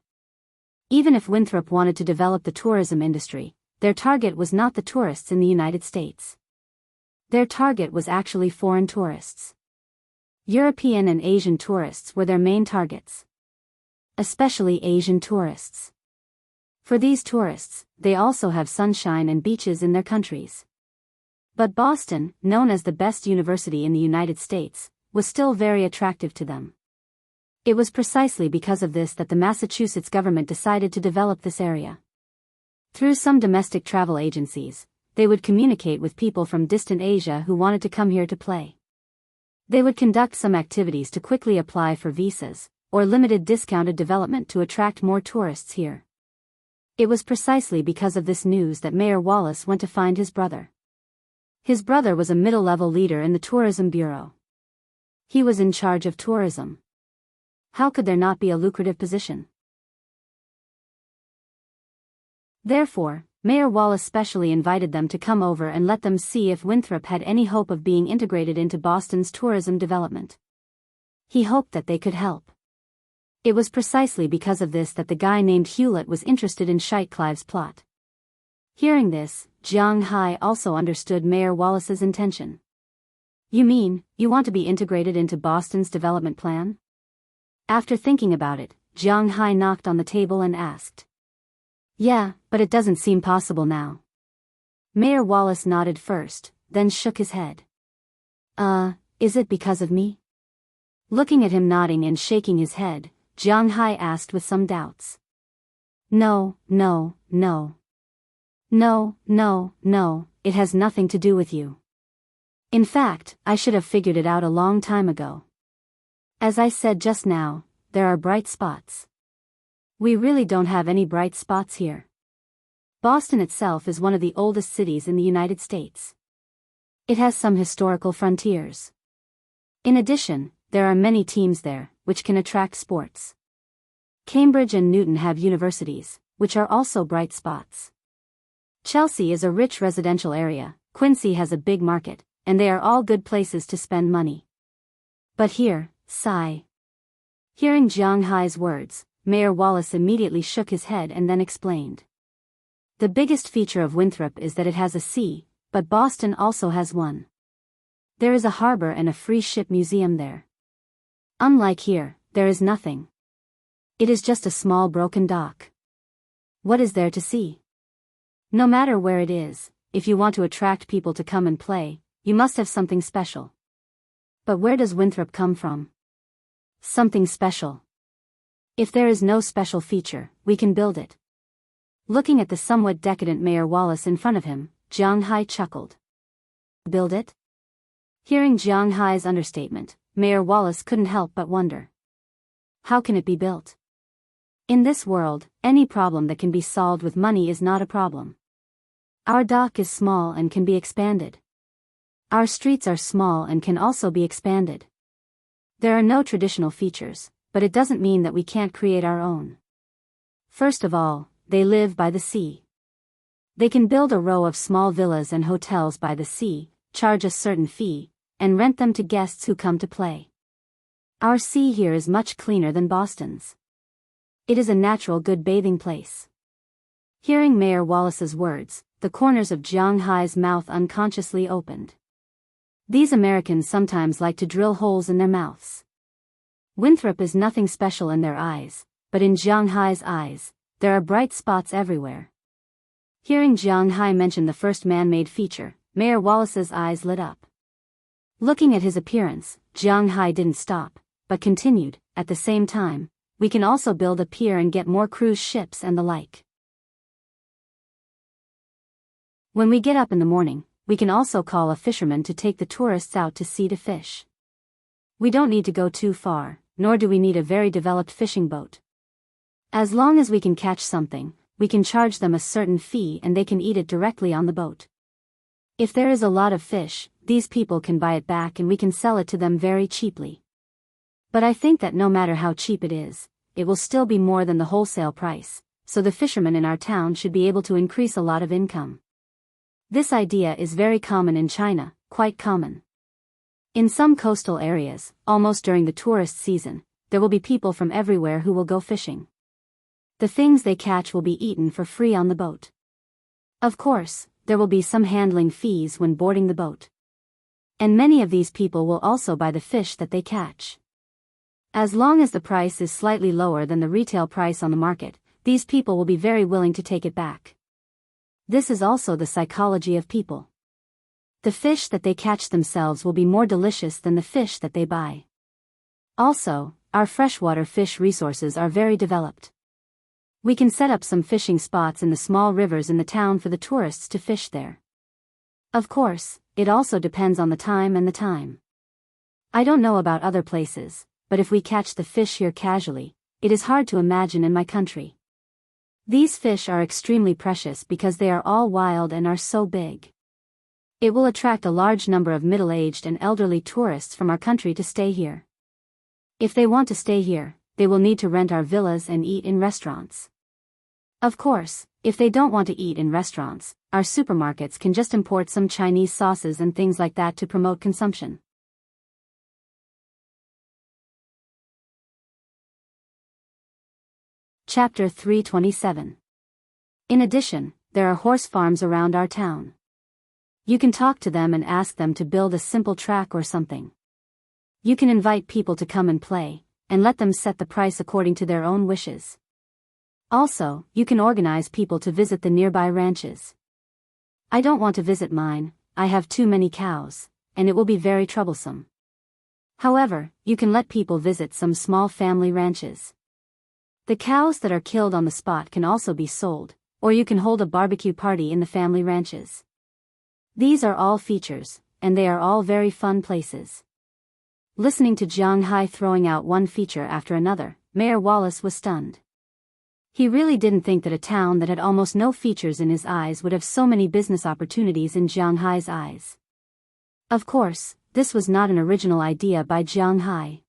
Even if Winthrop wanted to develop the tourism industry, their target was not the tourists in the United States. Their target was actually foreign tourists. European and Asian tourists were their main targets. Especially Asian tourists. For these tourists, they also have sunshine and beaches in their countries. But Boston, known as the best university in the United States, was still very attractive to them. It was precisely because of this that the Massachusetts government decided to develop this area. Through some domestic travel agencies, they would communicate with people from distant Asia who wanted to come here to play. They would conduct some activities to quickly apply for visas, or limited discounted development to attract more tourists here. It was precisely because of this news that Mayor Wallace went to find his brother. His brother was a middle-level leader in the Tourism Bureau. He was in charge of tourism. How could there not be a lucrative position? Therefore, Mayor Wallace specially invited them to come over and let them see if Winthrop had any hope of being integrated into Boston's tourism development. He hoped that they could help. It was precisely because of this that the guy named Hewlett was interested in Clive's plot. Hearing this, Jianghu also understood Mayor Wallace's intention. You mean, you want to be integrated into Boston's development plan? After thinking about it, Jianghu knocked on the table and asked. Yeah, but it doesn't seem possible now. Mayor Wallace nodded first, then shook his head. Is it because of me? Looking at him nodding and shaking his head, Jianghu asked with some doubts. No, it has nothing to do with you. In fact, I should have figured it out a long time ago. As I said just now, there are bright spots. We really don't have any bright spots here. Boston itself is one of the oldest cities in the United States. It has some historical frontiers. In addition, there are many teams there, which can attract sports. Cambridge and Newton have universities, which are also bright spots. Chelsea is a rich residential area, Quincy has a big market, and they are all good places to spend money. But here, sigh. Hearing Jianghu's words, Mayor Wallace immediately shook his head and then explained. The biggest feature of Winthrop is that it has a sea, but Boston also has one. There is a harbor and a free ship museum there. Unlike here, there is nothing. It is just a small broken dock. What is there to see? No matter where it is, if you want to attract people to come and play, you must have something special. But where does Winthrop come from? Something special. If there is no special feature, we can build it. Looking at the somewhat decadent Mayor Wallace in front of him, Jianghu chuckled. Build it? Hearing Jianghu's understatement, Mayor Wallace couldn't help but wonder. How can it be built? In this world, any problem that can be solved with money is not a problem. Our dock is small and can be expanded. Our streets are small and can also be expanded. There are no traditional features, but it doesn't mean that we can't create our own. First of all, they live by the sea. They can build a row of small villas and hotels by the sea, charge a certain fee, and rent them to guests who come to play. Our sea here is much cleaner than Boston's. It is a natural good bathing place. Hearing Mayor Wallace's words, the corners of Jianghu's mouth unconsciously opened. These Americans sometimes like to drill holes in their mouths. Winthrop is nothing special in their eyes, but in Jianghu's eyes, there are bright spots everywhere. Hearing Jianghu mention the first man-made feature, Mayor Wallace's eyes lit up. Looking at his appearance, Jianghu didn't stop, but continued, at the same time, we can also build a pier and get more cruise ships and the like. When we get up in the morning, we can also call a fisherman to take the tourists out to sea to fish. We don't need to go too far, nor do we need a very developed fishing boat. As long as we can catch something, we can charge them a certain fee and they can eat it directly on the boat. If there is a lot of fish, these people can buy it back and we can sell it to them very cheaply. But I think that no matter how cheap it will still be more than the wholesale price, so the fishermen in our town should be able to increase a lot of income. This idea is very common in China, quite common. In some coastal areas, almost during the tourist season, there will be people from everywhere who will go fishing. The things they catch will be eaten for free on the boat. Of course, there will be some handling fees when boarding the boat. And many of these people will also buy the fish that they catch. As long as the price is slightly lower than the retail price on the market, these people will be very willing to take it back. This is also the psychology of people. The fish that they catch themselves will be more delicious than the fish that they buy. Also, our freshwater fish resources are very developed. We can set up some fishing spots in the small rivers in the town for the tourists to fish there. Of course, it also depends on the time and the time. I don't know about other places, but if we catch the fish here casually, it is hard to imagine in my country. These fish are extremely precious because they are all wild and are so big. It will attract a large number of middle-aged and elderly tourists from our country to stay here. If they want to stay here, they will need to rent our villas and eat in restaurants. Of course, if they don't want to eat in restaurants, our supermarkets can just import some Chinese sauces and things like that to promote consumption. Chapter 327. In addition, there are horse farms around our town. You can talk to them and ask them to build a simple track or something. You can invite people to come and play, and let them set the price according to their own wishes. Also, you can organize people to visit the nearby ranches. I don't want to visit mine, I have too many cows, and it will be very troublesome. However, you can let people visit some small family ranches. The cows that are killed on the spot can also be sold, or you can hold a barbecue party in the family ranches. These are all features, and they are all very fun places. Listening to Jianghu throwing out one feature after another, Mayor Wallace was stunned. He really didn't think that a town that had almost no features in his eyes would have so many business opportunities in Jianghu's eyes. Of course, this was not an original idea by Jianghu.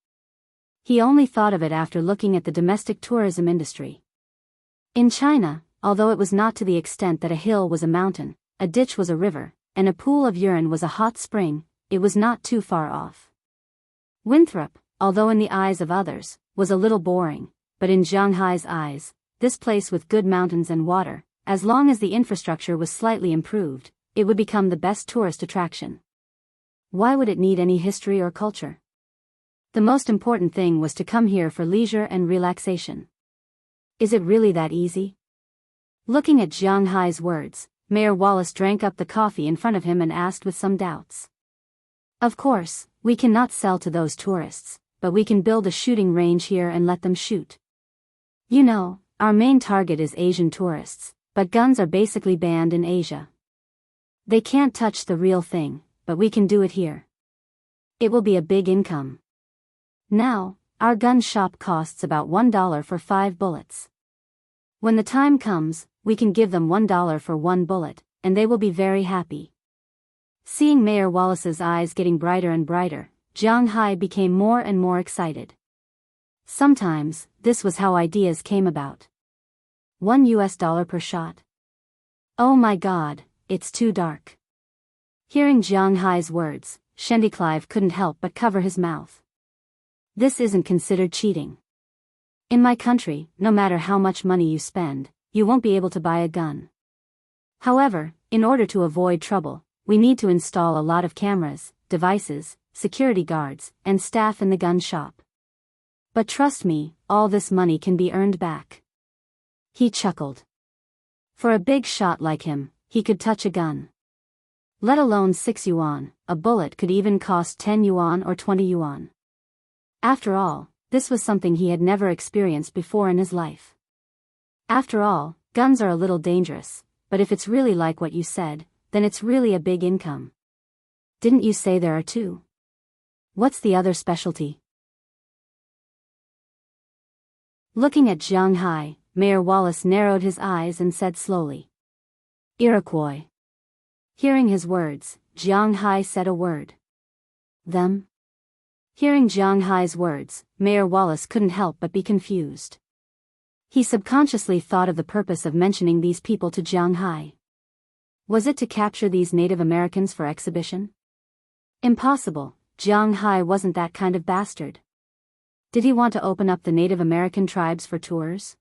He only thought of it after looking at the domestic tourism industry. In China, although it was not to the extent that a hill was a mountain, a ditch was a river, and a pool of urine was a hot spring, it was not too far off. Winthrop, although in the eyes of others, was a little boring, but in Jianghu's eyes, this place with good mountains and water, as long as the infrastructure was slightly improved, it would become the best tourist attraction. Why would it need any history or culture? The most important thing was to come here for leisure and relaxation. Is it really that easy? Looking at Jianghu's words, Mayor Wallace drank up the coffee in front of him and asked with some doubts. Of course, we cannot sell to those tourists, but we can build a shooting range here and let them shoot. You know, our main target is Asian tourists, but guns are basically banned in Asia. They can't touch the real thing, but we can do it here. It will be a big income. Now, our gun shop costs about $1 for 5 bullets. When the time comes, we can give them $1 for 1 bullet, and they will be very happy. Seeing Mayor Wallace's eyes getting brighter and brighter, Jianghu became more and more excited. Sometimes, this was how ideas came about. $1 per shot. Oh my God, it's too dark. Hearing Jianghu's words, Shendiclive couldn't help but cover his mouth. This isn't considered cheating. In my country, no matter how much money you spend, you won't be able to buy a gun. However, in order to avoid trouble, we need to install a lot of cameras, devices, security guards, and staff in the gun shop. But trust me, all this money can be earned back. He chuckled. For a big shot like him, he could touch a gun. Let alone 6 yuan, a bullet could even cost 10 yuan or 20 yuan. After all, this was something he had never experienced before in his life. After all, guns are a little dangerous, but if it's really like what you said, then it's really a big income. Didn't you say there are 2? What's the other specialty? Looking at Jianghu, Mayor Wallace narrowed his eyes and said slowly. Iroquois. Hearing his words, Jianghu said a word. Them? Hearing Jianghu's words, Mayor Wallace couldn't help but be confused. He subconsciously thought of the purpose of mentioning these people to Jianghu. Was it to capture these Native Americans for exhibition? Impossible, Jianghu wasn't that kind of bastard. Did he want to open up the Native American tribes for tours?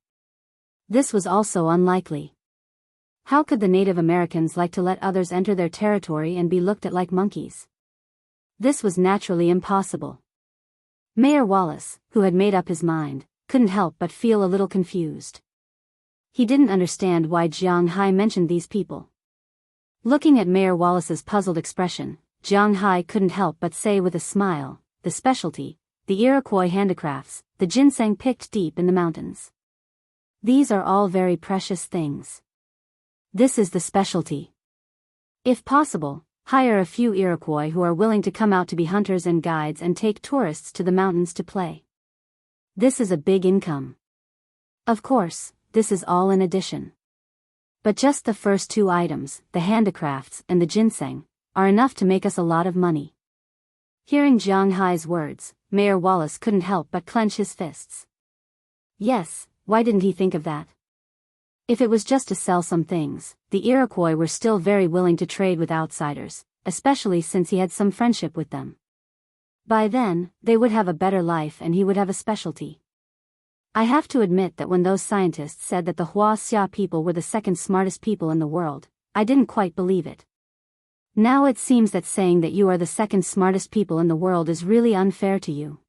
This was also unlikely. How could the Native Americans like to let others enter their territory and be looked at like monkeys? This was naturally impossible. Mayor Wallace, who had made up his mind, couldn't help but feel a little confused. He didn't understand why Jianghu mentioned these people. Looking at Mayor Wallace's puzzled expression, Jianghu couldn't help but say with a smile, the specialty, the Iroquois handicrafts, the ginseng picked deep in the mountains. These are all very precious things. This is the specialty. If possible, hire a few Iroquois who are willing to come out to be hunters and guides and take tourists to the mountains to play. This is a big income. Of course, this is all in addition. But just the first 2 items, the handicrafts and the ginseng, are enough to make us a lot of money. Hearing Jianghu's words, Mayor Wallace couldn't help but clench his fists. Yes, why didn't he think of that? If it was just to sell some things, the Iroquois were still very willing to trade with outsiders, especially since he had some friendship with them. By then, they would have a better life and he would have a specialty. I have to admit that when those scientists said that the Wuxia people were the second smartest people in the world, I didn't quite believe it. Now it seems that saying that you are the second smartest people in the world is really unfair to you.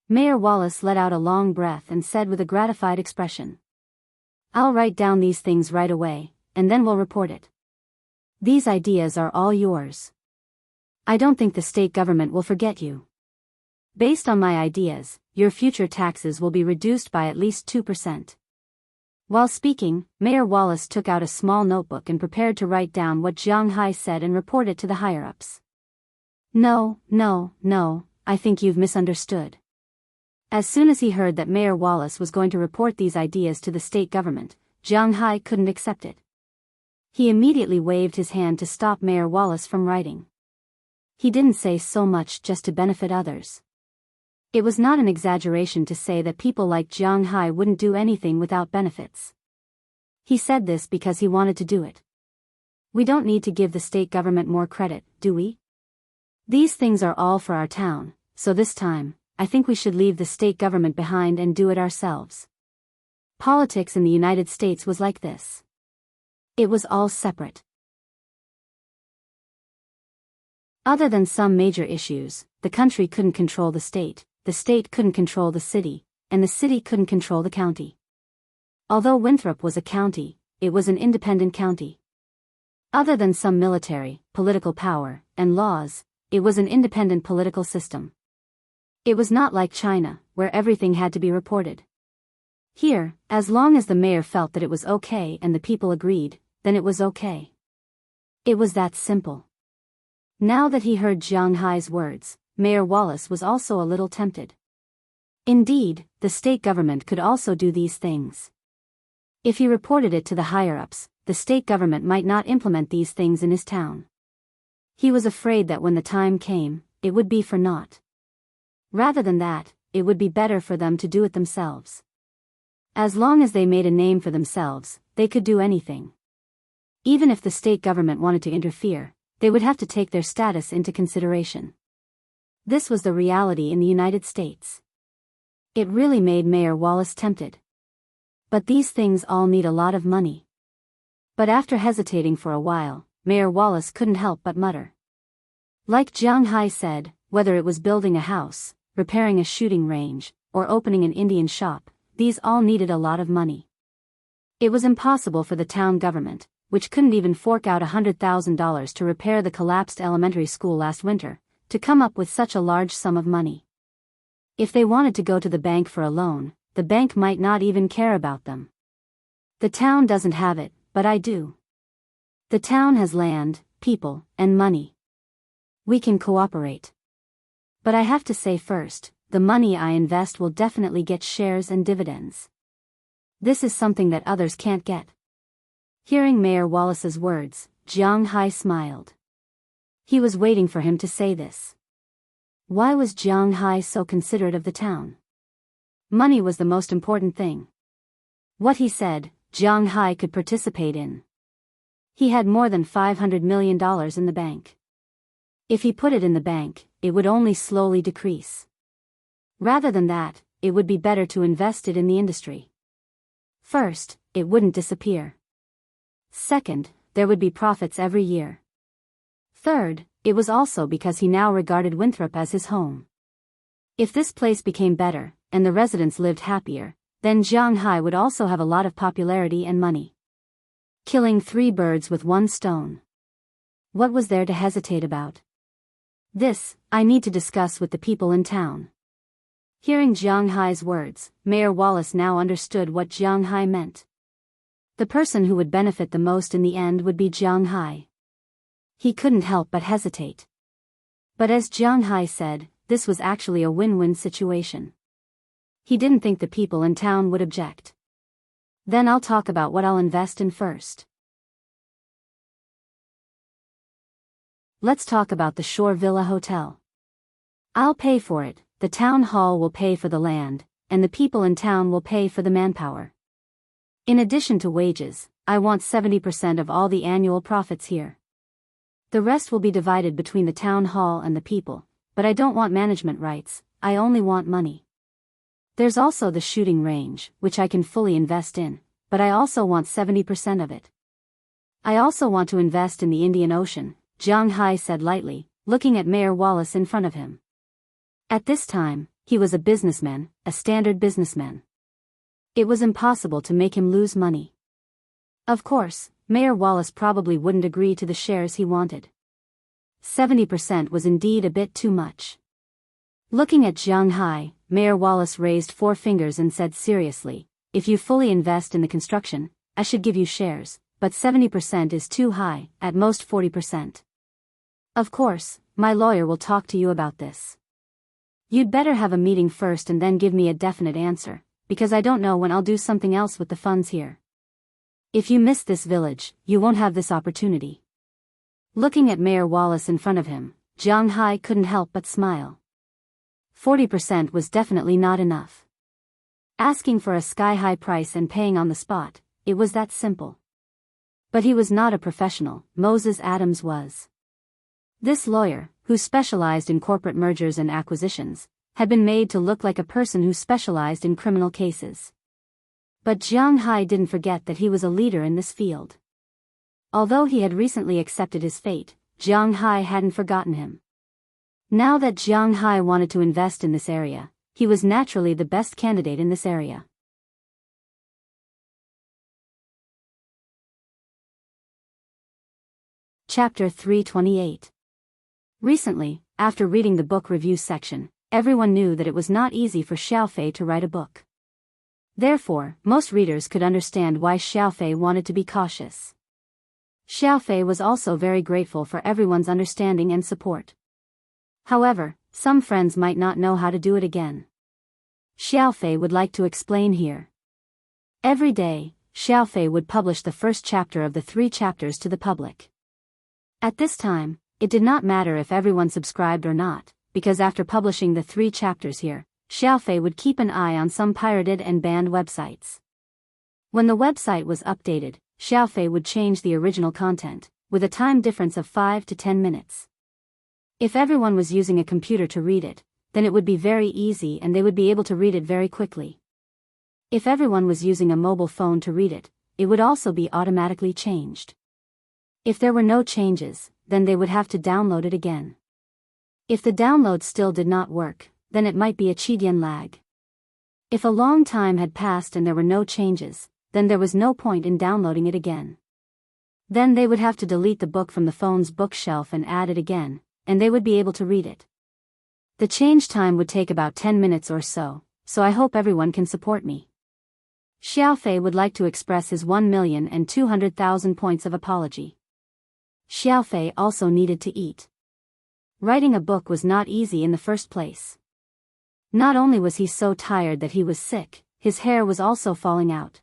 Mayor Wallace let out a long breath and said with a gratified expression, "I'll write down these things right away, and then we'll report it. These ideas are all yours. I don't think the state government will forget you. Based on my ideas, your future taxes will be reduced by at least 2%. While speaking, Mayor Wallace took out a small notebook and prepared to write down what Jianghu said and report it to the higher-ups. No, I think you've misunderstood. As soon as he heard that Mayor Wallace was going to report these ideas to the state government, Jianghu couldn't accept it. He immediately waved his hand to stop Mayor Wallace from writing. He didn't say so much just to benefit others. It was not an exaggeration to say that people like Jianghu wouldn't do anything without benefits. He said this because he wanted to do it. We don't need to give the state government more credit, do we? These things are all for our town, so this time, I think we should leave the state government behind and do it ourselves. Politics in the United States was like this. It was all separate. Other than some major issues, the country couldn't control the state couldn't control the city, and the city couldn't control the county. Although Winthrop was a county, it was an independent county. Other than some military, political power, and laws, it was an independent political system. It was not like China, where everything had to be reported. Here, as long as the mayor felt that it was okay and the people agreed, then it was okay. It was that simple. Now that he heard Jianghu's words, Mayor Wallace was also a little tempted. Indeed, the state government could also do these things. If he reported it to the higher-ups, the state government might not implement these things in his town. He was afraid that when the time came, it would be for naught. Rather than that, it would be better for them to do it themselves. As long as they made a name for themselves, they could do anything. Even if the state government wanted to interfere, they would have to take their status into consideration. This was the reality in the United States. It really made Mayor Wallace tempted. But these things all need a lot of money. But after hesitating for a while, Mayor Wallace couldn't help but mutter. Like Jianghu said, whether it was building a house, repairing a shooting range, or opening an Indian shop, these all needed a lot of money. It was impossible for the town government, which couldn't even fork out $100,000 to repair the collapsed elementary school last winter, to come up with such a large sum of money. If they wanted to go to the bank for a loan, the bank might not even care about them. The town doesn't have it, but I do. The town has land, people, and money. We can cooperate. But I have to say first, the money I invest will definitely get shares and dividends. This is something that others can't get. Hearing Mayor Wallace's words, Jianghu smiled. He was waiting for him to say this. Why was Jianghu so considerate of the town? Money was the most important thing. What he said, Jianghu could participate in. He had more than $500 million in the bank. If he put it in the bank, it would only slowly decrease. Rather than that, it would be better to invest it in the industry. First, it wouldn't disappear. Second, there would be profits every year. Third, it was also because he now regarded Winthrop as his home. If this place became better, and the residents lived happier, then Jianghu would also have a lot of popularity and money. Killing 3 birds with 1 stone. What was there to hesitate about? This, I need to discuss with the people in town. Hearing Jianghu's words, Mayor Wallace now understood what Jianghu meant. The person who would benefit the most in the end would be Jianghu. He couldn't help but hesitate. But as Jianghu said, this was actually a win-win situation. He didn't think the people in town would object. Then I'll talk about what I'll invest in first. Let's talk about the Shore Villa Hotel. I'll pay for it, the town hall will pay for the land, and the people in town will pay for the manpower. In addition to wages, I want 70% of all the annual profits here. The rest will be divided between the town hall and the people, but I don't want management rights, I only want money. There's also the shooting range, which I can fully invest in, but I also want 70% of it. I also want to invest in the Indian Ocean, Jianghu said lightly, looking at Mayor Wallace in front of him. At this time, he was a businessman, a standard businessman. It was impossible to make him lose money. Of course, Mayor Wallace probably wouldn't agree to the shares he wanted. 70% was indeed a bit too much. Looking at Jianghu, Mayor Wallace raised 4 fingers and said seriously, if you fully invest in the construction, I should give you shares, but 70% is too high, at most 40%. Of course, my lawyer will talk to you about this. You'd better have a meeting first and then give me a definite answer, because I don't know when I'll do something else with the funds here. If you miss this village, you won't have this opportunity. Looking at Mayor Wallace in front of him, Jianghu couldn't help but smile. 40% was definitely not enough. Asking for a sky-high price and paying on the spot, it was that simple. But he was not a professional, Moses Adams was. This lawyer, who specialized in corporate mergers and acquisitions, had been made to look like a person who specialized in criminal cases. But Jianghu didn't forget that he was a leader in this field. Although he had recently accepted his fate, Jianghu hadn't forgotten him. Now that Jianghu wanted to invest in this area, he was naturally the best candidate in this area. Chapter 328. Recently, after reading the book review section, everyone knew that it was not easy for Xiaofei to write a book. Therefore, most readers could understand why Xiaofei wanted to be cautious. Xiaofei was also very grateful for everyone's understanding and support. However, some friends might not know how to do it again. Xiaofei would like to explain here. Every day, Xiaofei would publish the first chapter of the 3 chapters to the public. At this time, it did not matter if everyone subscribed or not, because after publishing the 3 chapters here, Xiaofei would keep an eye on some pirated and banned websites. When the website was updated, Xiaofei would change the original content, with a time difference of 5 to 10 minutes. If everyone was using a computer to read it, then it would be very easy and they would be able to read it very quickly. If everyone was using a mobile phone to read it, it would also be automatically changed. If there were no changes, then they would have to download it again. If the download still did not work, then it might be a Chidian lag. If a long time had passed and there were no changes, then there was no point in downloading it again. Then they would have to delete the book from the phone's bookshelf and add it again, and they would be able to read it. The change time would take about 10 minutes or so I hope everyone can support me. Xiaofei would like to express his 1,200,000 points of apology. Xiaofei also needed to eat. Writing a book was not easy in the first place. Not only was he so tired that he was sick, his hair was also falling out.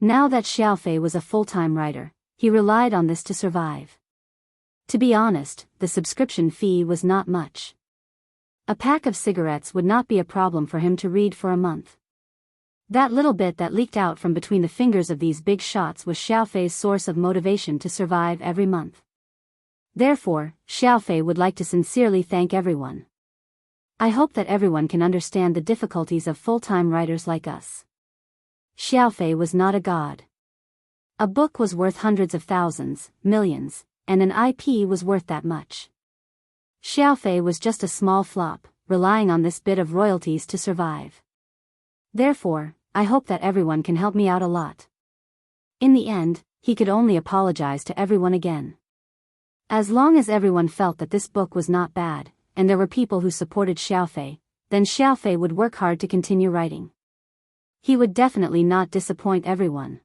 Now that Xiaofei was a full-time writer, he relied on this to survive. To be honest, the subscription fee was not much. A pack of cigarettes would not be a problem for him to read for a month. That little bit that leaked out from between the fingers of these big shots was Xiaofei's source of motivation to survive every month. Therefore, Xiaofei would like to sincerely thank everyone. I hope that everyone can understand the difficulties of full-time writers like us. Xiaofei was not a god. A book was worth hundreds of thousands, millions, and an IP was worth that much. Xiaofei was just a small flop, relying on this bit of royalties to survive. Therefore, I hope that everyone can help me out a lot. In the end, he could only apologize to everyone again. As long as everyone felt that this book was not bad, and there were people who supported Xiaofei, then Xiaofei would work hard to continue writing. He would definitely not disappoint everyone.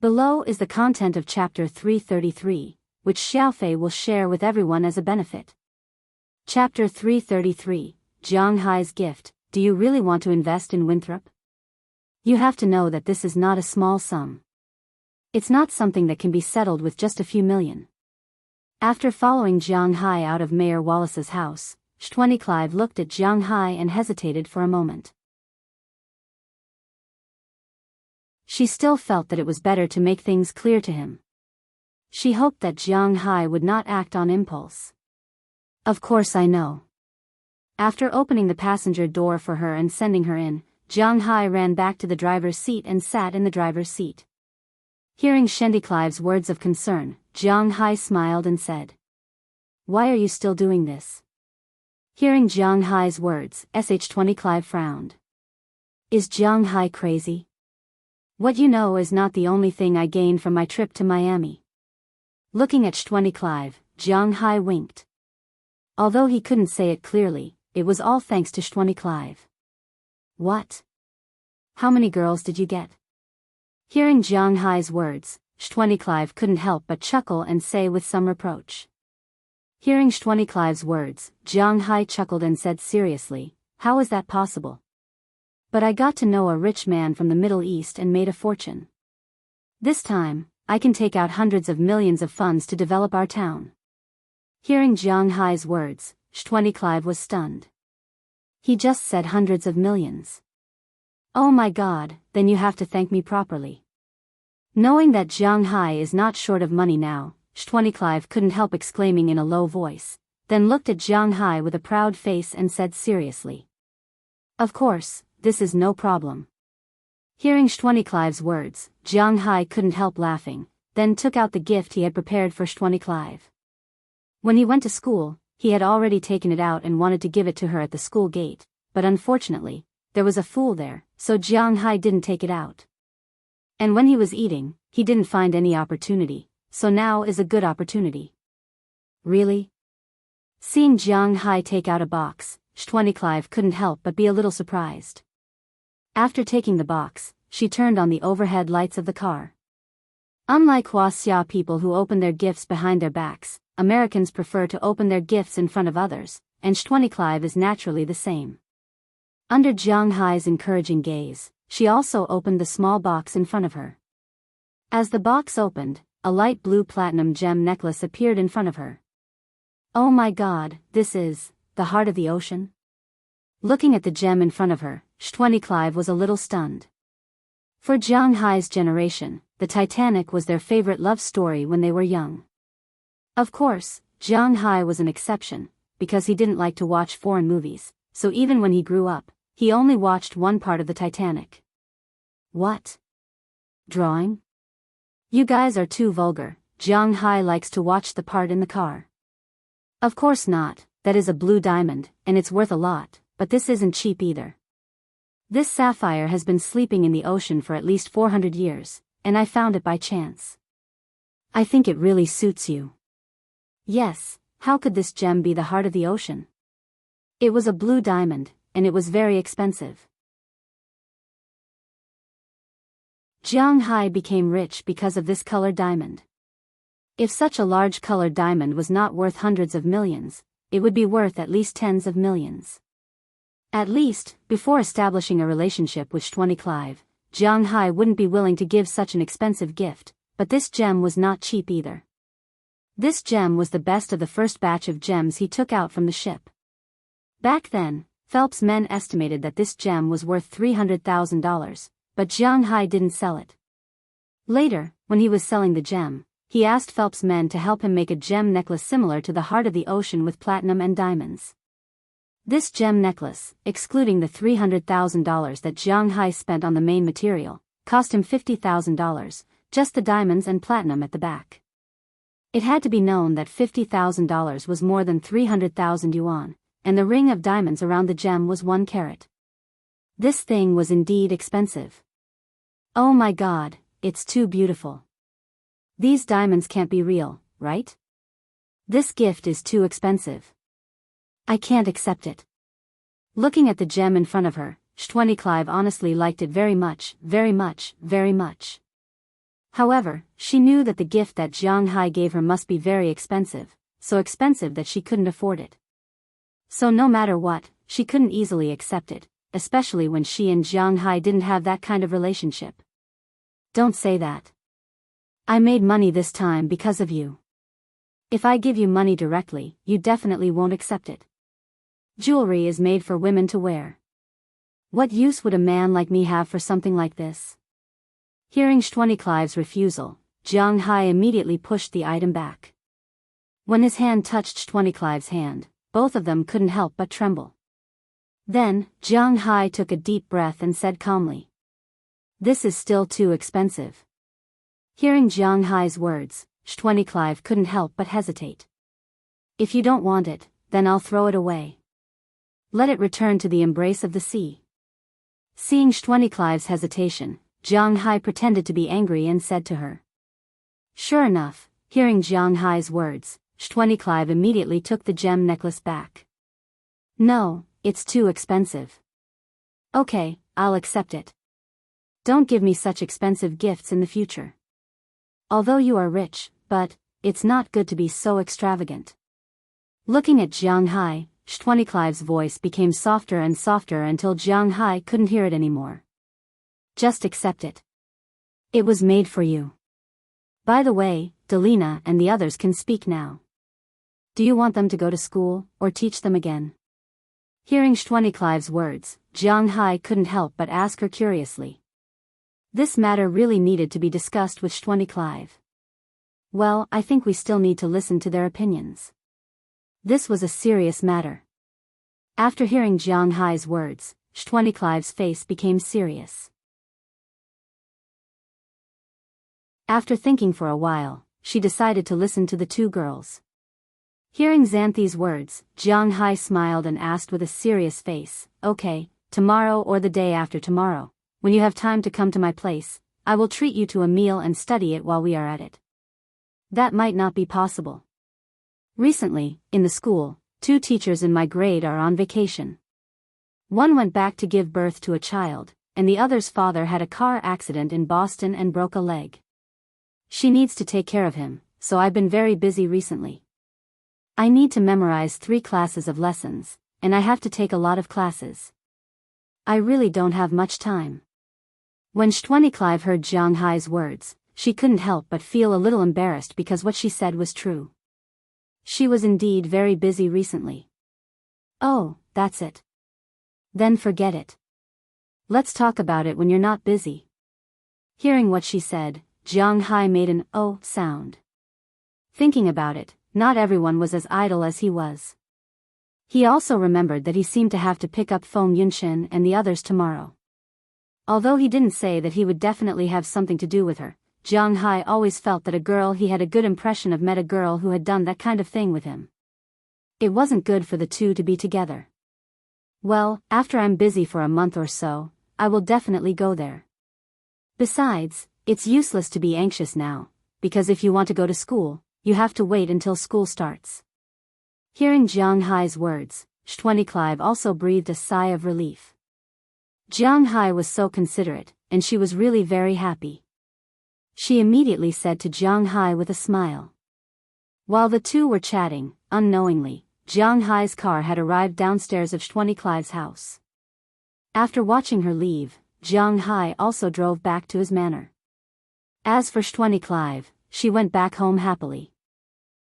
Below is the content of chapter 333, which Xiaofei will share with everyone as a benefit. Chapter 333, Jianghu's gift. Do you really want to invest in Winthrop? You have to know that this is not a small sum. It's not something that can be settled with just a few million. After following Jianghu out of Mayor Wallace's house, Clive looked at Jianghu and hesitated for a moment. she still felt that it was better to make things clear to him. She hoped that Jianghu would not act on impulse. Of course I know. After opening the passenger door for her and sending her in, Jianghu ran back to the driver's seat and sat in the driver's seat. Hearing Clive's words of concern, Jianghu smiled and said, "Why are you still doing this?" Hearing Jianghu's words, Clive frowned. "Is Jianghu crazy? What you know is not the only thing I gained from my trip to Miami." Looking at Clive, Jianghu winked. Although he couldn't say it clearly, it was all thanks to Clive. "What? How many girls did you get?" Hearing Jianghu's words, Clive couldn't help but chuckle and say with some reproach. Hearing Clive's words, Jianghu chuckled and said seriously, "How is that possible?" "But I got to know a rich man from the Middle East and made a fortune. This time, I can take out hundreds of millions of funds to develop our town." Hearing Jianghu's words, Clive was stunned. He just said hundreds of millions. "Oh my God, then you have to thank me properly." Knowing that Jianghu is not short of money now, Clive couldn't help exclaiming in a low voice, then looked at Jianghu with a proud face and said seriously, "Of course, this is no problem." Hearing Clive's words, Jianghu couldn't help laughing, then took out the gift he had prepared for Clive. When he went to school, he had already taken it out and wanted to give it to her at the school gate, but unfortunately, there was a fool there, so Jianghu didn't take it out. And when he was eating, he didn't find any opportunity, so now is a good opportunity. "Really?" Seeing Jianghu take out a box, Clive couldn't help but be a little surprised. After taking the box, she turned on the overhead lights of the car. Unlike Wuxia people who open their gifts behind their backs, Americans prefer to open their gifts in front of others, and Clive is naturally the same. Under Jianghu's encouraging gaze, she also opened the small box in front of her. As the box opened, a light blue platinum gem necklace appeared in front of her. "Oh my God, this is the heart of the ocean?" Looking at the gem in front of her, Clive was a little stunned. For Jianghu's generation, the Titanic was their favorite love story when they were young. Of course, Jianghu was an exception, because he didn't like to watch foreign movies, so even when he grew up, he only watched one part of the Titanic. "What? Drawing? You guys are too vulgar." Jianghu likes to watch the part in the car. "Of course not, that is a blue diamond, and it's worth a lot, but this isn't cheap either. This sapphire has been sleeping in the ocean for at least 400 years, and I found it by chance. I think it really suits you." Yes, how could this gem be the heart of the ocean? It was a blue diamond, and it was very expensive. Jianghu became rich because of this colored diamond. If such a large colored diamond was not worth hundreds of millions, it would be worth at least tens of millions. At least, before establishing a relationship with Clive, Jianghu wouldn't be willing to give such an expensive gift, but this gem was not cheap either. This gem was the best of the first batch of gems he took out from the ship. Back then, Phelps' men estimated that this gem was worth $300,000, but Jianghu didn't sell it. Later, when he was selling the gem, he asked Phelps' men to help him make a gem necklace similar to the heart of the ocean with platinum and diamonds. This gem necklace, excluding the $300,000 that Jianghu spent on the main material, cost him $50,000, just the diamonds and platinum at the back. It had to be known that $50,000 was more than 300,000 yuan, and the ring of diamonds around the gem was 1 carat. This thing was indeed expensive. "Oh my God, it's too beautiful. These diamonds can't be real, right? This gift is too expensive. I can't accept it." Looking at the gem in front of her, Clive honestly liked it very much, very much, very much. However, she knew that the gift that Jianghu gave her must be very expensive, so expensive that she couldn't afford it. So no matter what, she couldn't easily accept it, especially when she and Jianghu didn't have that kind of relationship. "Don't say that. I made money this time because of you. If I give you money directly, you definitely won't accept it. Jewelry is made for women to wear. What use would a man like me have for something like this?" Hearing Clive's refusal, Jianghu immediately pushed the item back. When his hand touched Clive's hand, both of them couldn't help but tremble. Then, Jianghu took a deep breath and said calmly, "This is still too expensive." Hearing Jianghu's words, Clive couldn't help but hesitate. "If you don't want it, then I'll throw it away. Let it return to the embrace of the sea." Seeing Clive's hesitation, Jianghu pretended to be angry and said to her. Sure enough, hearing Jianghu's words, Clive immediately took the gem necklace back. "No, it's too expensive." "Okay, I'll accept it. Don't give me such expensive gifts in the future. Although you are rich, but it's not good to be so extravagant." Looking at Jianghu, Clive's voice became softer and softer until Jianghu couldn't hear it anymore. "Just accept it. It was made for you. By the way, Delina and the others can speak now. Do you want them to go to school, or teach them again?" Hearing Clive's words, Jianghu couldn't help but ask her curiously. This matter really needed to be discussed with Clive. "Well, I think we still need to listen to their opinions." This was a serious matter. After hearing Jianghu's words, Clive's face became serious. After thinking for a while, she decided to listen to the two girls. Hearing Xanthi's words, Jianghu smiled and asked with a serious face, "Okay, tomorrow or the day after tomorrow, when you have time to come to my place, I will treat you to a meal and study it while we are at it." "That might not be possible. Recently, in the school, 2 teachers in my grade are on vacation. One went back to give birth to a child, and the other's father had a car accident in Boston and broke a leg. She needs to take care of him, so I've been very busy recently. I need to memorize 3 classes of lessons, and I have to take a lot of classes. I really don't have much time." When Clive heard Jianghu's words, she couldn't help but feel a little embarrassed because what she said was true. She was indeed very busy recently. "Oh, that's it. Then forget it. Let's talk about it when you're not busy." Hearing what she said, Jianghu made an "oh" sound. Thinking about it, not everyone was as idle as he was. He also remembered that he seemed to have to pick up Feng Yunshin and the others tomorrow. Although he didn't say that he would definitely have something to do with her, Jianghu always felt that a girl he had a good impression of met a girl who had done that kind of thing with him. It wasn't good for the two to be together. "Well, after I'm busy for a month or so, I will definitely go there. Besides, it's useless to be anxious now, because if you want to go to school, you have to wait until school starts." Hearing Jianghu's words, Clive also breathed a sigh of relief. Jianghu was so considerate, and she was really very happy. She immediately said to Jianghu with a smile. While the two were chatting, unknowingly, Jianghu's car had arrived downstairs of Clive's house. After watching her leave, Jianghu also drove back to his manor. As for Clive, she went back home happily.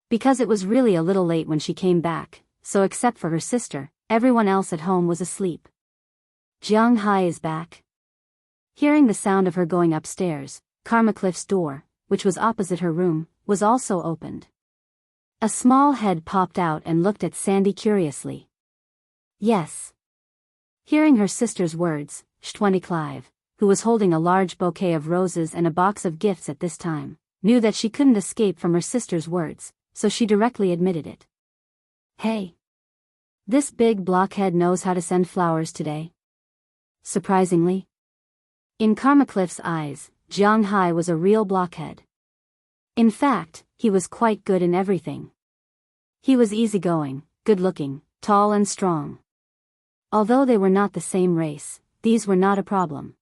Because it was really a little late when she came back, so except for her sister, everyone else at home was asleep. Jianghu is back. Hearing the sound of her going upstairs, Cliff's door, which was opposite her room, was also opened. A small head popped out and looked at Sandy curiously. "Yes." Hearing her sister's words, Clive, who was holding a large bouquet of roses and a box of gifts at this time, knew that she couldn't escape from her sister's words, so she directly admitted it. "Hey. This big blockhead knows how to send flowers today." Surprisingly, in Cliff's eyes, Jianghu was a real blockhead. In fact, he was quite good in everything. He was easygoing, good-looking, tall and strong. Although they were not the same race, these were not a problem.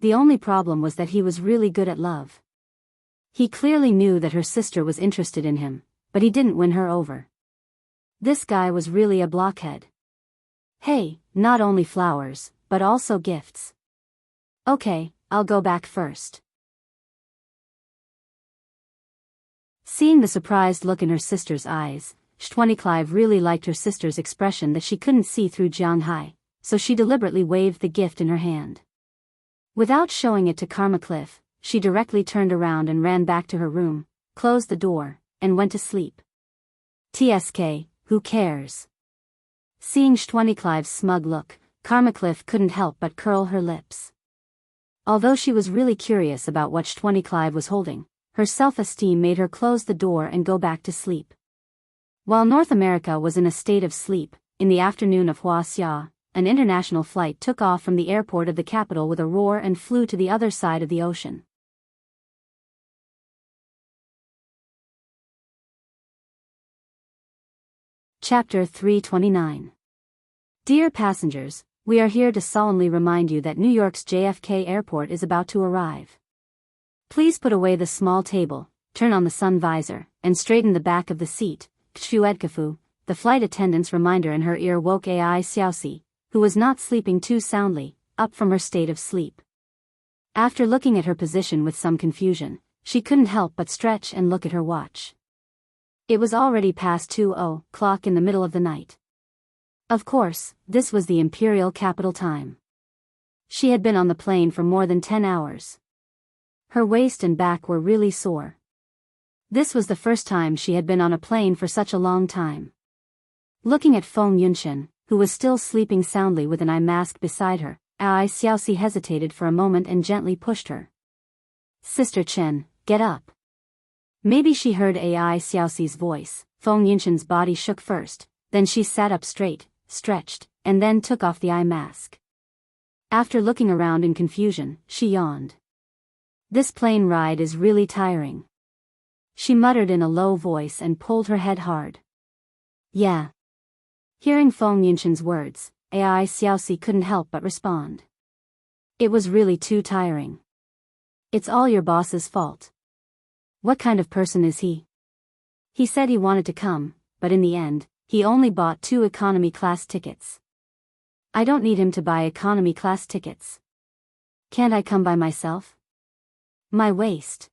The only problem was that he was really good at love. He clearly knew that her sister was interested in him, but he didn't win her over. This guy was really a blockhead. "Hey, not only flowers, but also gifts." "Okay, I'll go back first." Seeing the surprised look in her sister's eyes, Clive really liked her sister's expression that she couldn't see through Jianghu, so she deliberately waved the gift in her hand. Without showing it to Karma Cliff, she directly turned around and ran back to her room, closed the door, and went to sleep. TSK, who cares? Seeing Clive's smug look, Karma Cliff couldn't help but curl her lips. Although she was really curious about what Clive was holding, her self-esteem made her close the door and go back to sleep. While North America was in a state of sleep, in the afternoon of Wuxia, an international flight took off from the airport of the capital with a roar and flew to the other side of the ocean. Chapter 329. Dear passengers, we are here to solemnly remind you that New York's JFK Airport is about to arrive. Please put away the small table, turn on the sun visor, and straighten the back of the seat. Kshuedkafu, the flight attendant's reminder in her ear woke Ai Xiaoxi, who was not sleeping too soundly, up from her state of sleep. After looking at her position with some confusion, she couldn't help but stretch and look at her watch. It was already past 2:00 in the middle of the night. Of course, this was the imperial capital time. She had been on the plane for more than 10 hours. Her waist and back were really sore. This was the first time she had been on a plane for such a long time. Looking at Feng Yunshan, who was still sleeping soundly with an eye mask beside her, Ai Xiaoxi hesitated for a moment and gently pushed her. Sister Chen, get up. Maybe she heard Ai Xiaoxi's voice. Feng Yunshan's body shook first, then she sat up straight, stretched, and then took off the eye mask. After looking around in confusion, she yawned. This plane ride is really tiring. She muttered in a low voice and pulled her head hard. Yeah. Hearing Feng Yunshan's words, Ai Xiaoxi couldn't help but respond. It was really too tiring. It's all your boss's fault. What kind of person is he? He said he wanted to come, but in the end, he only bought 2 economy class tickets. I don't need him to buy economy class tickets. Can't I come by myself? My waist.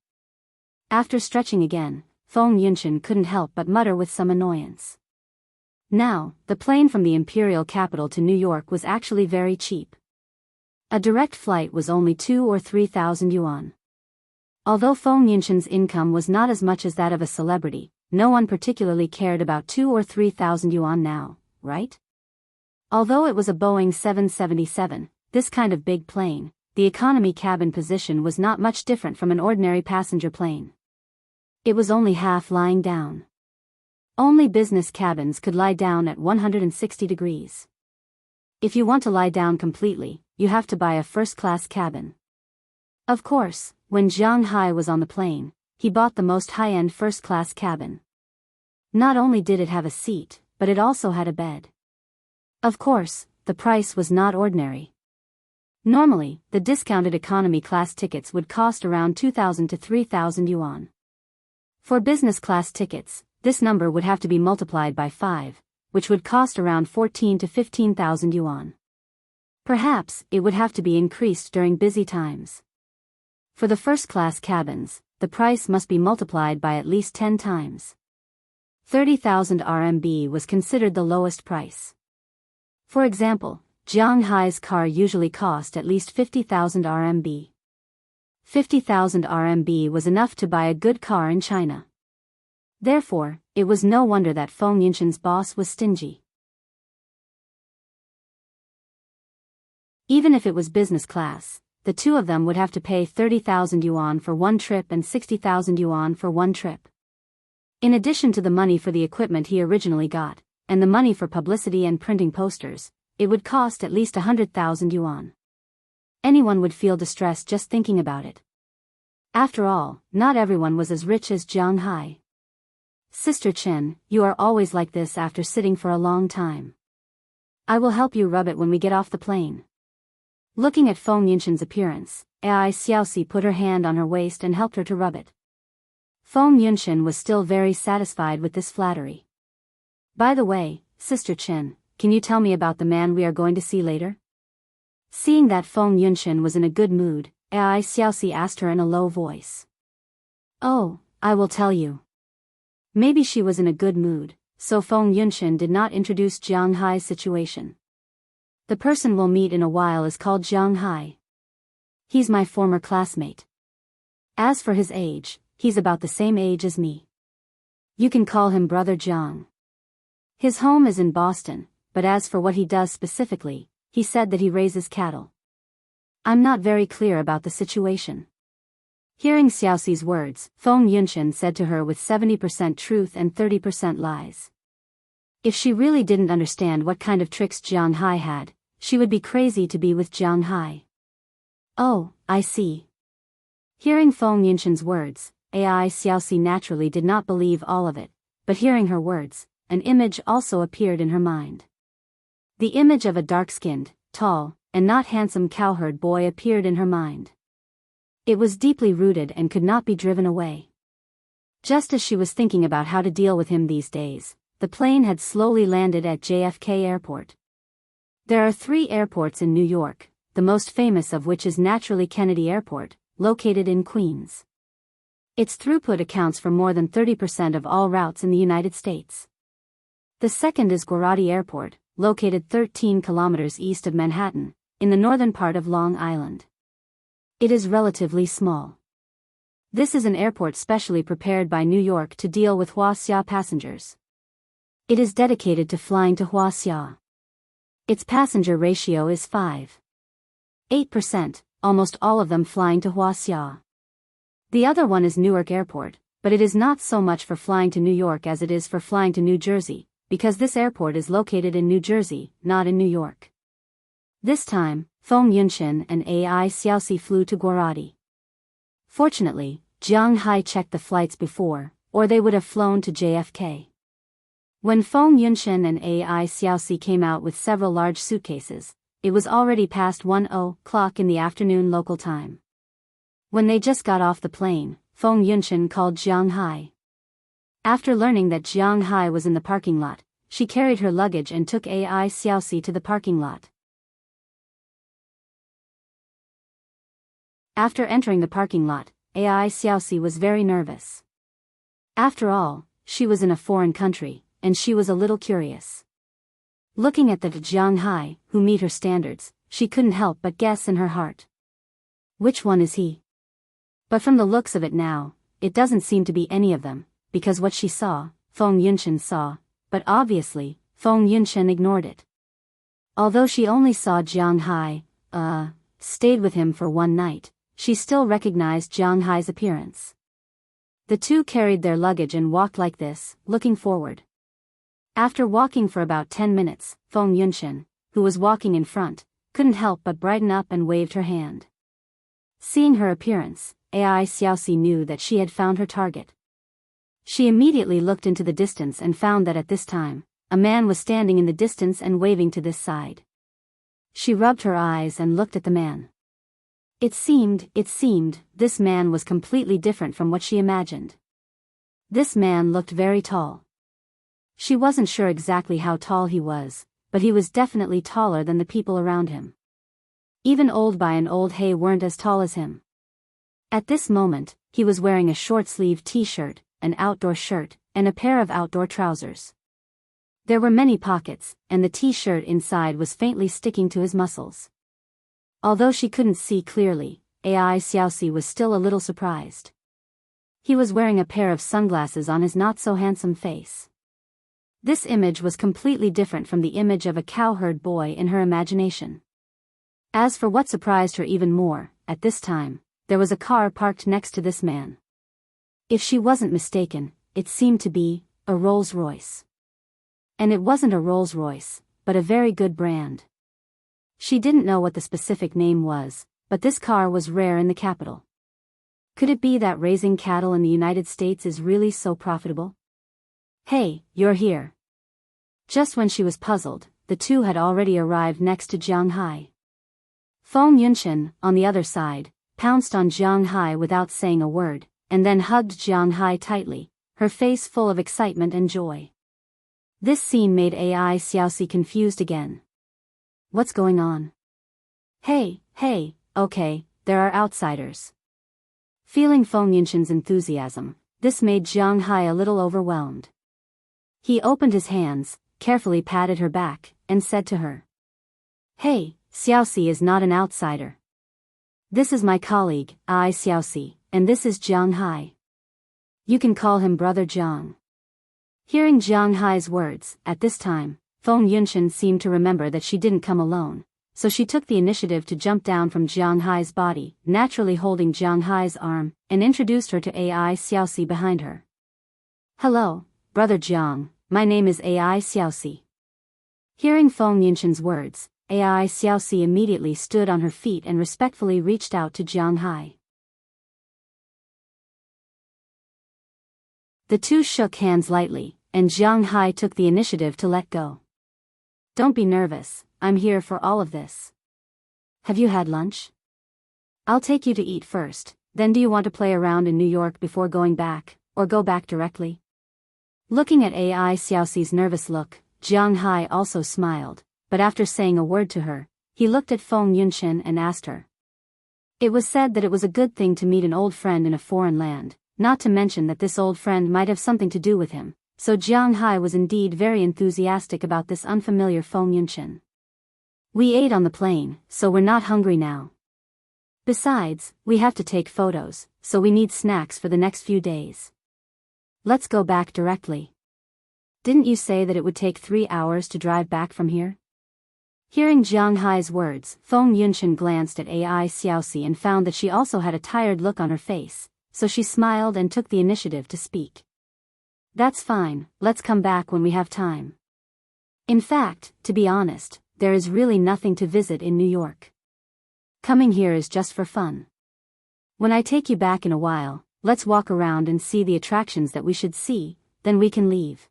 After stretching again, Feng Yunshan couldn't help but mutter with some annoyance. Now, the plane from the imperial capital to New York was actually very cheap. A direct flight was only 2,000 or 3,000 yuan. Although Feng Yunshan's income was not as much as that of a celebrity, no one particularly cared about 2,000 or 3,000 yuan now, right? Although it was a Boeing 777, this kind of big plane, the economy cabin position was not much different from an ordinary passenger plane. It was only half lying down. Only business cabins could lie down at 160 degrees. If you want to lie down completely, you have to buy a first-class cabin. Of course, when Jianghu was on the plane, he bought the most high-end first-class cabin. Not only did it have a seat, but it also had a bed. Of course, the price was not ordinary. Normally, the discounted economy class tickets would cost around 2,000 to 3,000 yuan. For business class tickets, this number would have to be multiplied by 5, which would cost around 14,000 to 15,000 yuan. Perhaps, it would have to be increased during busy times. For the first-class cabins, the price must be multiplied by at least 10 times. 30,000 RMB was considered the lowest price. For example, Jianghu's car usually cost at least 50,000 RMB. 50,000 RMB was enough to buy a good car in China. Therefore, it was no wonder that Feng Yunshan's boss was stingy. Even if it was business class, the two of them would have to pay 30,000 yuan for one trip and 60,000 yuan for one trip. In addition to the money for the equipment he originally got, and the money for publicity and printing posters, it would cost at least 100,000 yuan. Anyone would feel distressed just thinking about it. After all, not everyone was as rich as Jianghu. Sister Chen, you are always like this after sitting for a long time. I will help you rub it when we get off the plane. Looking at Feng Yunshan's appearance, Ai Xiaoxi put her hand on her waist and helped her to rub it. Feng Yunshan was still very satisfied with this flattery. By the way, Sister Chen, can you tell me about the man we are going to see later? Seeing that Feng Yunshan was in a good mood, Ai Xiaoxi asked her in a low voice. Oh, I will tell you. Maybe she was in a good mood, so Feng Yunshan did not introduce Jianghu's situation. The person we'll meet in a while is called Jianghu. He's my former classmate. As for his age, he's about the same age as me. You can call him Brother Jiang. His home is in Boston, but as for what he does specifically, he said that he raises cattle. I'm not very clear about the situation. Hearing Xiaoxi's words, Feng Yunshan said to her with 70% truth and 30% lies. If she really didn't understand what kind of tricks Jiang Hai had, she would be crazy to be with Jiang Hai. Oh, I see. Hearing Feng Yunshan's words, Ai Xiaoxi naturally did not believe all of it, but hearing her words, an image also appeared in her mind. The image of a dark-skinned, tall, and not handsome cowherd boy appeared in her mind. It was deeply rooted and could not be driven away. Just as she was thinking about how to deal with him these days, the plane had slowly landed at JFK Airport. There are 3 airports in New York, the most famous of which is naturally Kennedy Airport, located in Queens. Its throughput accounts for more than 30% of all routes in the United States. The second is Gujarati Airport, located 13 kilometers east of Manhattan, in the northern part of Long Island. It is relatively small. This is an airport specially prepared by New York to deal with Wuxia passengers. It is dedicated to flying to Wuxia. Its passenger ratio is 5.8%, almost all of them flying to Wuxia. The other one is Newark Airport, but it is not so much for flying to New York as it is for flying to New Jersey, because this airport is located in New Jersey, not in New York. This time, Feng Yunshan and Ai Xiaoxi flew to Gujarati. Fortunately, Jiang Hai checked the flights before, or they would have flown to JFK. When Feng Yunshan and Ai Xiaoxi came out with several large suitcases, it was already past 1:00 in the afternoon local time. When they just got off the plane, Feng Yunshan called Jiang Hai. After learning that Jiang Hai was in the parking lot, she carried her luggage and took Ai Xiaoxi to the parking lot. After entering the parking lot, Ai Xiaoxi was very nervous. After all, she was in a foreign country, and she was a little curious. Looking at the Jiang Hai, who meet her standards, she couldn't help but guess in her heart. Which one is he? But from the looks of it now, it doesn't seem to be any of them, because what she saw, Feng Yunshan saw, but obviously, Feng Yunshan ignored it. Although she only saw Jiang Hai, stayed with him for one night, she still recognized Jiang Hai's appearance. The two carried their luggage and walked like this, looking forward. After walking for about 10 minutes, Feng Yunshan, who was walking in front, couldn't help but brighten up and waved her hand. Seeing her appearance, Ai Xiaoxi knew that she had found her target. She immediately looked into the distance and found that at this time, a man was standing in the distance and waving to this side. She rubbed her eyes and looked at the man. It seemed, this man was completely different from what she imagined. This man looked very tall. She wasn't sure exactly how tall he was, but he was definitely taller than the people around him. Even Old Bai and Old Hay weren't as tall as him. At this moment, he was wearing a short-sleeved t-shirt, an outdoor shirt, and a pair of outdoor trousers. There were many pockets, and the t-shirt inside was faintly sticking to his muscles. Although she couldn't see clearly, Ai Xiaoxi was still a little surprised. He was wearing a pair of sunglasses on his not-so-handsome face. This image was completely different from the image of a cowherd boy in her imagination. As for what surprised her even more, at this time, there was a car parked next to this man. If she wasn't mistaken, it seemed to be a Rolls-Royce. And it wasn't a Rolls-Royce, but a very good brand. She didn't know what the specific name was, but this car was rare in the capital. Could it be that raising cattle in the United States is really so profitable? Hey, you're here. Just when she was puzzled, the two had already arrived next to Jiang Hai. Feng Yunshan, on the other side, pounced on Jiang Hai without saying a word, and then hugged Jiang Hai tightly, her face full of excitement and joy. This scene made Ai Xiaoxi confused again. What's going on? Hey, okay, there are outsiders. Feeling Feng Yunshan's enthusiasm, this made Jiang Hai a little overwhelmed. He opened his hands, carefully patted her back, and said to her. Hey, Xiaoxi is not an outsider. This is my colleague, Ai Xiaoxi, and this is Jiang Hai. You can call him Brother Jiang. Hearing Jiang Hai's words, at this time, Feng Yunshan seemed to remember that she didn't come alone, so she took the initiative to jump down from Jiang Hai's body, naturally holding Jiang Hai's arm, and introduced her to Ai Xiaoxi behind her. Hello, Brother Jiang, my name is Ai Xiaoxi. Hearing Feng Yunshan's words, Ai Xiaoxi immediately stood on her feet and respectfully reached out to Jiang Hai. The two shook hands lightly, and Jiang Hai took the initiative to let go. Don't be nervous, I'm here for all of this. Have you had lunch? I'll take you to eat first, then do you want to play around in New York before going back, or go back directly? Looking at Ai Xiaoxi's nervous look, Jiang Hai also smiled, but after saying a word to her, he looked at Feng Yunshan and asked her. It was said that it was a good thing to meet an old friend in a foreign land, not to mention that this old friend might have something to do with him, so Jiang Hai was indeed very enthusiastic about this unfamiliar Feng Yunshan. We ate on the plane, so we're not hungry now. Besides, we have to take photos, so we need snacks for the next few days. Let's go back directly. Didn't you say that it would take 3 hours to drive back from here? Hearing Jiang Hai's words, Feng Yunshan glanced at Ai Xiaoxi and found that she also had a tired look on her face, so she smiled and took the initiative to speak. That's fine, let's come back when we have time. In fact, to be honest, there is really nothing to visit in New York. Coming here is just for fun. When I take you back in a while, let's walk around and see the attractions that we should see, then we can leave.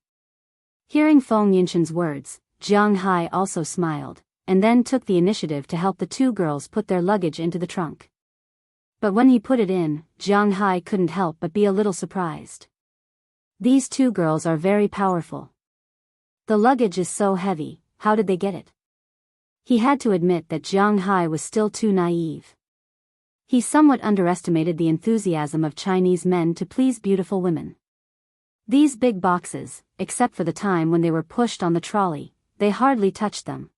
Hearing Feng Yunshan's words, Jiang Hai also smiled, and then took the initiative to help the two girls put their luggage into the trunk. But when he put it in, Jiang Hai couldn't help but be a little surprised. These two girls are very powerful. The luggage is so heavy, how did they get it? He had to admit that Jiang Hai was still too naive. He somewhat underestimated the enthusiasm of Chinese men to please beautiful women. These big boxes, except for the time when they were pushed on the trolley, they hardly touched them.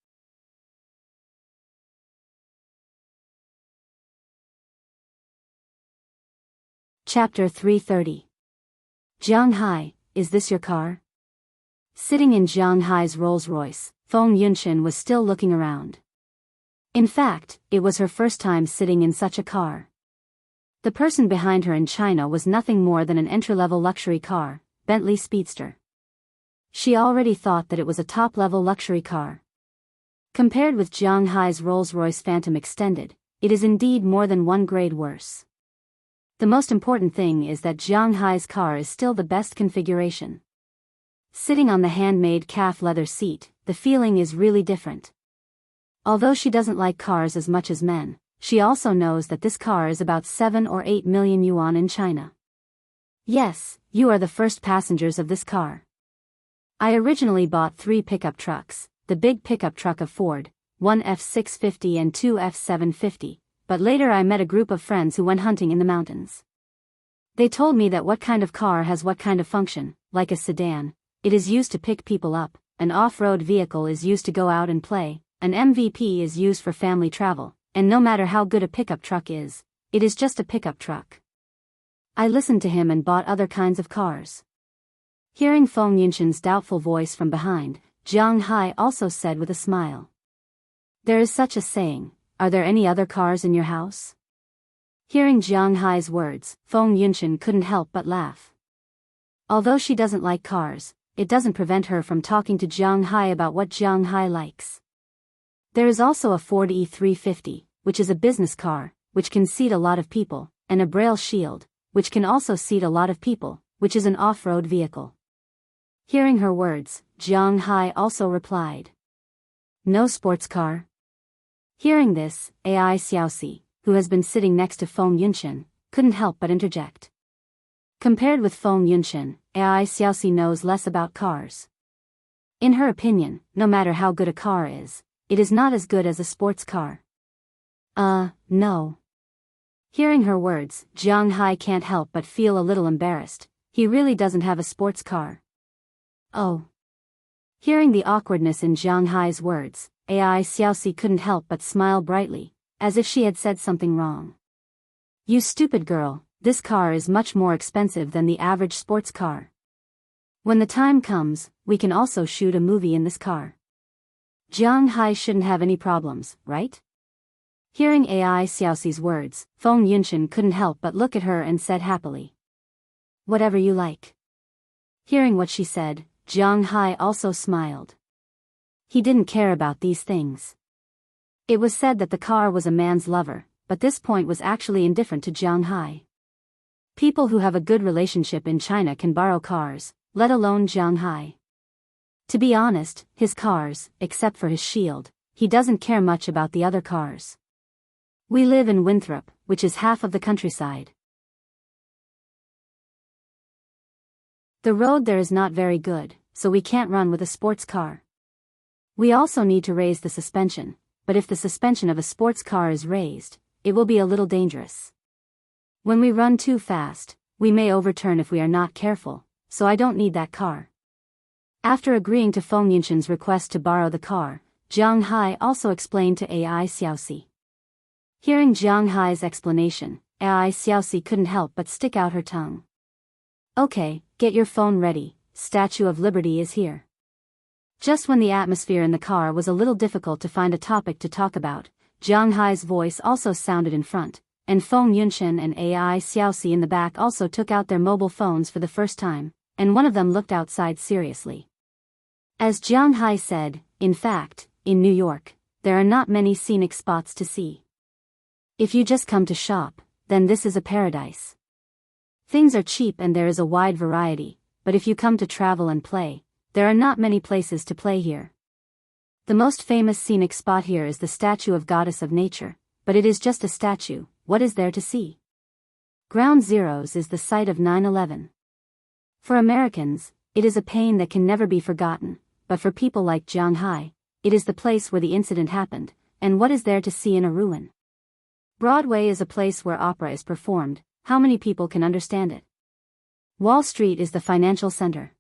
Chapter 330. Jiang Hai, is this your car? Sitting in Jiang Hai's Rolls-Royce, Feng Yunshan was still looking around. In fact, it was her first time sitting in such a car. The person behind her in China was nothing more than an entry-level luxury car, Bentley Speedster. She already thought that it was a top-level luxury car. Compared with Jiang Hai's Rolls-Royce Phantom Extended, it is indeed more than one grade worse. The most important thing is that Jiang Hai's car is still the best configuration. Sitting on the handmade calf leather seat, the feeling is really different. Although she doesn't like cars as much as men, she also knows that this car is about 7 or 8 million yuan in China. Yes, you are the first passengers of this car. I originally bought 3 pickup trucks, the big pickup truck of Ford, one F650 and 2 F750, but later I met a group of friends who went hunting in the mountains. They told me that what kind of car has what kind of function, like a sedan, it is used to pick people up, an off-road vehicle is used to go out and play, an MVP is used for family travel, and no matter how good a pickup truck is, it is just a pickup truck. I listened to him and bought other kinds of cars. Hearing Feng Yunshan's doubtful voice from behind, Jiang Hai also said with a smile. There is such a saying, are there any other cars in your house? Hearing Jiang Hai's words, Feng Yunshan couldn't help but laugh. Although she doesn't like cars, it doesn't prevent her from talking to Jiang Hai about what Jiang Hai likes. There is also a Ford E350, which is a business car, which can seat a lot of people, and a Braille Shield, which can also seat a lot of people, which is an off-road vehicle. Hearing her words, Jiang Hai also replied. No sports car? Hearing this, Ai Xiaoxi, who has been sitting next to Feng Yunshan, couldn't help but interject. Compared with Feng Yunshan, Ai Xiaoxi knows less about cars. In her opinion, no matter how good a car is, it is not as good as a sports car. No. Hearing her words, Jiang Hai can't help but feel a little embarrassed. He really doesn't have a sports car. Oh. Hearing the awkwardness in Jiang Hai's words, Ai Xiaoxi couldn't help but smile brightly, as if she had said something wrong. "You stupid girl, this car is much more expensive than the average sports car. When the time comes, we can also shoot a movie in this car. Jianghu shouldn't have any problems, right?" Hearing AI Xiaoxi's words, Feng Yunshan couldn't help but look at her and said happily, "Whatever you like." Hearing what she said, Jianghu also smiled. He didn't care about these things. It was said that the car was a man's lover, but this point was actually indifferent to Jianghu. People who have a good relationship in China can borrow cars, let alone Jianghu. To be honest, his cars, except for his shield, he doesn't care much about the other cars. We live in Winthrop, which is half of the countryside. The road there is not very good, so we can't run with a sports car. We also need to raise the suspension, but if the suspension of a sports car is raised, it will be a little dangerous. When we run too fast, we may overturn if we are not careful, so I don't need that car. After agreeing to Feng Yunshan's request to borrow the car, Jianghu also explained to AI Xiaoxi. Hearing Jianghu's explanation, AI Xiaoxi couldn't help but stick out her tongue. "Okay, get your phone ready, Statue of Liberty is here." Just when the atmosphere in the car was a little difficult to find a topic to talk about, Jianghu's voice also sounded in front, and Feng Yunshan and AI Xiaoxi in the back also took out their mobile phones for the first time, and one of them looked outside seriously. As Jianghu said, in fact, in New York, there are not many scenic spots to see. If you just come to shop, then this is a paradise. Things are cheap and there is a wide variety, but if you come to travel and play, there are not many places to play here. The most famous scenic spot here is the statue of Goddess of Nature, but it is just a statue. What is there to see? Ground Zeroes is the site of 9/11. For Americans, it is a pain that can never be forgotten, but for people like Jianghu, it is the place where the incident happened, and what is there to see in a ruin? Broadway is a place where opera is performed. How many people can understand it? Wall Street is the financial center.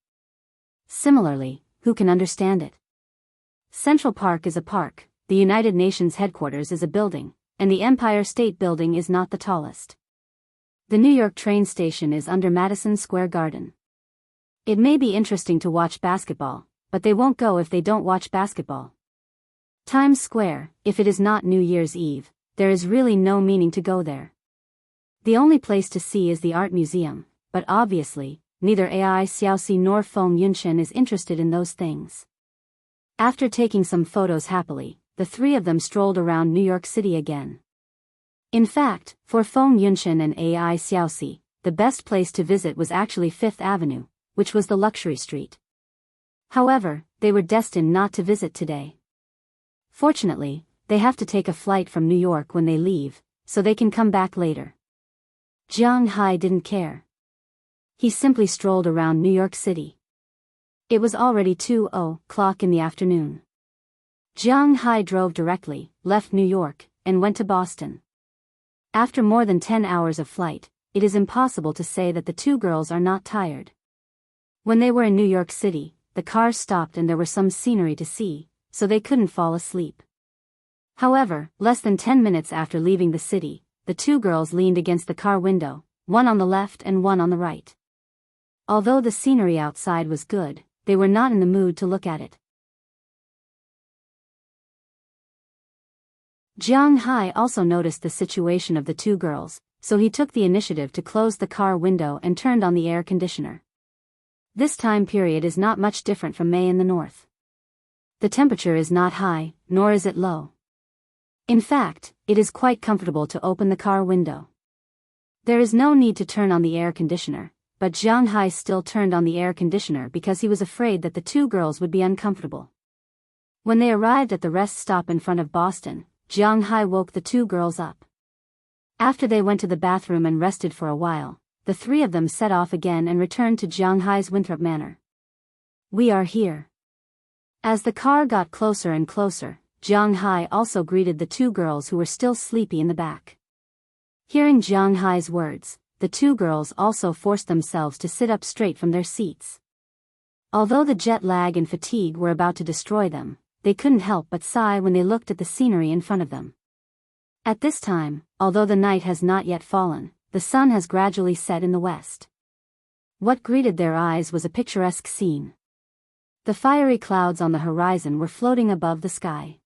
Similarly, who can understand it? Central Park is a park, the United Nations headquarters is a building, and the Empire State Building is not the tallest. The New York train station is under Madison Square Garden. It may be interesting to watch basketball, but they won't go if they don't watch basketball. Times Square, if it is not New Year's Eve, there is really no meaning to go there. The only place to see is the art museum, but obviously, neither AI Xiaoxi nor Feng Yunshan is interested in those things. After taking some photos happily, the three of them strolled around New York City again. In fact, for Feng Yunshan and AI Xiaoxi, the best place to visit was actually Fifth Avenue, which was the luxury street. However, they were destined not to visit today. Fortunately, they have to take a flight from New York when they leave, so they can come back later. Jianghu didn't care. He simply strolled around New York City. It was already 2:00 in the afternoon. Jianghu drove directly, left New York, and went to Boston. After more than 10 hours of flight, it is impossible to say that the two girls are not tired. When they were in New York City, the car stopped and there was some scenery to see, so they couldn't fall asleep. However, less than 10 minutes after leaving the city, the two girls leaned against the car window, one on the left and one on the right. Although the scenery outside was good, they were not in the mood to look at it. Jianghu also noticed the situation of the two girls, so he took the initiative to close the car window and turned on the air conditioner. This time period is not much different from May in the north. The temperature is not high, nor is it low. In fact, it is quite comfortable to open the car window. There is no need to turn on the air conditioner, but Jianghu still turned on the air conditioner because he was afraid that the two girls would be uncomfortable. When they arrived at the rest stop in front of Boston, Jianghu woke the two girls up. After they went to the bathroom and rested for a while, the three of them set off again and returned to Jianghu's Winthrop Manor. "We are here." As the car got closer and closer, Jianghu also greeted the two girls who were still sleepy in the back. Hearing Jianghu's words, the two girls also forced themselves to sit up straight from their seats. Although the jet lag and fatigue were about to destroy them, they couldn't help but sigh when they looked at the scenery in front of them. At this time, although the night has not yet fallen, the sun has gradually set in the west. What greeted their eyes was a picturesque scene. The fiery clouds on the horizon were floating above the sky.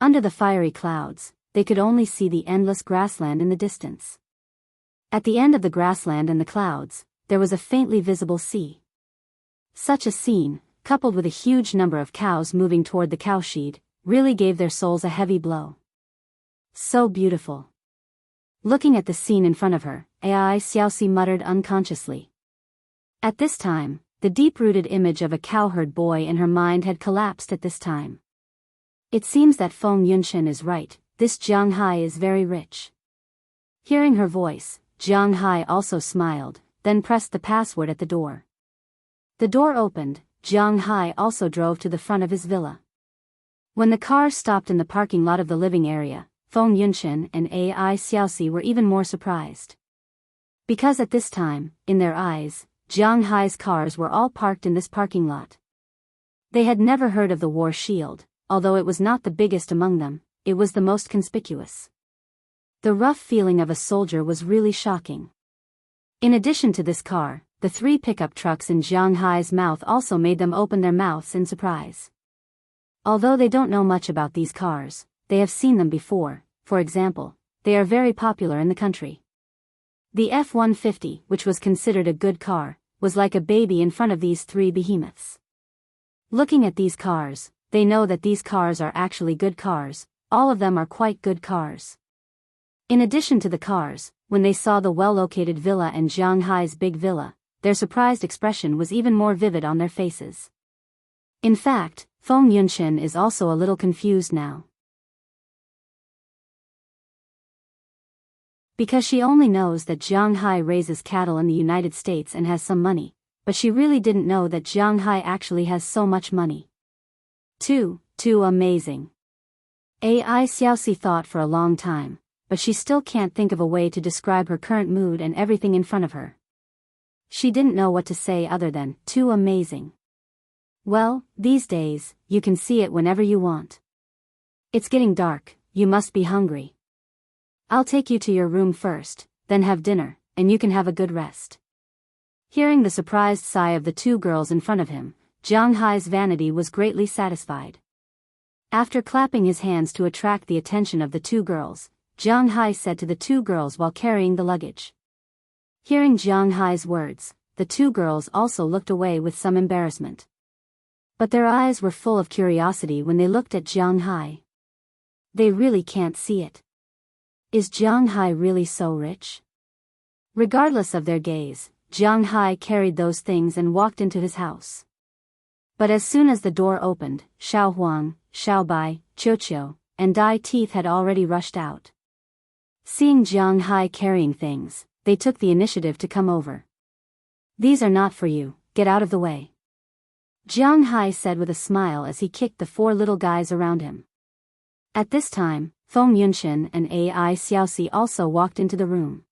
Under the fiery clouds, they could only see the endless grassland in the distance. At the end of the grassland and the clouds, there was a faintly visible sea. Such a scene, coupled with a huge number of cows moving toward the cowshed, really gave their souls a heavy blow. So beautiful. Looking at the scene in front of her, Ai Xiaoxi muttered unconsciously. At this time, the deep-rooted image of a cowherd boy in her mind had collapsed at this time. It seems that Feng Yunshen is right, this Jianghu is very rich. Hearing her voice, Jianghu also smiled, then pressed the password at the door. The door opened, Jianghu also drove to the front of his villa. When the car stopped in the parking lot of the living area, Feng Yunshen and Ai Xiaoxi were even more surprised. Because at this time, in their eyes, Jianghu's cars were all parked in this parking lot. They had never heard of the war shield, although it was not the biggest among them, it was the most conspicuous. The rough feeling of a soldier was really shocking. In addition to this car, the 3 pickup trucks in Jianghu's mouth also made them open their mouths in surprise. Although they don't know much about these cars, they have seen them before. For example, they are very popular in the country. The F-150, which was considered a good car, was like a baby in front of these 3 behemoths. Looking at these cars, they know that these cars are actually good cars, all of them are quite good cars. In addition to the cars, when they saw the well-located villa and Jianghu's big villa, their surprised expression was even more vivid on their faces. In fact, Feng Yunshen is also a little confused now. Because she only knows that Jianghu raises cattle in the United States and has some money, but she really didn't know that Jianghu actually has so much money. Too amazing. Ai Xiaoxi thought for a long time, but she still can't think of a way to describe her current mood and everything in front of her. She didn't know what to say other than, too amazing. Well, these days, you can see it whenever you want. It's getting dark, you must be hungry. I'll take you to your room first, then have dinner, and you can have a good rest. Hearing the surprised sigh of the 2 girls in front of him, Jianghu's vanity was greatly satisfied. After clapping his hands to attract the attention of the 2 girls, Jianghu said to the 2 girls while carrying the luggage. Hearing Jianghu's words, the 2 girls also looked away with some embarrassment. But their eyes were full of curiosity when they looked at Jianghu. They really can't see it. Is Jianghu really so rich? Regardless of their gaze, Jianghu carried those things and walked into his house. But as soon as the door opened, Xiao Huang, Xiao Bai, Qiuqiu, and Dai Teeth had already rushed out. Seeing Jianghu carrying things, they took the initiative to come over. These are not for you, get out of the way. Jianghu said with a smile as he kicked the 4 little guys around him. At this time, Feng Yunshen and Ai Xiaoxi also walked into the room.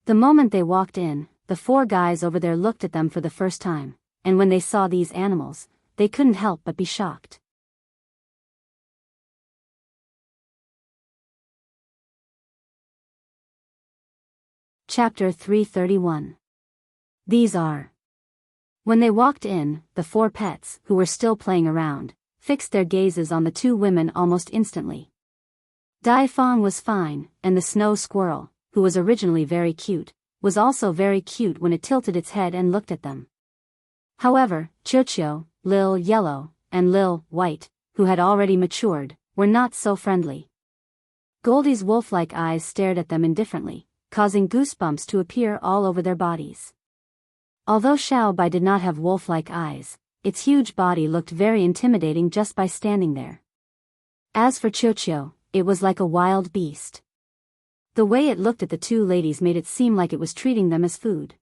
The moment they walked in, the 4 guys over there looked at them for the first time, and when they saw these animals, they couldn't help but be shocked. Chapter 331. These are. When they walked in, the 4 pets, who were still playing around, fixed their gazes on the 2 women almost instantly. Dai Fang was fine, and the snow squirrel, who was originally very cute, was also very cute when it tilted its head and looked at them. However, Qiuqiu, Lil Yellow, and Lil White, who had already matured, were not so friendly. Goldie's wolf-like eyes stared at them indifferently, causing goosebumps to appear all over their bodies. Although Xiao Bai did not have wolf-like eyes, its huge body looked very intimidating just by standing there. As for Qiuqiu, it was like a wild beast. The way it looked at the 2 ladies made it seem like it was treating them as food.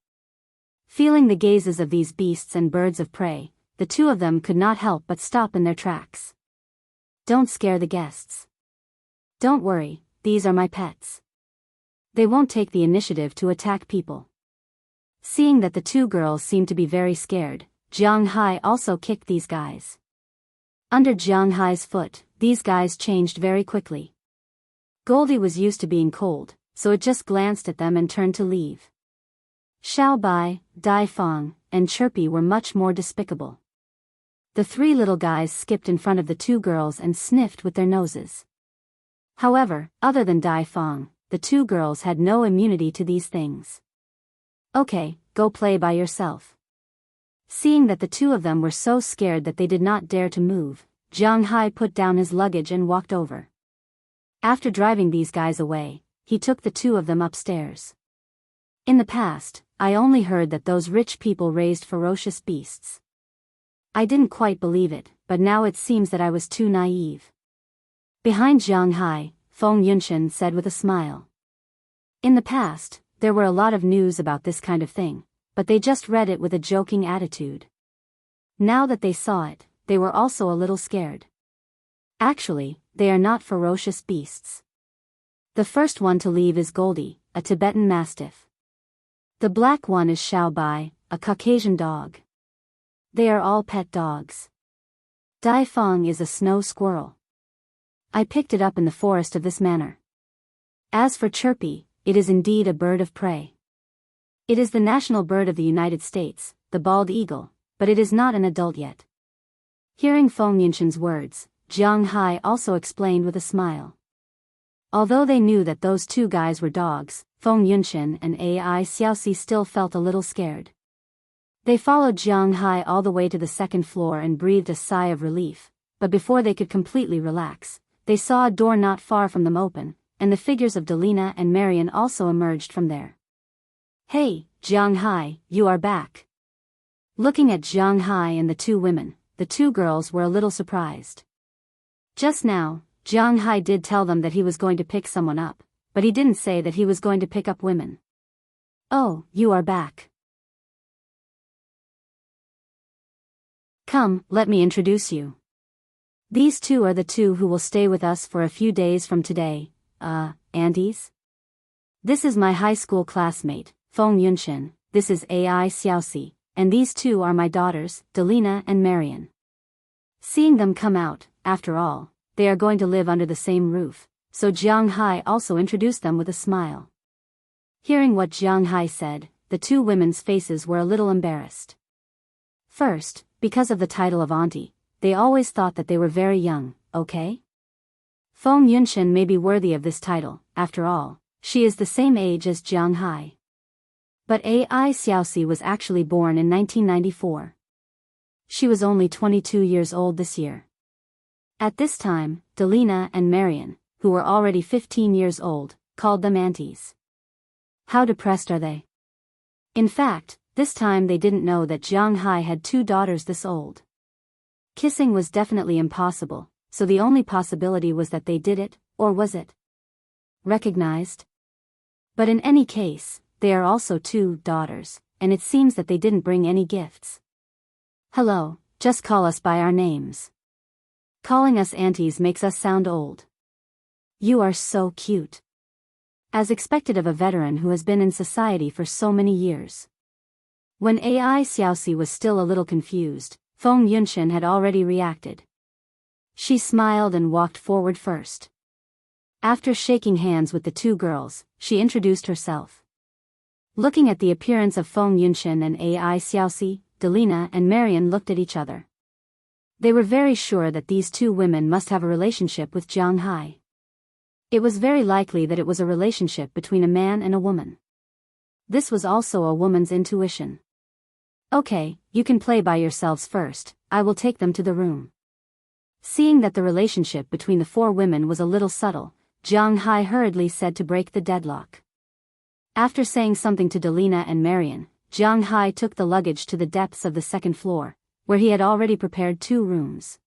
Feeling the gazes of these beasts and birds of prey, the 2 of them could not help but stop in their tracks. Don't scare the guests. Don't worry, these are my pets. They won't take the initiative to attack people. Seeing that the 2 girls seemed to be very scared, Jianghu also kicked these guys. Under Jianghu's foot, these guys changed very quickly. Goldie was used to being cold, so it just glanced at them and turned to leave. Xiao Bai, Dai Fong, and Chirpy were much more despicable. The three little guys skipped in front of the two girls and sniffed with their noses. However, other than Dai Fong, the two girls had no immunity to these things. Okay, go play by yourself. Seeing that the two of them were so scared that they did not dare to move, Jianghu put down his luggage and walked over. After driving these guys away, he took the two of them upstairs. In the past, I only heard that those rich people raised ferocious beasts. I didn't quite believe it, but now it seems that I was too naive. Behind Jianghu, Feng Yunshan said with a smile. In the past, there were a lot of news about this kind of thing, but they just read it with a joking attitude. Now that they saw it, they were also a little scared. Actually, they are not ferocious beasts. The first one to leave is Goldie, a Tibetan Mastiff. The black one is Xiao Bai, a Caucasian dog. They are all pet dogs. Dai Fong is a snow squirrel. I picked it up in the forest of this manor. As for Chirpy, it is indeed a bird of prey. It is the national bird of the United States, the bald eagle, but it is not an adult yet. Hearing Feng Yunshan's words, Jianghu also explained with a smile. Although they knew that those two guys were dogs, Feng Yunshan and Ai Xiaoxi still felt a little scared. They followed Jianghu all the way to the second floor and breathed a sigh of relief, but before they could completely relax, they saw a door not far from them open, and the figures of Delina and Marian also emerged from there. Hey, Jianghu, you are back. Looking at Jianghu and the two women, the two girls were a little surprised. Just now, Jianghu did tell them that he was going to pick someone up, but he didn't say that he was going to pick up women. Oh, you are back. Come, let me introduce you. These two are the two who will stay with us for a few days from today, aunties? This is my high school classmate, Feng Yunshan, this is Ai Xiaoxi, and these two are my daughters, Delina and Marian. Seeing them come out, after all, they are going to live under the same roof, so Jianghu also introduced them with a smile. Hearing what Jianghu said, the two women's faces were a little embarrassed. First, because of the title of auntie, they always thought that they were very young, okay? Feng Yunshan may be worthy of this title, after all, she is the same age as Jianghu. But Ai Xiaoxi was actually born in 1994. She was only 22 years old this year. At this time, Delina and Marian, who were already 15 years old, called them aunties. How depressed are they? In fact, this time they didn't know that Jianghu had two daughters this old. Kissing was definitely impossible, so the only possibility was that they did it, or was it recognized? But in any case, they are also two daughters, and it seems that they didn't bring any gifts. Hello, just call us by our names. Calling us aunties makes us sound old. You are so cute. As expected of a veteran who has been in society for so many years. When Ai Xiaoxi was still a little confused, Feng Yunshan had already reacted. She smiled and walked forward first. After shaking hands with the two girls, she introduced herself. Looking at the appearance of Feng Yunshan and Ai Xiaoxi, Delina and Marian looked at each other. They were very sure that these two women must have a relationship with Jianghu. It was very likely that it was a relationship between a man and a woman. This was also a woman's intuition. Okay, you can play by yourselves first, I will take them to the room. Seeing that the relationship between the four women was a little subtle, Jianghu hurriedly said to break the deadlock. After saying something to Delina and Marian, Jianghu took the luggage to the depths of the second floor, where he had already prepared two rooms.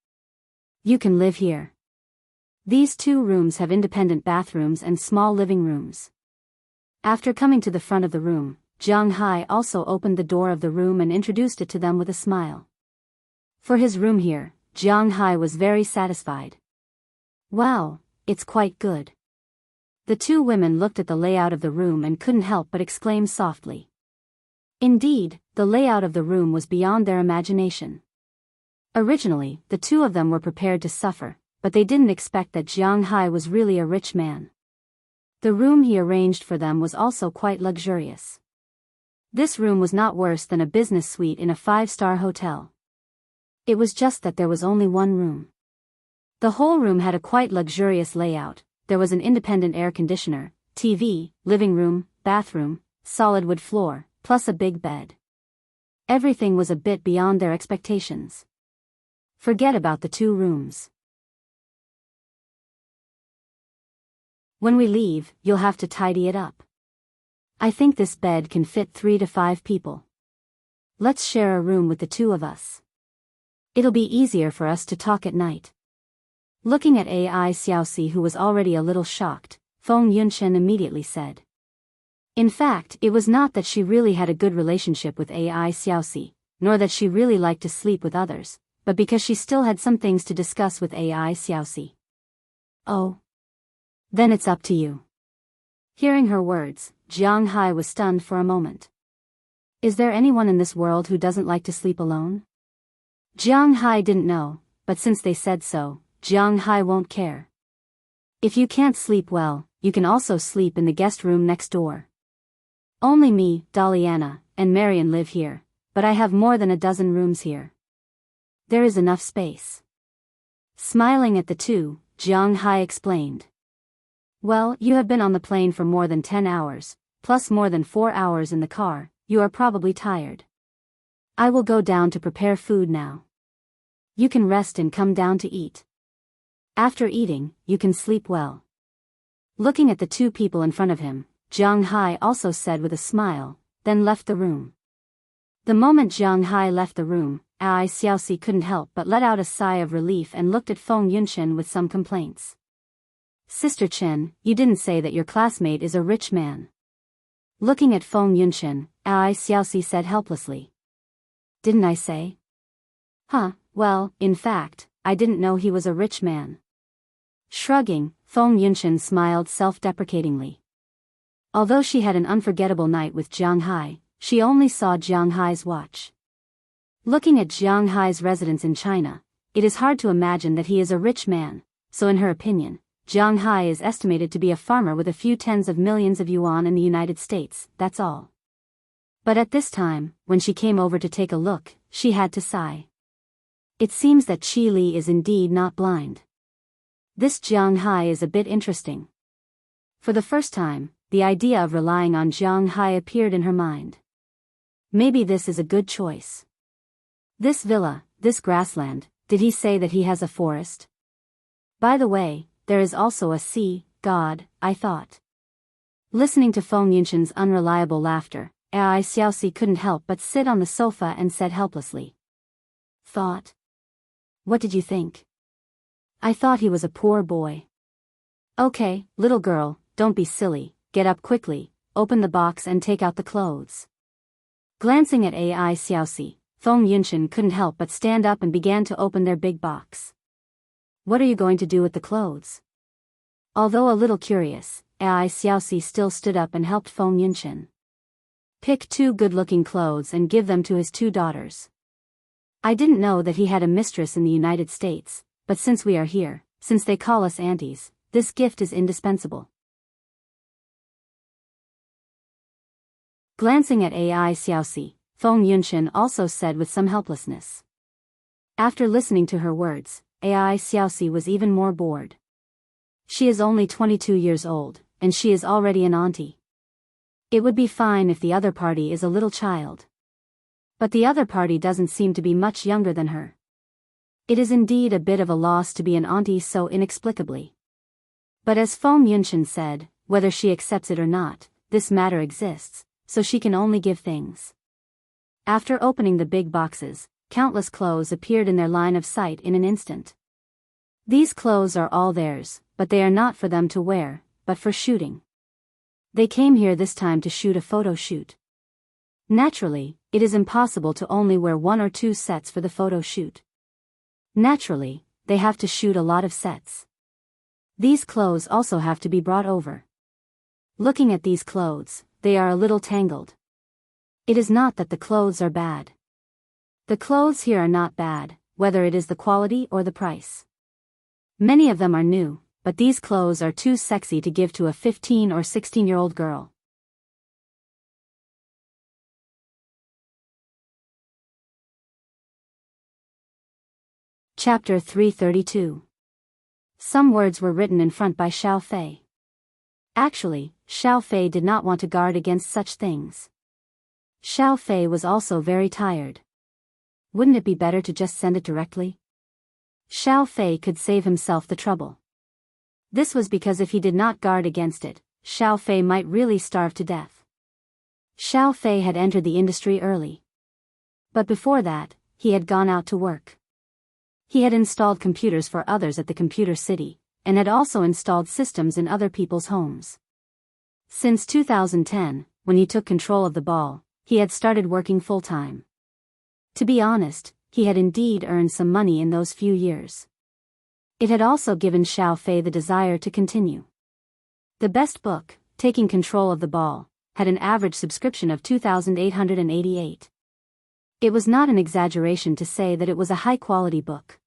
You can live here. These two rooms have independent bathrooms and small living rooms. After coming to the front of the room, Jianghu also opened the door of the room and introduced it to them with a smile. For his room here, Jianghu was very satisfied. Wow, it's quite good. The two women looked at the layout of the room and couldn't help but exclaim softly. Indeed, the layout of the room was beyond their imagination. Originally, the two of them were prepared to suffer, but they didn't expect that Jianghu was really a rich man. The room he arranged for them was also quite luxurious. This room was not worse than a business suite in a 5-star hotel. It was just that there was only one room. The whole room had a quite luxurious layout. There was an independent air conditioner, TV, living room, bathroom, solid wood floor, plus a big bed. Everything was a bit beyond their expectations. Forget about the 2 rooms. When we leave, you'll have to tidy it up. I think this bed can fit 3 to 5 people. Let's share a room with the 2 of us. It'll be easier for us to talk at night. Looking at Ai Xiaoxi, who was already a little shocked, Feng Yunshen immediately said. In fact, it was not that she really had a good relationship with Ai Xiaoxi, nor that she really liked to sleep with others, but because she still had some things to discuss with Ai Xiaoxi. Oh. Then it's up to you. Hearing her words, Jianghu was stunned for a moment. Is there anyone in this world who doesn't like to sleep alone? Jianghu didn't know, but since they said so, Jianghu won't care. If you can't sleep well, you can also sleep in the guest room next door. Only me, Daliana, and Marian live here, but I have more than a dozen rooms here. There is enough space. Smiling at the 2, Jianghu explained. Well, you have been on the plane for more than 10 hours, plus more than 4 hours in the car, you are probably tired. I will go down to prepare food now. You can rest and come down to eat. After eating, you can sleep well. Looking at the 2 people in front of him, Jianghu also said with a smile, then left the room. The moment Jianghu left the room, Ai Xiaoxi couldn't help but let out a sigh of relief and looked at Feng Yunshen with some complaints. Sister Chen, you didn't say that your classmate is a rich man. Looking at Feng Yunshen, Ai Xiaoxi said helplessly. Didn't I say? Well, in fact, I didn't know he was a rich man. Shrugging, Feng Yunshen smiled self-deprecatingly. Although she had an unforgettable night with Jianghu, she only saw Jianghu's watch. Looking at Jianghu's residence in China, it is hard to imagine that he is a rich man, so in her opinion, Jianghu is estimated to be a farmer with a few tens of millions of yuan in the United States, that's all. But at this time, when she came over to take a look, she had to sigh. It seems that Qi Li is indeed not blind. This Jianghu is a bit interesting. For the first time, the idea of relying on Jianghu appeared in her mind. Maybe this is a good choice. This villa, this grassland, did he say that he has a forest? By the way, there is also a sea god, I thought. Listening to Feng Yunshen's unreliable laughter, Ai Xiaoxi couldn't help but sit on the sofa and said helplessly. Thought? What did you think? I thought he was a poor boy. Okay, little girl, don't be silly, get up quickly, open the box and take out the clothes. Glancing at Ai Xiaoxi, Feng Yunshen couldn't help but stand up and began to open their big box. What are you going to do with the clothes? Although a little curious, Ai Xiaoxi still stood up and helped Feng Yunshen pick 2 good-looking clothes and give them to his 2 daughters. I didn't know that he had a mistress in the United States, but since we are here, since they call us aunties, this gift is indispensable. Glancing at Ai Xiaoxi, Feng Yunshen also said with some helplessness. After listening to her words, Ai Xiaoxi was even more bored. She is only 22 years old, and she is already an auntie. It would be fine if the other party is a little child. But the other party doesn't seem to be much younger than her. It is indeed a bit of a loss to be an auntie so inexplicably. But as Feng Yunshen said, whether she accepts it or not, this matter exists, so she can only give things. After opening the big boxes, countless clothes appeared in their line of sight in an instant. These clothes are all theirs, but they are not for them to wear, but for shooting. They came here this time to shoot a photo shoot. Naturally, it is impossible to only wear 1 or 2 sets for the photo shoot. Naturally, they have to shoot a lot of sets. These clothes also have to be brought over. Looking at these clothes, they are a little tangled. It is not that the clothes are bad. The clothes here are not bad, whether it is the quality or the price. Many of them are new, but these clothes are too sexy to give to a 15 or 16-year-old girl. Chapter 332. Some words were written in front by Xiao Fei. Actually, Xiao Fei did not want to guard against such things. Xiao Fei was also very tired. Wouldn't it be better to just send it directly? Xiao Fei could save himself the trouble. This was because if he did not guard against it, Xiao Fei might really starve to death. Xiao Fei had entered the industry early. But before that, he had gone out to work. He had installed computers for others at the computer city, and had also installed systems in other people's homes. Since 2010, when he took control of the ball, he had started working full-time. To be honest, he had indeed earned some money in those few years. It had also given Xiao Fei the desire to continue. The best book, Taking Control of the Ball, had an average subscription of 2,888. It was not an exaggeration to say that it was a high-quality book.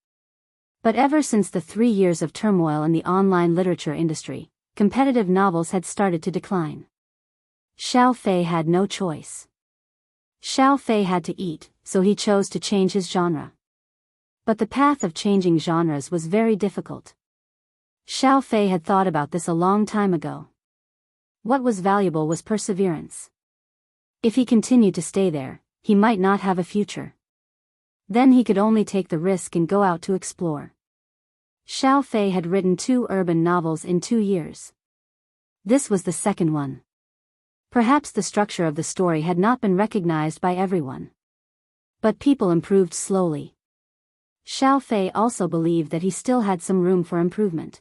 But ever since the 3 years of turmoil in the online literature industry, competitive novels had started to decline. Xiao Fei had no choice. Xiao Fei had to eat, so he chose to change his genre. But the path of changing genres was very difficult. Xiao Fei had thought about this a long time ago. What was valuable was perseverance. If he continued to stay there, he might not have a future. Then he could only take the risk and go out to explore. Xiao Fei had written 2 urban novels in 2 years. This was the second one. Perhaps the structure of the story had not been recognized by everyone. But people improved slowly. Xiao Fei also believed that he still had some room for improvement.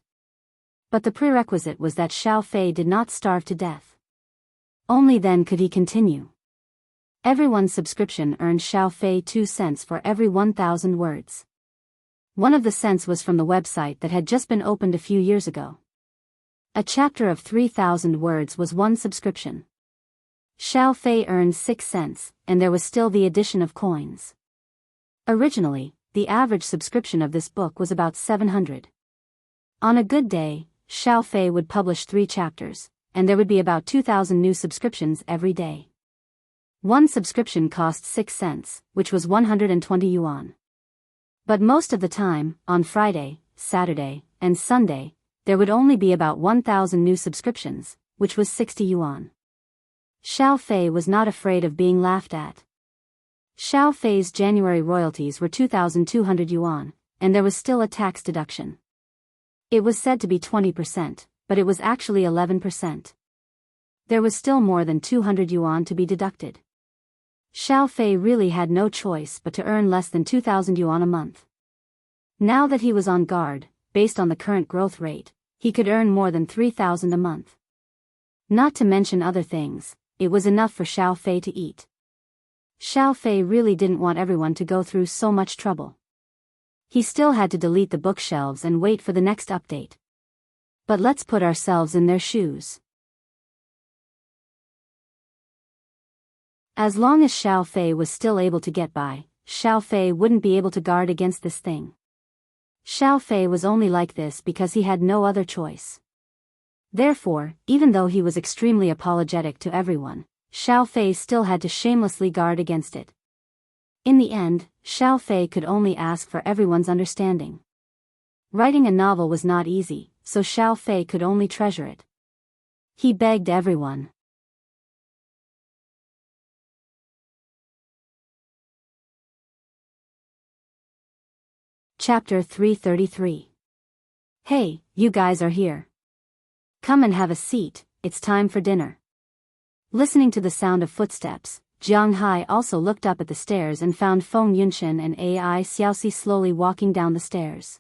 But the prerequisite was that Xiao Fei did not starve to death. Only then could he continue. Everyone's subscription earned Xiao Fei 2 cents for every 1,000 words. One of the cents was from the website that had just been opened a few years ago. A chapter of 3,000 words was 1 subscription. Xiao Fei earned 6 cents, and there was still the addition of coins. Originally, the average subscription of this book was about 700. On a good day, Xiao Fei would publish 3 chapters, and there would be about 2,000 new subscriptions every day. 1 subscription cost 6 cents, which was 120 yuan. But most of the time, on Friday, Saturday, and Sunday, there would only be about 1,000 new subscriptions, which was 60 yuan. Xiao Fei was not afraid of being laughed at. Xiao Fei's January royalties were 2,200 yuan, and there was still a tax deduction. It was said to be 20%, but it was actually 11%. There was still more than 200 yuan to be deducted. Xiao Fei really had no choice but to earn less than 2,000 yuan a month. Now that he was on guard, based on the current growth rate, he could earn more than 3,000 a month. Not to mention other things, it was enough for Xiao Fei to eat. Xiao Fei really didn't want everyone to go through so much trouble. He still had to delete the bookshelves and wait for the next update. But let's put ourselves in their shoes. As long as Xiao Fei was still able to get by, Xiao Fei wouldn't be able to guard against this thing. Xiao Fei was only like this because he had no other choice. Therefore, even though he was extremely apologetic to everyone, Xiao Fei still had to shamelessly guard against it. In the end, Xiao Fei could only ask for everyone's understanding. Writing a novel was not easy, so Xiao Fei could only treasure it. He begged everyone. Chapter 333. Hey, you guys are here. Come and have a seat, it's time for dinner. Listening to the sound of footsteps, Jianghu also looked up at the stairs and found Feng Yunchen and Ai Xiaoxi slowly walking down the stairs.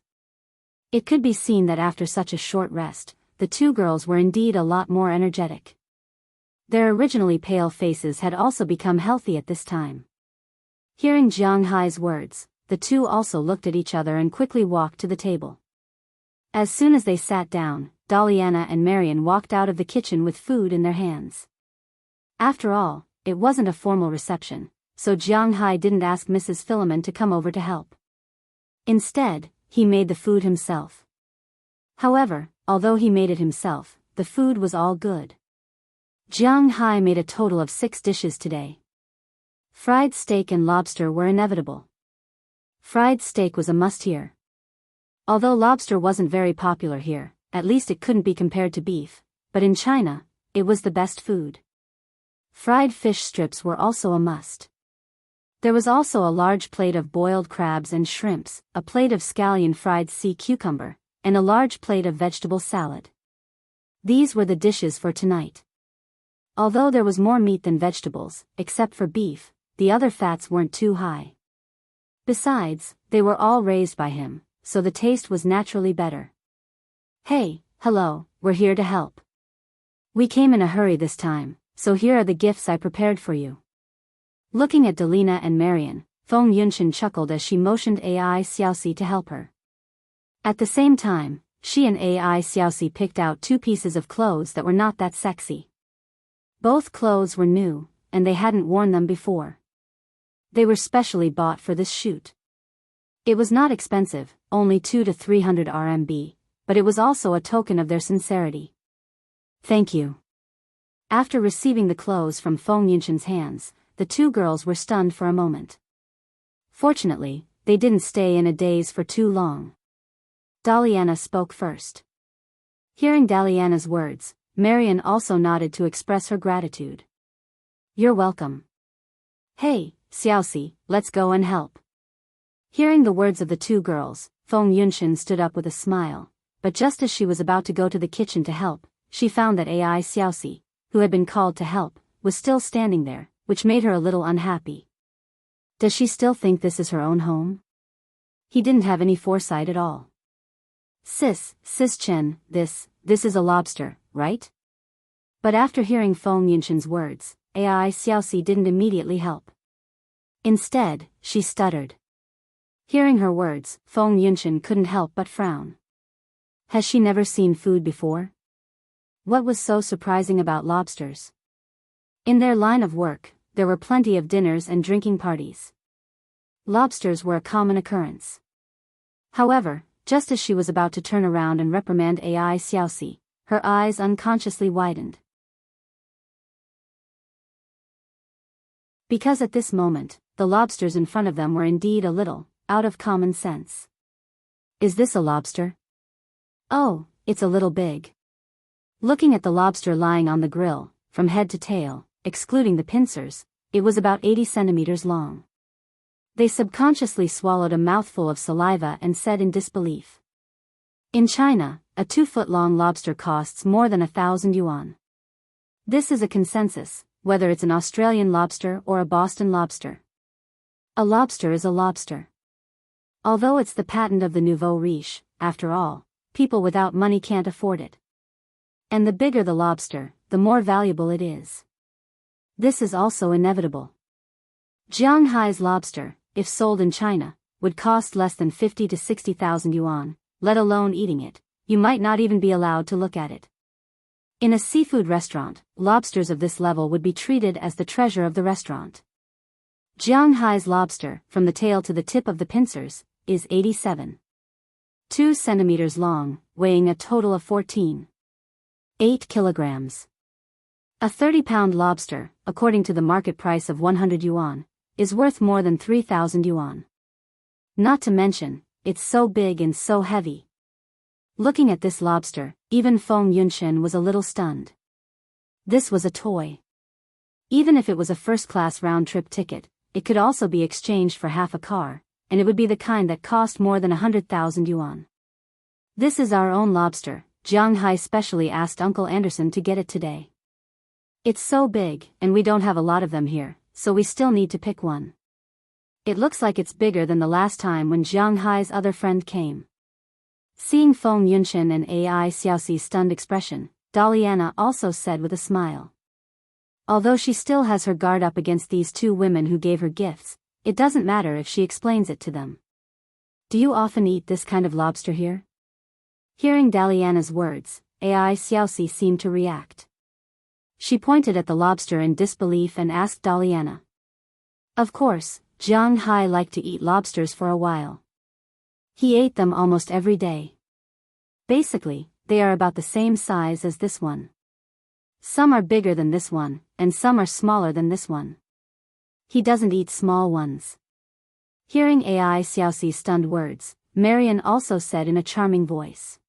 It could be seen that after such a short rest, the 2 girls were indeed a lot more energetic. Their originally pale faces had also become healthy at this time. Hearing Jianghu's words, the 2 also looked at each other and quickly walked to the table. As soon as they sat down, Daliana and Marian walked out of the kitchen with food in their hands. After all, it wasn't a formal reception, so Jianghu didn't ask Mrs. Philemon to come over to help. Instead, he made the food himself. However, although he made it himself, the food was all good. Jianghu made a total of 6 dishes today. Fried steak and lobster were inevitable. Fried steak was a must here. Although lobster wasn't very popular here, at least it couldn't be compared to beef, but in China, it was the best food. Fried fish strips were also a must. There was also a large plate of boiled crabs and shrimps, a plate of scallion fried sea cucumber, and a large plate of vegetable salad. These were the dishes for tonight. Although there was more meat than vegetables, except for beef, the other fats weren't too high. Besides, they were all raised by him, so the taste was naturally better. Hey, hello, we're here to help. We came in a hurry this time, so here are the gifts I prepared for you. Looking at Delina and Marian, Feng Yunshan chuckled as she motioned AI Xiaoxi to help her. At the same time, she and AI Xiaoxi picked out 2 pieces of clothes that were not that sexy. Both clothes were new, and they hadn't worn them before. They were specially bought for this shoot. It was not expensive, only 200 to 300 RMB, but it was also a token of their sincerity. Thank you. After receiving the clothes from Feng Yunshan's hands, the 2 girls were stunned for a moment. Fortunately, they didn't stay in a daze for too long. Daliana spoke first. Hearing Daliana's words, Marian also nodded to express her gratitude. You're welcome. Hey, Xiaoxi, let's go and help. Hearing the words of the 2 girls, Feng Yunshan stood up with a smile, but just as she was about to go to the kitchen to help, she found that AI Xiaoxi, who had been called to help, was still standing there, which made her a little unhappy. Does she still think this is her own home? He didn't have any foresight at all. Sis Chen, this is a lobster, right? But after hearing Feng Yunshan's words, AI Xiaoxi didn't immediately help. Instead, she stuttered. Hearing her words, Feng Yunshan couldn't help but frown. Has she never seen food before? What was so surprising about lobsters? In their line of work, there were plenty of dinners and drinking parties. Lobsters were a common occurrence. However, just as she was about to turn around and reprimand AI Xiaoxi, her eyes unconsciously widened. Because at this moment, the lobsters in front of them were indeed a little out of common sense. Is this a lobster? Oh, it's a little big. Looking at the lobster lying on the grill, from head to tail, excluding the pincers, it was about 80 centimeters long. They subconsciously swallowed a mouthful of saliva and said in disbelief. In China, a 2-foot-long lobster costs more than 1,000 yuan. This is a consensus, whether it's an Australian lobster or a Boston lobster. A lobster is a lobster. Although it's the patent of the nouveau riche, after all, people without money can't afford it. And the bigger the lobster, the more valuable it is. This is also inevitable. Jianghu's lobster, if sold in China, would cost less than 50 to 60,000 yuan, let alone eating it. You might not even be allowed to look at it. In a seafood restaurant, lobsters of this level would be treated as the treasure of the restaurant. Jianghu's lobster, from the tail to the tip of the pincers, is 87.2 centimeters long, weighing a total of 14.8 kilograms. A 30-pound lobster, according to the market price of 100 yuan, is worth more than 3,000 yuan. Not to mention, it's so big and so heavy. Looking at this lobster, even Feng Yunshan was a little stunned. This was a toy. Even if it was a first-class round-trip ticket, it could also be exchanged for half a car, and it would be the kind that cost more than 100,000 yuan. This is our own lobster, Jianghu specially asked Uncle Anderson to get it today. It's so big, and we don't have a lot of them here, so we still need to pick one. It looks like it's bigger than the last time when Jianghu's other friend came. Seeing Feng Yunshan and AI Xiaoxi's stunned expression, Daliana also said with a smile. Although she still has her guard up against these 2 women who gave her gifts, it doesn't matter if she explains it to them. Do you often eat this kind of lobster here? Hearing Daliana's words, AI Xiaoxi seemed to react. She pointed at the lobster in disbelief and asked Daliana. Of course, Jianghu liked to eat lobsters for a while. He ate them almost every day. Basically, they are about the same size as this one. Some are bigger than this one, and some are smaller than this one. He doesn't eat small ones. Hearing Ai Xiaoxi's stunned words, Marian also said in a charming voice.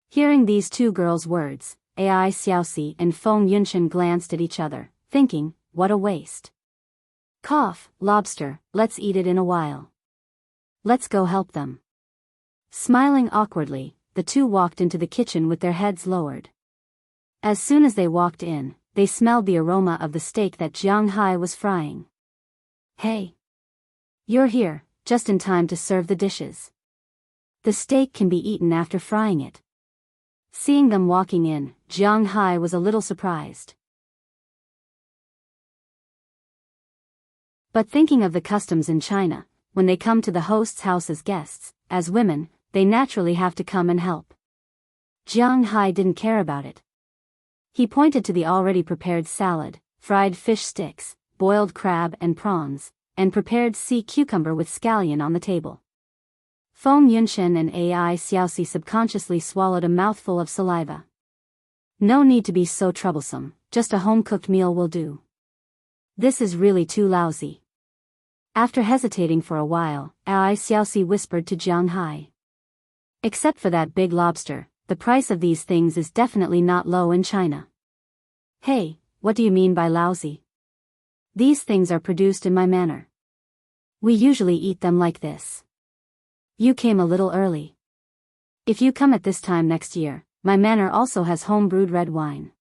Hearing these two girls' words, Ai Xiaoxi and Feng Yunshan glanced at each other, thinking, what a waste. Cough, lobster, let's eat it in a while. Let's go help them. Smiling awkwardly, the two walked into the kitchen with their heads lowered. As soon as they walked in, they smelled the aroma of the steak that Jianghu was frying. Hey! You're here, just in time to serve the dishes. The steak can be eaten after frying it. Seeing them walking in, Jianghu was a little surprised. But thinking of the customs in China, when they come to the host's house as guests, as women, they naturally have to come and help. Jianghu didn't care about it. He pointed to the already prepared salad, fried fish sticks, boiled crab and prawns, and prepared sea cucumber with scallion on the table. Feng Yunshan and Ai Xiaoxi subconsciously swallowed a mouthful of saliva. No need to be so troublesome, just a home-cooked meal will do. This is really too lousy. After hesitating for a while, Ai Xiaoxi whispered to Jianghu. Except for that big lobster, the price of these things is definitely not low in China. Hey, what do you mean by lousy? These things are produced in my manner. We usually eat them like this. You came a little early. If you come at this time next year, my manor also has home-brewed red wine.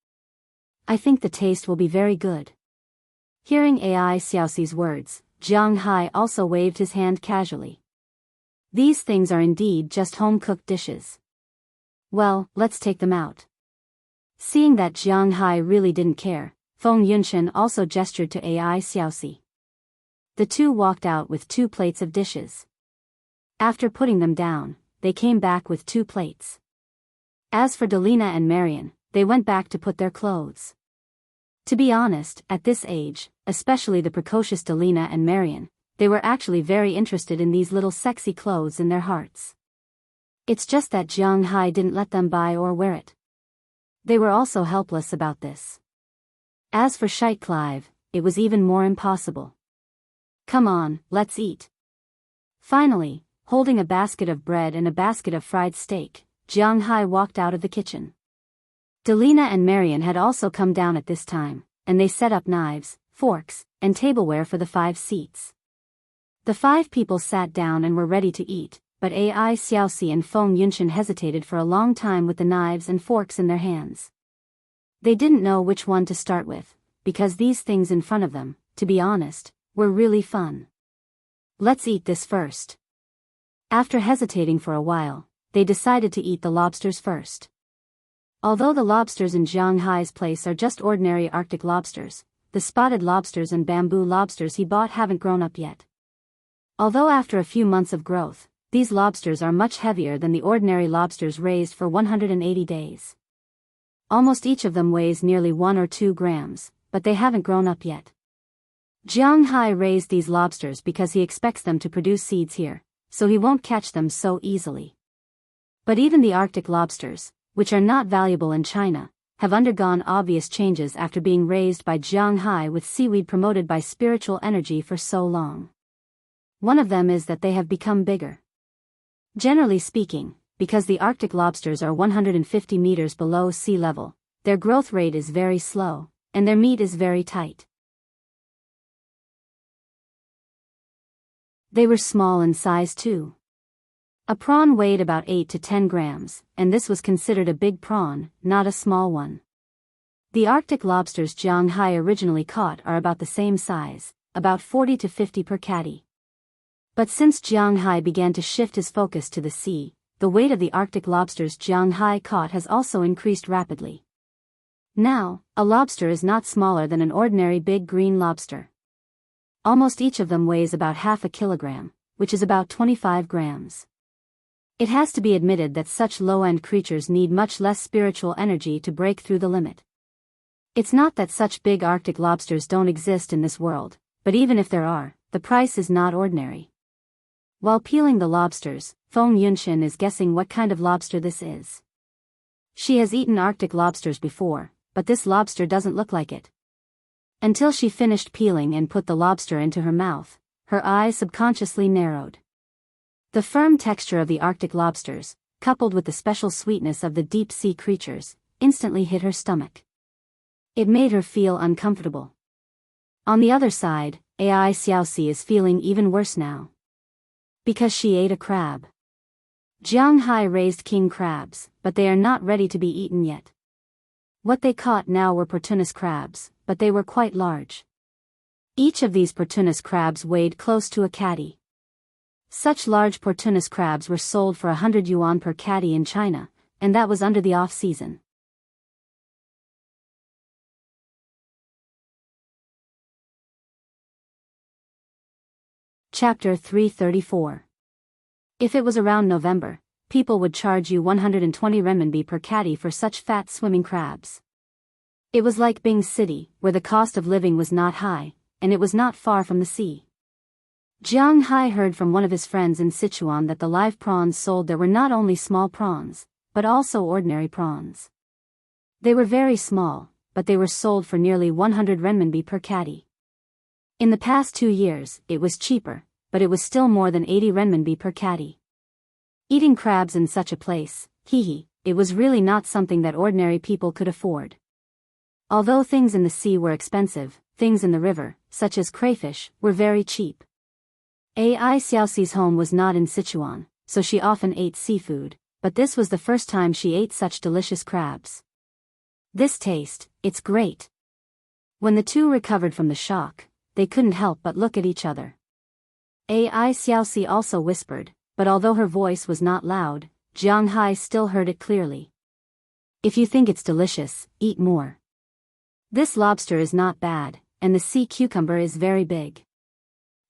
I think the taste will be very good. Hearing Ai Xiaoxi's words, Jianghu also waved his hand casually. These things are indeed just home-cooked dishes. Well, let's take them out. Seeing that Jianghu really didn't care, Feng Yunshan also gestured to Ai Xiaoxi. The two walked out with 2 plates of dishes. After putting them down, they came back with 2 plates. As for Delina and Marian, they went back to put their clothes. To be honest, at this age, especially the precocious Delina and Marian, they were actually very interested in these little sexy clothes in their hearts. It's just that Jianghu didn't let them buy or wear it. They were also helpless about this. As for Scheit Clive, it was even more impossible. Come on, let's eat. Finally, holding a basket of bread and a basket of fried steak, Jianghu walked out of the kitchen. Delina and Marian had also come down at this time, and they set up knives, forks, and tableware for the 5 seats. The 5 people sat down and were ready to eat, but Ai Xiaoxi and Feng Yunshan hesitated for a long time with the knives and forks in their hands. They didn't know which one to start with, because these things in front of them, to be honest, were really fun. Let's eat this first. After hesitating for a while, they decided to eat the lobsters first. Although the lobsters in Jianghu's place are just ordinary Arctic lobsters, the spotted lobsters and bamboo lobsters he bought haven't grown up yet. Although after a few months of growth, these lobsters are much heavier than the ordinary lobsters raised for 180 days. Almost each of them weighs nearly 1 or 2 grams, but they haven't grown up yet. Jianghu raised these lobsters because he expects them to produce seeds here, so he won't catch them so easily. But even the Arctic lobsters, which are not valuable in China, have undergone obvious changes after being raised by Jianghu with seaweed promoted by spiritual energy for so long. One of them is that they have become bigger. Generally speaking, because the Arctic lobsters are 150 meters below sea level, their growth rate is very slow, and their meat is very tight. They were small in size too. A prawn weighed about 8 to 10 grams, and this was considered a big prawn, not a small one. The Arctic lobsters Jianghu originally caught are about the same size, about 40 to 50 per catty. But since Jianghu began to shift his focus to the sea, the weight of the Arctic lobsters Jianghu caught has also increased rapidly. Now, a lobster is not smaller than an ordinary big green lobster. Almost each of them weighs about half a kilogram, which is about 25 grams. It has to be admitted that such low-end creatures need much less spiritual energy to break through the limit. It's not that such big Arctic lobsters don't exist in this world, but even if there are, the price is not ordinary. While peeling the lobsters, Feng Yunshan is guessing what kind of lobster this is. She has eaten Arctic lobsters before, but this lobster doesn't look like it. Until she finished peeling and put the lobster into her mouth, her eyes subconsciously narrowed. The firm texture of the Arctic lobsters, coupled with the special sweetness of the deep-sea creatures, instantly hit her stomach. It made her feel uncomfortable. On the other side, Ai Xiaoxi is feeling even worse now. Because she ate a crab. Jianghu raised king crabs, but they are not ready to be eaten yet. What they caught now were Portunus crabs, but they were quite large. Each of these Portunus crabs weighed close to a catty. Such large Portunus crabs were sold for 100 yuan per catty in China, and that was under the off-season. Chapter 334. If it was around November, people would charge you 120 renminbi per catty for such fat swimming crabs. It was like Bing City, where the cost of living was not high, and it was not far from the sea. Jiang Hai heard from one of his friends in Sichuan that the live prawns sold there were not only small prawns, but also ordinary prawns. They were very small, but they were sold for nearly 100 renminbi per catty. In the past 2 years, it was cheaper, but it was still more than 80 renminbi per catty. Eating crabs in such a place, it was really not something that ordinary people could afford. Although things in the sea were expensive, things in the river, such as crayfish, were very cheap. Ai Xiaoxi's home was not in Sichuan, so she often ate seafood, but this was the first time she ate such delicious crabs. This taste, it's great. When the two recovered from the shock, they couldn't help but look at each other. Ai Xiaoxi also whispered, but although her voice was not loud, Jiang Hai still heard it clearly. If you think it's delicious, eat more. This lobster is not bad, and the sea cucumber is very big.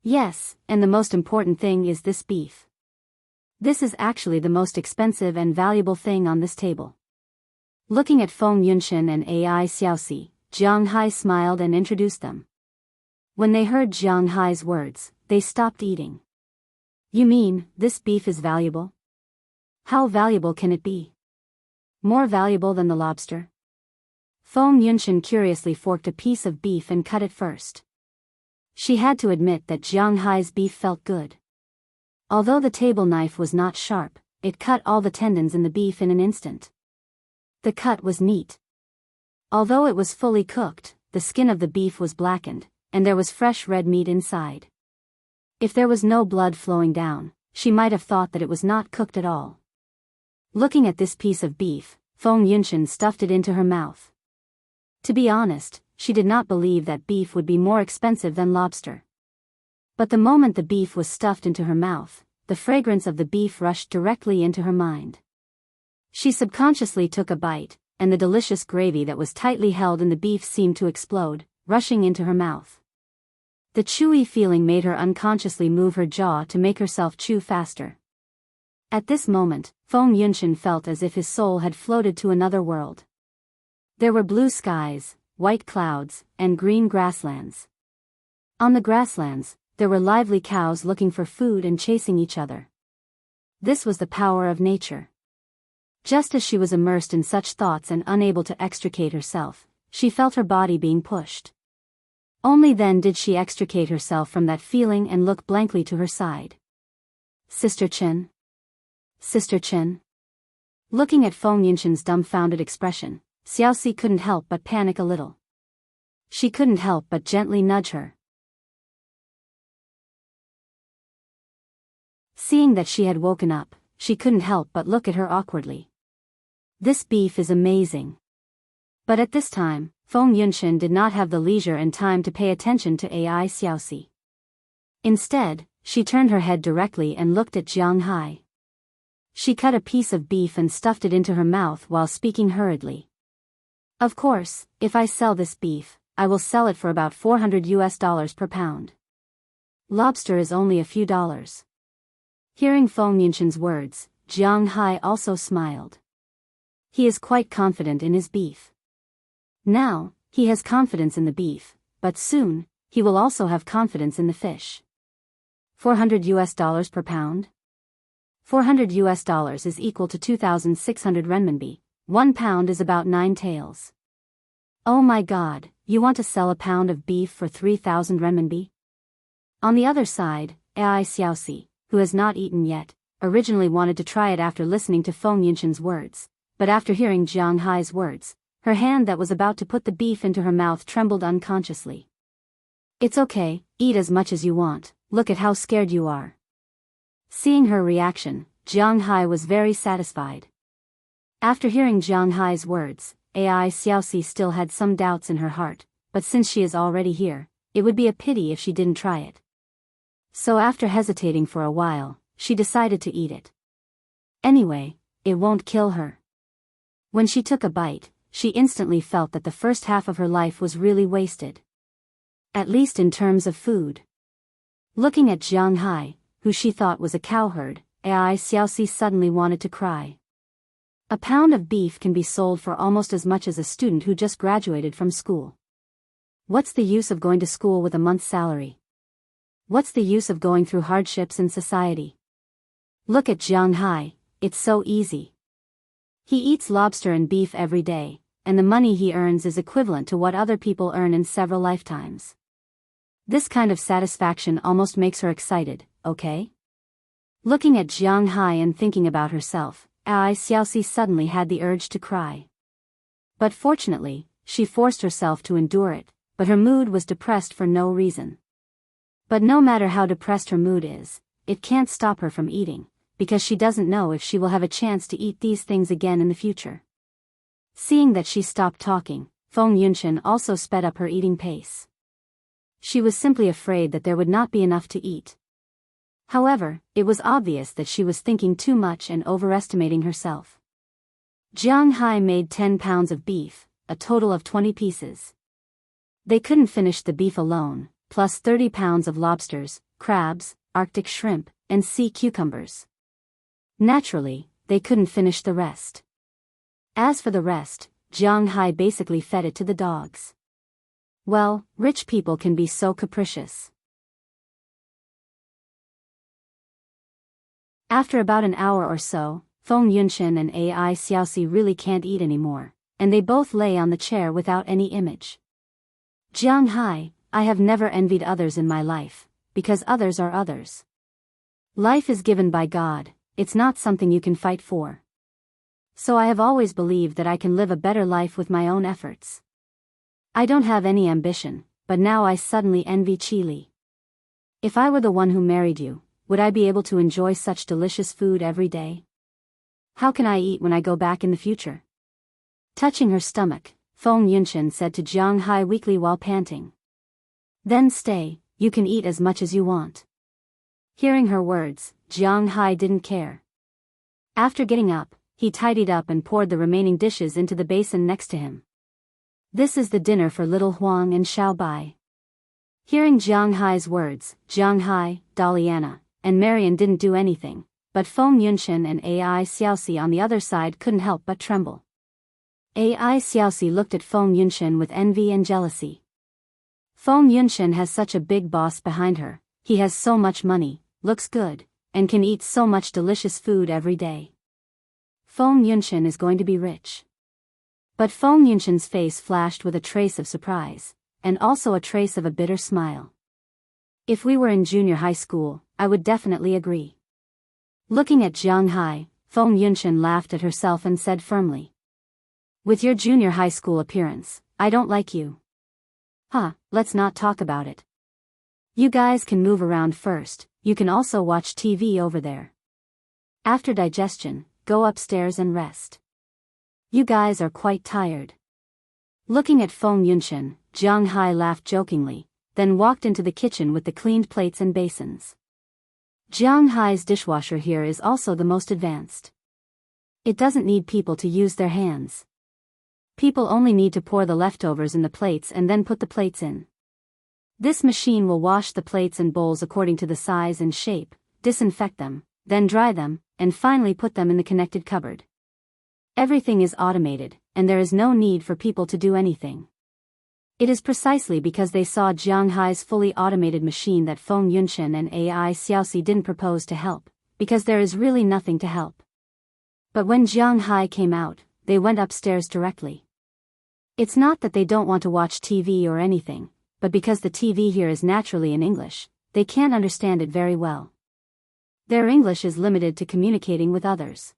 Yes, and the most important thing is this beef. This is actually the most expensive and valuable thing on this table. Looking at Feng Yunshan and Ai Xiaoxi, Jiang Hai smiled and introduced them. When they heard Jiang Hai's words, they stopped eating. You mean, this beef is valuable? How valuable can it be? More valuable than the lobster? Feng Yunshan curiously forked a piece of beef and cut it first. She had to admit that Jiang Hai's beef felt good. Although the table knife was not sharp, it cut all the tendons in the beef in an instant. The cut was neat. Although it was fully cooked, the skin of the beef was blackened, and there was fresh red meat inside. If there was no blood flowing down, she might have thought that it was not cooked at all. Looking at this piece of beef, Feng Yunshan stuffed it into her mouth. To be honest, she did not believe that beef would be more expensive than lobster. But the moment the beef was stuffed into her mouth, the fragrance of the beef rushed directly into her mind. She subconsciously took a bite, and the delicious gravy that was tightly held in the beef seemed to explode, rushing into her mouth. The chewy feeling made her unconsciously move her jaw to make herself chew faster. At this moment, Feng Yunshan felt as if his soul had floated to another world. There were blue skies, white clouds, and green grasslands. On the grasslands, there were lively cows looking for food and chasing each other. This was the power of nature. Just as she was immersed in such thoughts and unable to extricate herself, she felt her body being pushed. Only then did she extricate herself from that feeling and look blankly to her side. Sister Chen? Sister Chen? Looking at Feng Yunshan's dumbfounded expression, Xiaoxi couldn't help but panic a little. She couldn't help but gently nudge her. Seeing that she had woken up, she couldn't help but look at her awkwardly. This beef is amazing. But at this time, Feng Yunshan did not have the leisure and time to pay attention to Ai Xiaoxi. Instead, she turned her head directly and looked at Jiang Hai. She cut a piece of beef and stuffed it into her mouth while speaking hurriedly. Of course, if I sell this beef, I will sell it for about $400 per pound. Lobster is only a few dollars. Hearing Feng Yunshan's words, Jiang Hai also smiled. He is quite confident in his beef. Now, he has confidence in the beef, but soon, he will also have confidence in the fish. $400 per pound? 400 US dollars is equal to 2,600 renminbi. 1 pound is about 9 taels. Oh my god, you want to sell a pound of beef for 3,000 renminbi? On the other side, Ai Xiaoxi, who has not eaten yet, originally wanted to try it after listening to Feng Yunshen's words, but after hearing Jiang Hai's words, her hand that was about to put the beef into her mouth trembled unconsciously. It's okay, eat as much as you want, look at how scared you are. Seeing her reaction, Jiang Hai was very satisfied. After hearing Jiang Hai's words, Ai Xiaoxi still had some doubts in her heart, but since she is already here, it would be a pity if she didn't try it. So after hesitating for a while, she decided to eat it. Anyway, it won't kill her. When she took a bite, she instantly felt that the first half of her life was really wasted. At least in terms of food. Looking at Jiang Hai, who she thought was a cowherd, Ai Xiaoxi suddenly wanted to cry. A pound of beef can be sold for almost as much as a student who just graduated from school. What's the use of going to school with a month's salary? What's the use of going through hardships in society? Look at Jiang Hai, it's so easy. He eats lobster and beef every day, and the money he earns is equivalent to what other people earn in several lifetimes. This kind of satisfaction almost makes her excited, okay? Looking at Jiang Hai and thinking about herself, Ai Xiaoxi suddenly had the urge to cry. But fortunately, she forced herself to endure it, but her mood was depressed for no reason. But no matter how depressed her mood is, it can't stop her from eating, because she doesn't know if she will have a chance to eat these things again in the future. Seeing that she stopped talking, Feng Yunshen also sped up her eating pace. She was simply afraid that there would not be enough to eat. However, it was obvious that she was thinking too much and overestimating herself. Jiang Hai made 10 pounds of beef, a total of 20 pieces. They couldn't finish the beef alone, plus 30 pounds of lobsters, crabs, Arctic shrimp, and sea cucumbers. Naturally, they couldn't finish the rest. As for the rest, Jiang Hai basically fed it to the dogs. Well, rich people can be so capricious. After about an hour or so, Feng Yunshen and Ai Xiaoxi really can't eat anymore, and they both lay on the chair without any image. Jiang Hai, I have never envied others in my life, because others are others. Life is given by God, it's not something you can fight for. So I have always believed that I can live a better life with my own efforts. I don't have any ambition, but now I suddenly envy Chili. If I were the one who married you, would I be able to enjoy such delicious food every day? How can I eat when I go back in the future? Touching her stomach, Feng Yunshen said to Jiang Hai weakly while panting. Then stay, you can eat as much as you want. Hearing her words, Jiang Hai didn't care. After getting up, he tidied up and poured the remaining dishes into the basin next to him. This is the dinner for little Huang and Xiaobai. Hearing Jiang Hai's words, Jiang Hai, Daliana, and Marian didn't do anything, but Feng Yunshen and Ai Xiaoxi on the other side couldn't help but tremble. Ai Xiaoxi looked at Feng Yunshen with envy and jealousy. Feng Yunshen has such a big boss behind her, he has so much money, looks good, and can eat so much delicious food every day. Feng Yunshen is going to be rich. But Feng Yunshen's face flashed with a trace of surprise, and also a trace of a bitter smile. If we were in junior high school, I would definitely agree. Looking at Jiang Hai, Feng Yunshen laughed at herself and said firmly. With your junior high school appearance, I don't like you. Let's not talk about it. You guys can move around first, you can also watch TV over there. After digestion, go upstairs and rest. You guys are quite tired. Looking at Feng Yunshen, Jiang Hai laughed jokingly, then walked into the kitchen with the cleaned plates and basins. Jiang Hai's dishwasher here is also the most advanced. It doesn't need people to use their hands. People only need to pour the leftovers in the plates and then put the plates in. This machine will wash the plates and bowls according to the size and shape, disinfect them, then dry them, and finally put them in the connected cupboard. Everything is automated, and there is no need for people to do anything. It is precisely because they saw Jiang Hai's fully automated machine that Feng Yunshen and Ai Xiaoxi didn't propose to help, because there is really nothing to help. But when Jianghu came out, they went upstairs directly. It's not that they don't want to watch TV or anything, but because the TV here is naturally in English, they can't understand it very well. Their English is limited to communicating with others.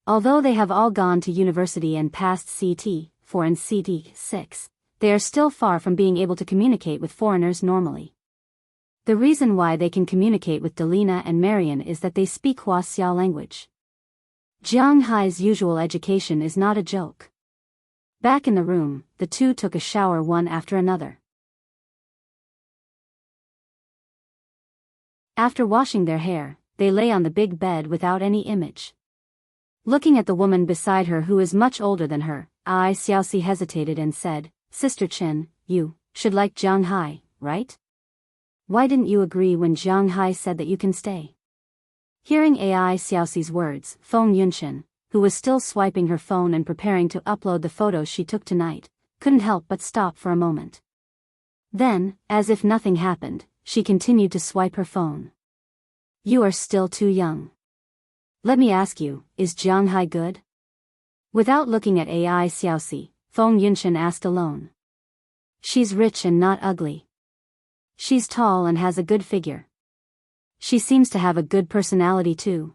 Although they have all gone to university and passed CT 4 and CT 6, they are still far from being able to communicate with foreigners normally. The reason why they can communicate with Delina and Marian is that they speak Wuxia language. Jianghu's usual education is not a joke. Back in the room, the two took a shower one after another. After washing their hair, they lay on the big bed without any image. Looking at the woman beside her who is much older than her, Ai Xiaoxi hesitated and said, "Sister Chen, you should like Jianghu, right? Why didn't you agree when Jianghu said that you can stay?" Hearing Ai Xiaoxi's words, Feng Yunshan, who was still swiping her phone and preparing to upload the photos she took tonight, couldn't help but stop for a moment. Then, as if nothing happened, she continued to swipe her phone. "You are still too young. Let me ask you, is Jianghu good?" Without looking at Ai Xiaoxi, Feng Yunshan asked alone. "She's rich and not ugly. She's tall and has a good figure. She seems to have a good personality too.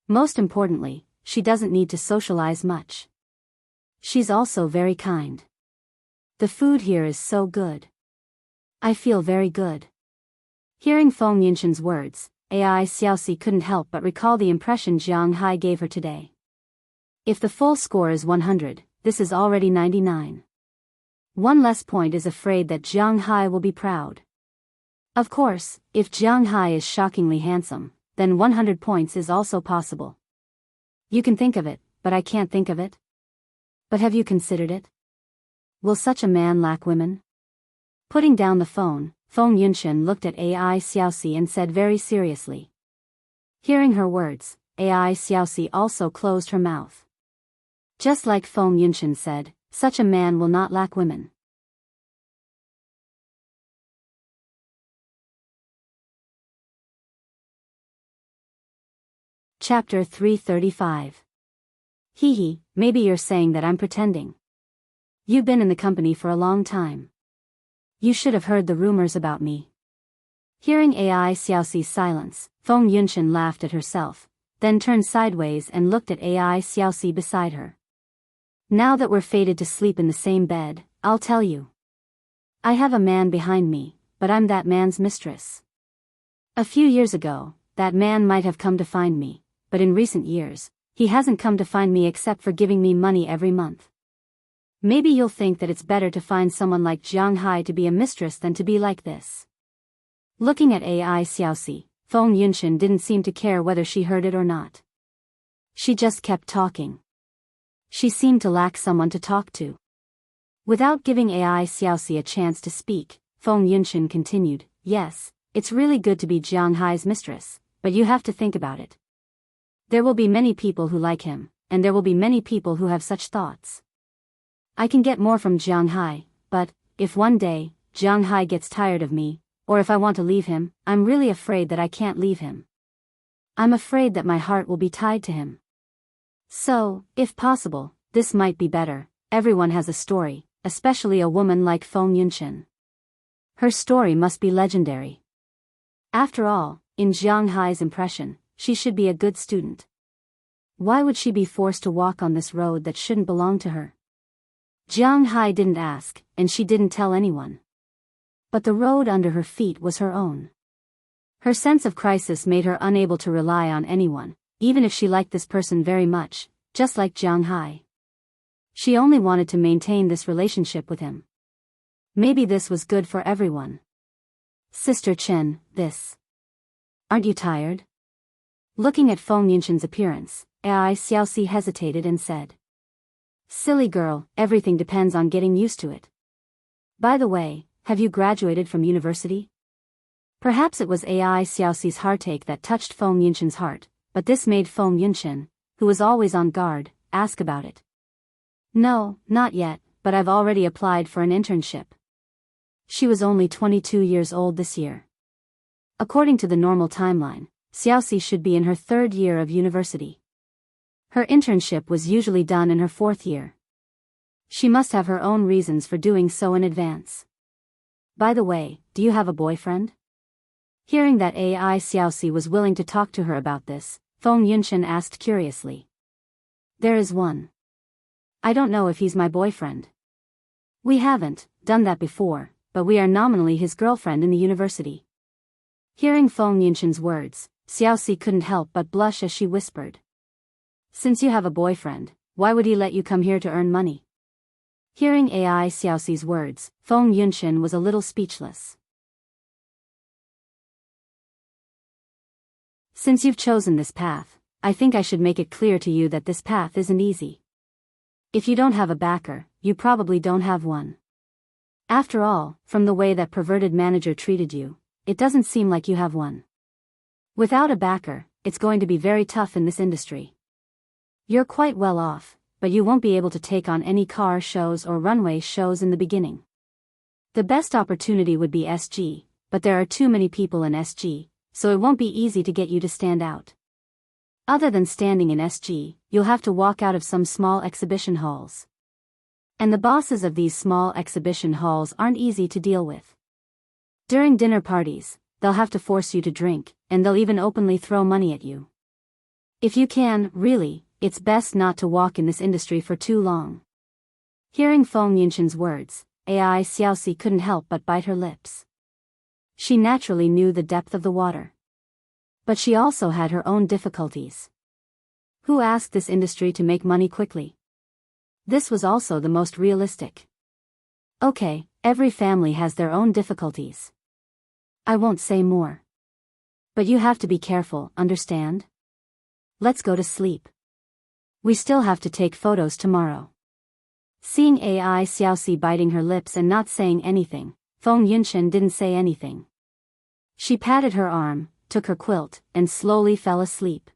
Most importantly, she doesn't need to socialize much. She's also very kind. The food here is so good. I feel very good." Hearing Feng Yunshan's words, Ai Xiaoxi couldn't help but recall the impression Jianghu gave her today. If the full score is 100, this is already 99. One less point is afraid that Jianghu will be proud. Of course, if Jianghu is shockingly handsome, then 100 points is also possible. You can think of it, but I can't think of it. But have you considered it? Will such a man lack women? Putting down the phone, Feng Yunshan looked at Ai Xiaoxi and said very seriously. Hearing her words, Ai Xiaoxi also closed her mouth. Just like Feng Yunshan said, such a man will not lack women. Chapter 335. Hee, maybe you're saying that I'm pretending. You've been in the company for a long time. You should have heard the rumors about me. Hearing Ai Xiaoxi's silence, Feng Yunshan laughed at herself, then turned sideways and looked at Ai Xiaoxi beside her. Now that we're fated to sleep in the same bed, I'll tell you. I have a man behind me, but I'm that man's mistress. A few years ago, that man might have come to find me, but in recent years, he hasn't come to find me except for giving me money every month. Maybe you'll think that it's better to find someone like Jianghu to be a mistress than to be like this. Looking at Ai Xiaoxi, Feng Yunshan didn't seem to care whether she heard it or not. She just kept talking. She seemed to lack someone to talk to. Without giving Ai Xiaoxi a chance to speak, Feng Yunshan continued, "Yes, it's really good to be Jianghu's mistress, but you have to think about it. There will be many people who like him, and there will be many people who have such thoughts. I can get more from Jianghu, but, if one day, Jianghu gets tired of me, or if I want to leave him, I'm really afraid that I can't leave him. I'm afraid that my heart will be tied to him. So, if possible, this might be better. Everyone has a story, especially a woman like Feng Yunshan. Her story must be legendary. After all, in Jianghu's impression, she should be a good student. Why would she be forced to walk on this road that shouldn't belong to her? Jianghu didn't ask, and she didn't tell anyone. But the road under her feet was her own. Her sense of crisis made her unable to rely on anyone, even if she liked this person very much, just like Jianghu. She only wanted to maintain this relationship with him. Maybe this was good for everyone. "Sister Chen, this. Aren't you tired?" Looking at Feng Yunshan's appearance, Ai Xiaoxi hesitated and said. "Silly girl, everything depends on getting used to it. By the way, have you graduated from university?" Perhaps it was Ai Xiaoxi's heartache that touched Feng Yunshan's heart, but this made Feng Yunshan, who was always on guard, ask about it. "No, not yet, but I've already applied for an internship." She was only 22 years old this year. According to the normal timeline, Xiaoxi should be in her 3rd year of university. Her internship was usually done in her 4th year. She must have her own reasons for doing so in advance. By the way, do you have a boyfriend? Hearing that AI Xiaoxi was willing to talk to her about this, Feng Yunshan asked curiously. There is one. I don't know if he's my boyfriend. We haven't done that before, but we are nominally his girlfriend in the university. Hearing Feng Yunshan's words, Xiaoxi couldn't help but blush as she whispered. Since you have a boyfriend, why would he let you come here to earn money? Hearing AI Xiaoxi's words, Feng Yunshan was a little speechless. Since you've chosen this path, I think I should make it clear to you that this path isn't easy. If you don't have a backer, you probably don't have one. After all, from the way that perverted manager treated you, it doesn't seem like you have one. Without a backer, it's going to be very tough in this industry. You're quite well off, but you won't be able to take on any car shows or runway shows in the beginning. The best opportunity would be SG, but there are too many people in SG, so it won't be easy to get you to stand out. Other than standing in SG, you'll have to walk out of some small exhibition halls. And the bosses of these small exhibition halls aren't easy to deal with. During dinner parties, they'll have to force you to drink, and they'll even openly throw money at you. If you can, really, it's best not to walk in this industry for too long. Hearing Feng Yunshan's words, AI Xiaoxi couldn't help but bite her lips. She naturally knew the depth of the water. But she also had her own difficulties. Who asked this industry to make money quickly? This was also the most realistic. Okay, every family has their own difficulties. I won't say more. But you have to be careful, understand? Let's go to sleep. We still have to take photos tomorrow. Seeing AI Xiaoxi biting her lips and not saying anything, Feng Yunshan didn't say anything. She patted her arm, took her quilt, and slowly fell asleep.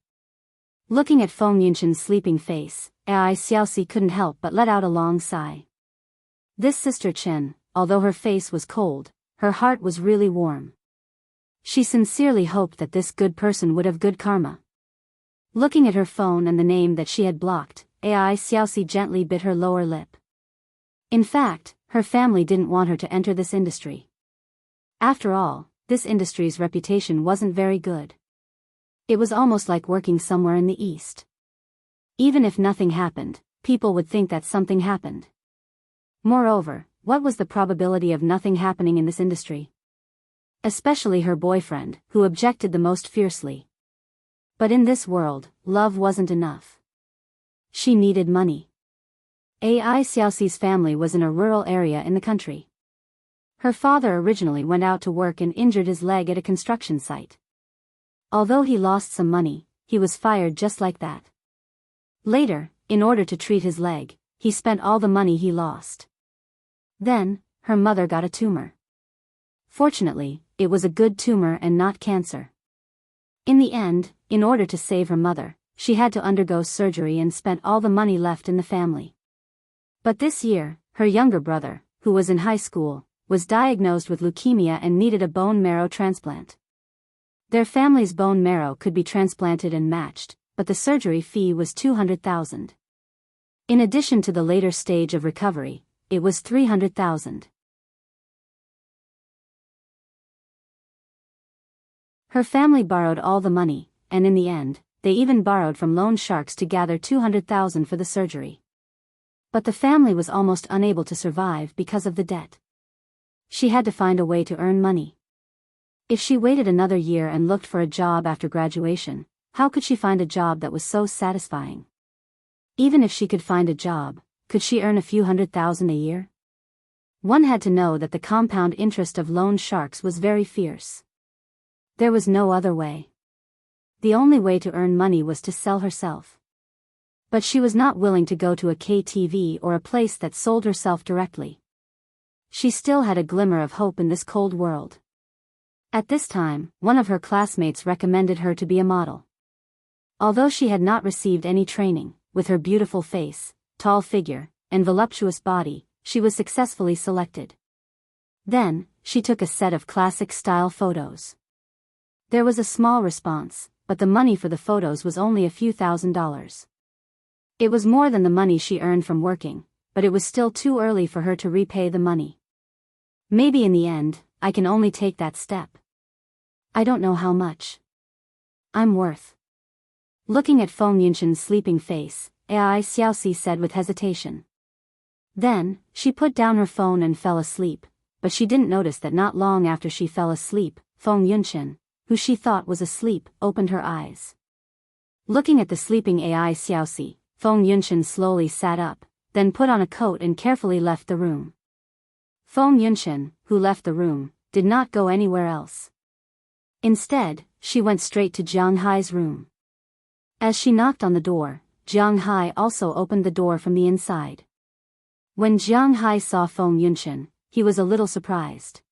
Looking at Feng Yunshan's sleeping face, AI Xiaoxi couldn't help but let out a long sigh. This Sister Chen, although her face was cold, her heart was really warm. She sincerely hoped that this good person would have good karma. Looking at her phone and the name that she had blocked, AI Xiaoxi gently bit her lower lip. In fact, her family didn't want her to enter this industry. After all, this industry's reputation wasn't very good. It was almost like working somewhere in the East. Even if nothing happened, people would think that something happened. Moreover, what was the probability of nothing happening in this industry? Especially her boyfriend, who objected the most fiercely. But in this world, love wasn't enough. She needed money. AI Xiaoxi's family was in a rural area in the country. Her father originally went out to work and injured his leg at a construction site. Although he lost some money, he was fired just like that. Later, in order to treat his leg, he spent all the money he lost. Then, her mother got a tumor. Fortunately, it was a good tumor and not cancer. In the end, in order to save her mother, she had to undergo surgery and spent all the money left in the family. But this year, her younger brother, who was in high school, was diagnosed with leukemia and needed a bone marrow transplant. Their family's bone marrow could be transplanted and matched, but the surgery fee was 200,000. In addition to the later stage of recovery, it was 300,000. Her family borrowed all the money, and in the end, they even borrowed from loan sharks to gather 200,000 for the surgery. But the family was almost unable to survive because of the debt. She had to find a way to earn money. If she waited another year and looked for a job after graduation, how could she find a job that was so satisfying? Even if she could find a job, could she earn a few 100,000 a year? One had to know that the compound interest of loan sharks was very fierce. There was no other way. The only way to earn money was to sell herself. But she was not willing to go to a KTV or a place that sold herself directly. She still had a glimmer of hope in this cold world. At this time, one of her classmates recommended her to be a model. Although she had not received any training, with her beautiful face, tall figure, and voluptuous body, she was successfully selected. Then, she took a set of classic-style photos. There was a small response, but the money for the photos was only a few $1,000s. It was more than the money she earned from working, but it was still too early for her to repay the money. Maybe in the end, I can only take that step. I don't know how much I'm worth. Looking at Feng Yunshan's sleeping face, Ai Xiaoxi said with hesitation. Then, she put down her phone and fell asleep, but she didn't notice that not long after she fell asleep, Feng Yunshan, who she thought was asleep, opened her eyes. Looking at the sleeping Ai Xiaoxi, Feng Yunshan slowly sat up, then put on a coat and carefully left the room. Feng Yunshan, who left the room, did not go anywhere else. Instead, she went straight to Jiang Hai's room. As she knocked on the door, Jiang Hai also opened the door from the inside. When Jiang Hai saw Feng Yunshan, he was a little surprised.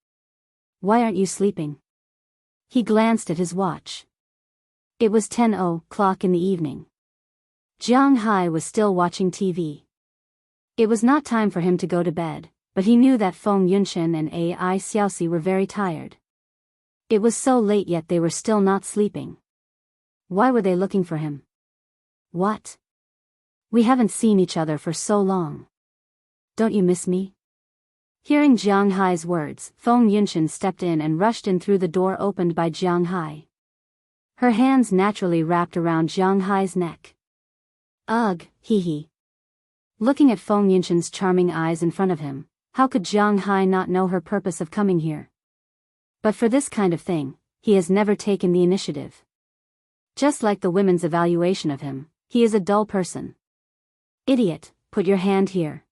Why aren't you sleeping? He glanced at his watch. It was 10:00 in the evening. Jiang Hai was still watching TV. It was not time for him to go to bed, but he knew that Feng Yunshan and Ai Xiaoxi were very tired. It was so late yet they were still not sleeping. Why were they looking for him? What? We haven't seen each other for so long. Don't you miss me? Hearing Jiang Hai's words, Feng Yunshan stepped in and rushed in through the door opened by Jiang Hai. Her hands naturally wrapped around Jiang Hai's neck. Ugh, hee. Looking at Feng Yunshan's charming eyes in front of him, how could Jiang Hai not know her purpose of coming here? But for this kind of thing, he has never taken the initiative. Just like the women's evaluation of him, he is a dull person. Idiot, put your hand here.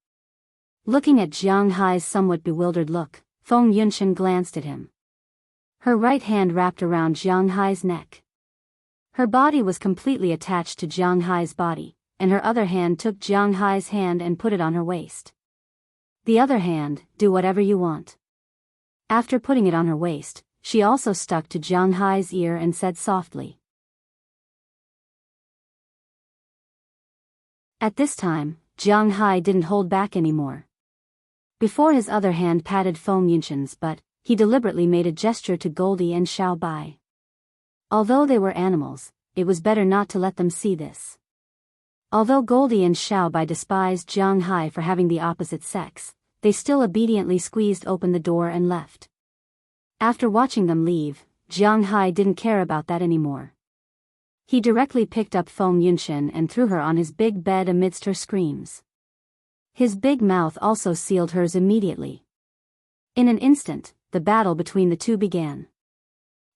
Looking at Jiang Hai's somewhat bewildered look, Feng Yunshan glanced at him. Her right hand wrapped around Jiang Hai's neck. Her body was completely attached to Jiang Hai's body, and her other hand took Jiang Hai's hand and put it on her waist. The other hand, do whatever you want. After putting it on her waist, she also stuck to Jiang Hai's ear and said softly. At this time, Jiang Hai didn't hold back anymore. Before his other hand patted Feng Yunshan's butt, he deliberately made a gesture to Goldie and Xiao Bai. Although they were animals, it was better not to let them see this. Although Goldie and Xiao Bai despised Jiang Hai for having the opposite sex, they still obediently squeezed open the door and left. After watching them leave, Jiang Hai didn't care about that anymore. He directly picked up Feng Yunshan and threw her on his big bed amidst her screams. His big mouth also sealed hers immediately. In an instant, the battle between the two began.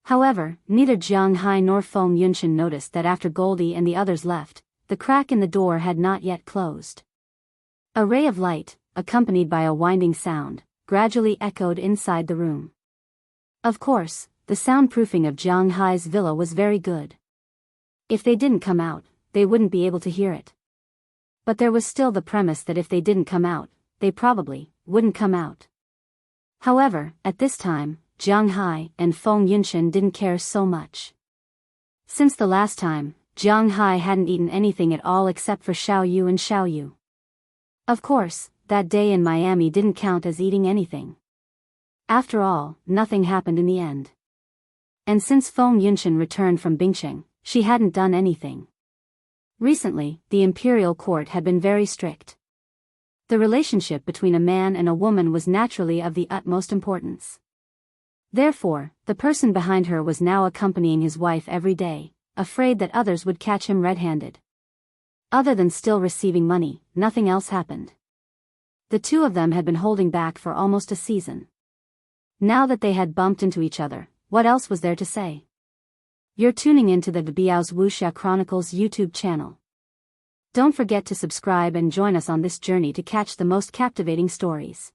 However, neither Jiang Hai nor Feng Yunshan noticed that after Goldie and the others left, the crack in the door had not yet closed. A ray of light, accompanied by a winding sound, gradually echoed inside the room. Of course, the soundproofing of Jiang Hai's villa was very good. If they didn't come out, they wouldn't be able to hear it. But there was still the premise that if they didn't come out, they probably wouldn't come out. However, at this time, Jiang Hai and Feng Yunshan didn't care so much. Since the last time, Jiang Hai hadn't eaten anything at all except for Xiao Yu and Xiao Yu. Of course, that day in Miami didn't count as eating anything. After all, nothing happened in the end. And since Feng Yunshan returned from Bingcheng, she hadn't done anything. Recently, the imperial court had been very strict. The relationship between a man and a woman was naturally of the utmost importance. Therefore, the person behind her was now accompanying his wife every day, afraid that others would catch him red-handed. Other than still receiving money, nothing else happened. The two of them had been holding back for almost a season. Now that they had bumped into each other, what else was there to say? You're tuning into the Biyao's Wuxia Chronicles YouTube channel. Don't forget to subscribe and join us on this journey to catch the most captivating stories.